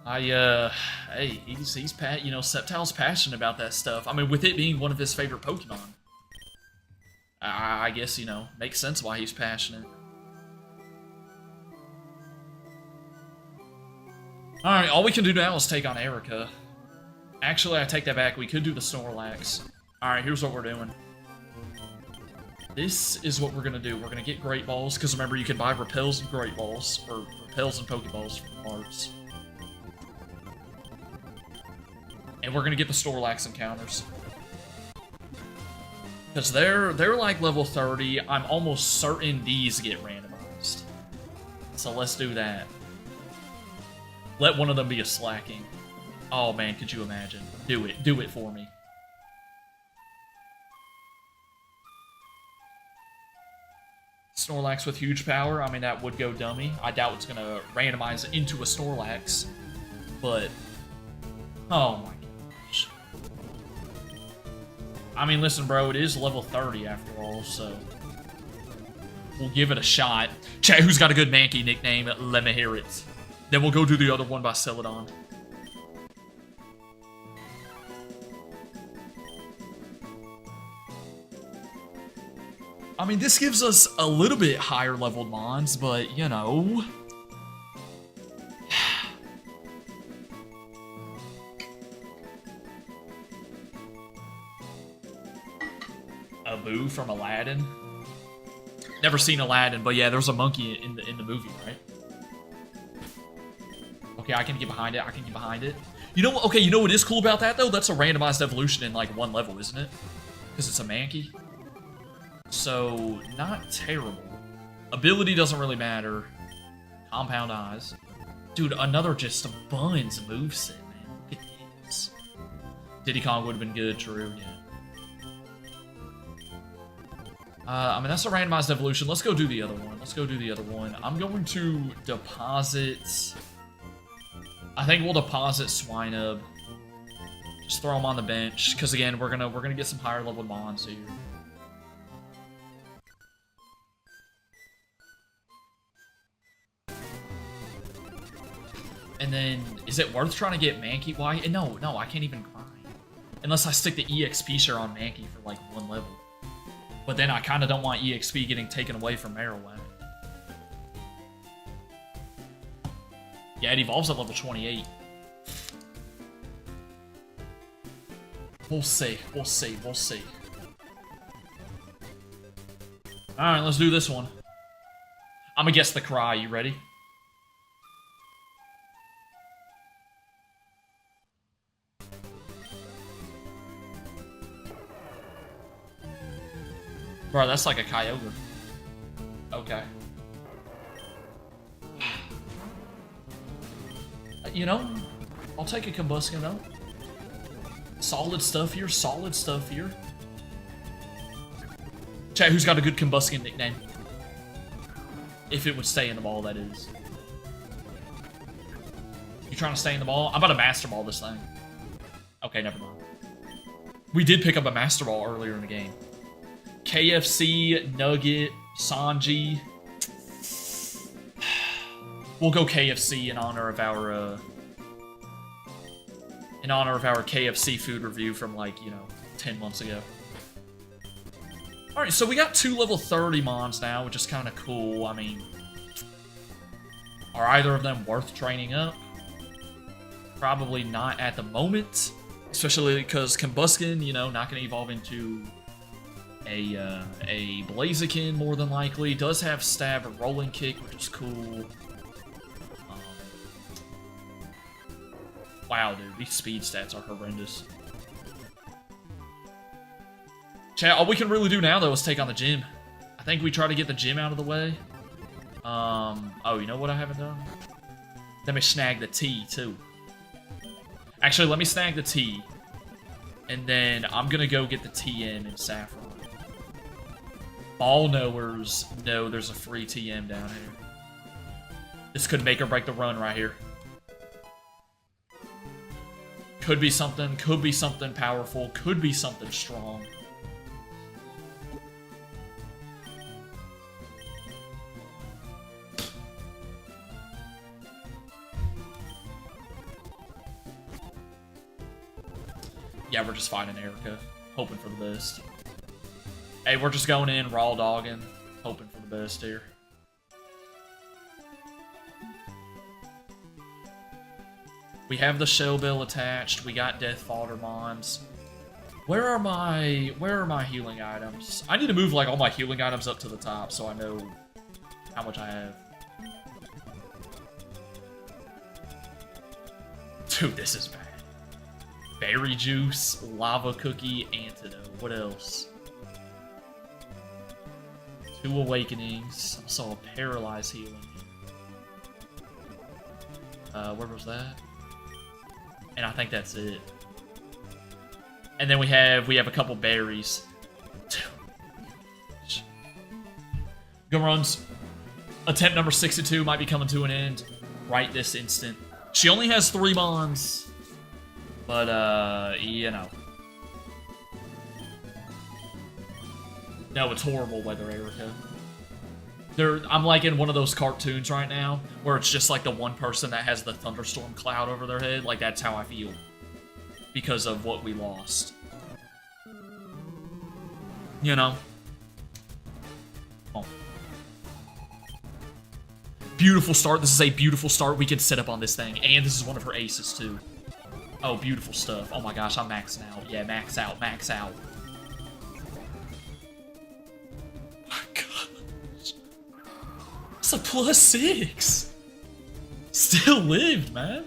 Hey, he's you know, Sceptile's passionate about that stuff. I mean, with it being one of his favorite Pokemon. I guess, you know, makes sense why he's passionate. Alright, all we can do now is take on Erica. Actually, I take that back. We could do the Snorlax. Alright, here's what we're doing. This is what we're going to do. We're going to get Great Balls, because remember, you can buy Repels and Great Balls, or Repels and Pokeballs from parts. And we're going to get the Snorlax encounters. Because they're like level 30. I'm almost certain these get randomized. So let's do that. Let one of them be a slacking. Oh man, could you imagine? Do it. Do it for me. Snorlax with huge power. I mean, that would go dummy. I doubt it's going to randomize into a Snorlax. But, oh my gosh. I mean, listen, bro, it is level 30 after all, so we'll give it a shot. Chat, who's got a good Mankey nickname? Let me hear it. Then we'll go do the other one by Celadon. I mean, this gives us a little bit higher leveled mons, but, you know. A Boo from Aladdin. Never seen Aladdin, but yeah, there's a monkey in the movie, right? Okay, I can get behind it. I can get behind it. You know what? Okay, you know what is cool about that though? That's a randomized evolution in like one level, isn't it? Because it's a Mankey. So not terrible. Ability doesn't really matter. Compound eyes. Dude, another just a buns moveset, man. Look at this. Diddy Kong would have been good, true, yeah. I mean, that's a randomized evolution. Let's go do the other one. Let's go do the other one. I'm going to deposit... I think we'll deposit Swinub. Just throw him on the bench. Because, again, we're gonna get some higher level mons here. And then, is it worth trying to get Mankey? Why? No, I can't even grind. Unless I stick the EXP share on Mankey for, like, one level. But then I kind of don't want EXP getting taken away from Marowak. Yeah, it evolves at level 28. We'll see, we'll see, we'll see. Alright, let's do this one. I'm gonna guess the cry. You ready? Bro, that's like a Kyogre. Okay. You know, I'll take a Combustion though. Solid stuff here, solid stuff here. Chat, who's got a good Combustion nickname? If it would stay in the ball, that is. You trying to stay in the ball? I'm about to Master Ball this thing. Okay, never mind. We did pick up a Master Ball earlier in the game. KFC, Nugget, Sanji. We'll go KFC in honor of our KFC food review from like, you know, 10 months ago. Alright, so we got 2 level 30 mons now, which is kind of cool. I mean, are either of them worth training up? Probably not at the moment. Especially because Combustion, you know, not going to evolve into a Blaziken more than likely. Does have Stab or Rolling Kick, which is cool. Wow, dude, these speed stats are horrendous. Chat, all we can really do now, though, is take on the gym. I think we try to get the gym out of the way. Oh, you know what I haven't done? Let me snag the T, too. Actually, let me snag the T. And then I'm gonna go get the TM in Saffron. Ball knowers know there's a free TM down here. This could make or break the run right here. Could be something powerful, could be something strong. Yeah, we're just fighting Erica. Hoping for the best. Hey, we're just going in, raw dogging. Hoping for the best here. We have the Shell Bill attached. We got Death Fodder Mons. Where are my healing items? I need to move like all my healing items up to the top so I know how much I have. Dude, this is bad. Berry juice, lava cookie, antidote. What else? 2 awakenings. I saw a paralyzed healing. Where was that? And I think that's it. And then we have a couple berries. Go runs. Attempt number 62 might be coming to an end right this instant. She only has 3 mons. But, you know. No, it's horrible weather, Erica. I'm like in one of those cartoons right now where it's just like the one person that has the thunderstorm cloud over their head. Like, that's how I feel because of what we lost. You know? Oh. Beautiful start. This is a beautiful start we can set up on this thing. And this is one of her aces, too. Oh, beautiful stuff. Oh my gosh, I'm maxing out. Yeah, max out, max out. My gosh. It's a +6. Still lived, man.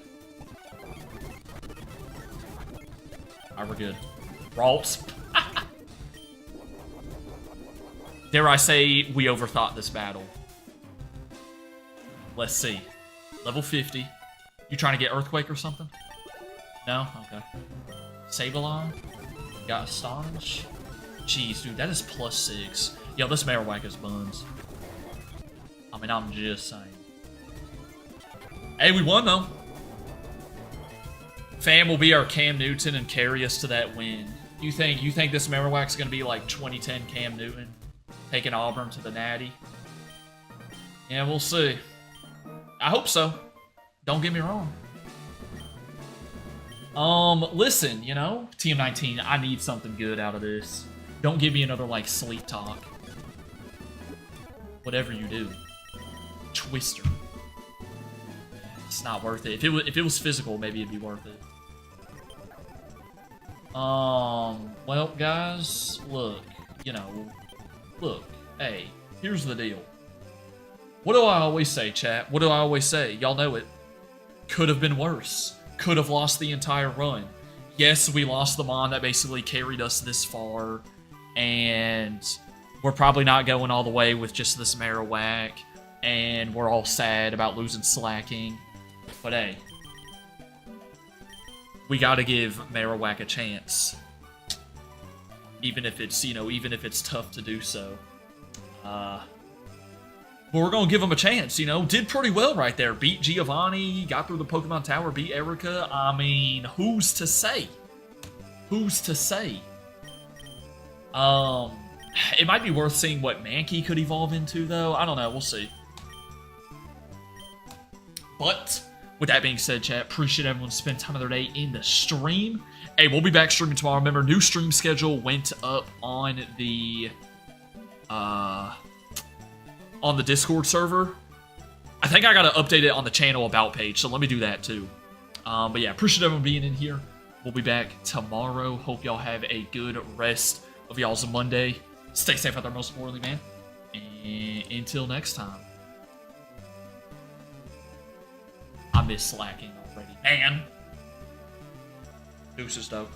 Alright, we're good. Ralts. Dare I say we overthought this battle. Let's see. Level 50. You trying to get Earthquake or something? No? Okay. Sablon. Got Astonish. Jeez, dude, that is +6. Yo, this Marowak is buns. I mean, I'm just saying. Hey, we won, though. Fam will be our Cam Newton and carry us to that win. You think this Marowak's gonna be like 2010 Cam Newton? Taking Auburn to the Natty? Yeah, we'll see. I hope so. Don't get me wrong. Listen, you know, Team 19, I need something good out of this. Don't give me another, like, sleep talk. Whatever you do. Twister. It's not worth it. If it was physical, maybe it'd be worth it. Well, guys, look, you know, look, hey, here's the deal. What do I always say, chat? What do I always say? Y'all know it. Could have been worse. Could have lost the entire run. Yes, we lost the Mon that basically carried us this far, and we're probably not going all the way with just this Marowak, and we're all sad about losing Slacking. But hey, we gotta give Marowak a chance. Even if it's, you know, even if it's tough to do so. But we're gonna give him a chance, you know. Did pretty well right there. Beat Giovanni, got through the Pokemon Tower, beat Erica. I mean, who's to say? Who's to say? It might be worth seeing what Mankey could evolve into, though. I don't know. We'll see. But with that being said, chat, appreciate everyone spending time of their day in the stream. Hey, we'll be back streaming tomorrow. Remember, new stream schedule went up on the Discord server. I think I gotta update it on the channel about page, so let me do that too. But yeah, appreciate everyone being in here. We'll be back tomorrow. Hope y'all have a good rest of y'all's Monday. Stay safe out there, most importantly, man. And until next time. I miss Slacking already. Man. Deuces, though.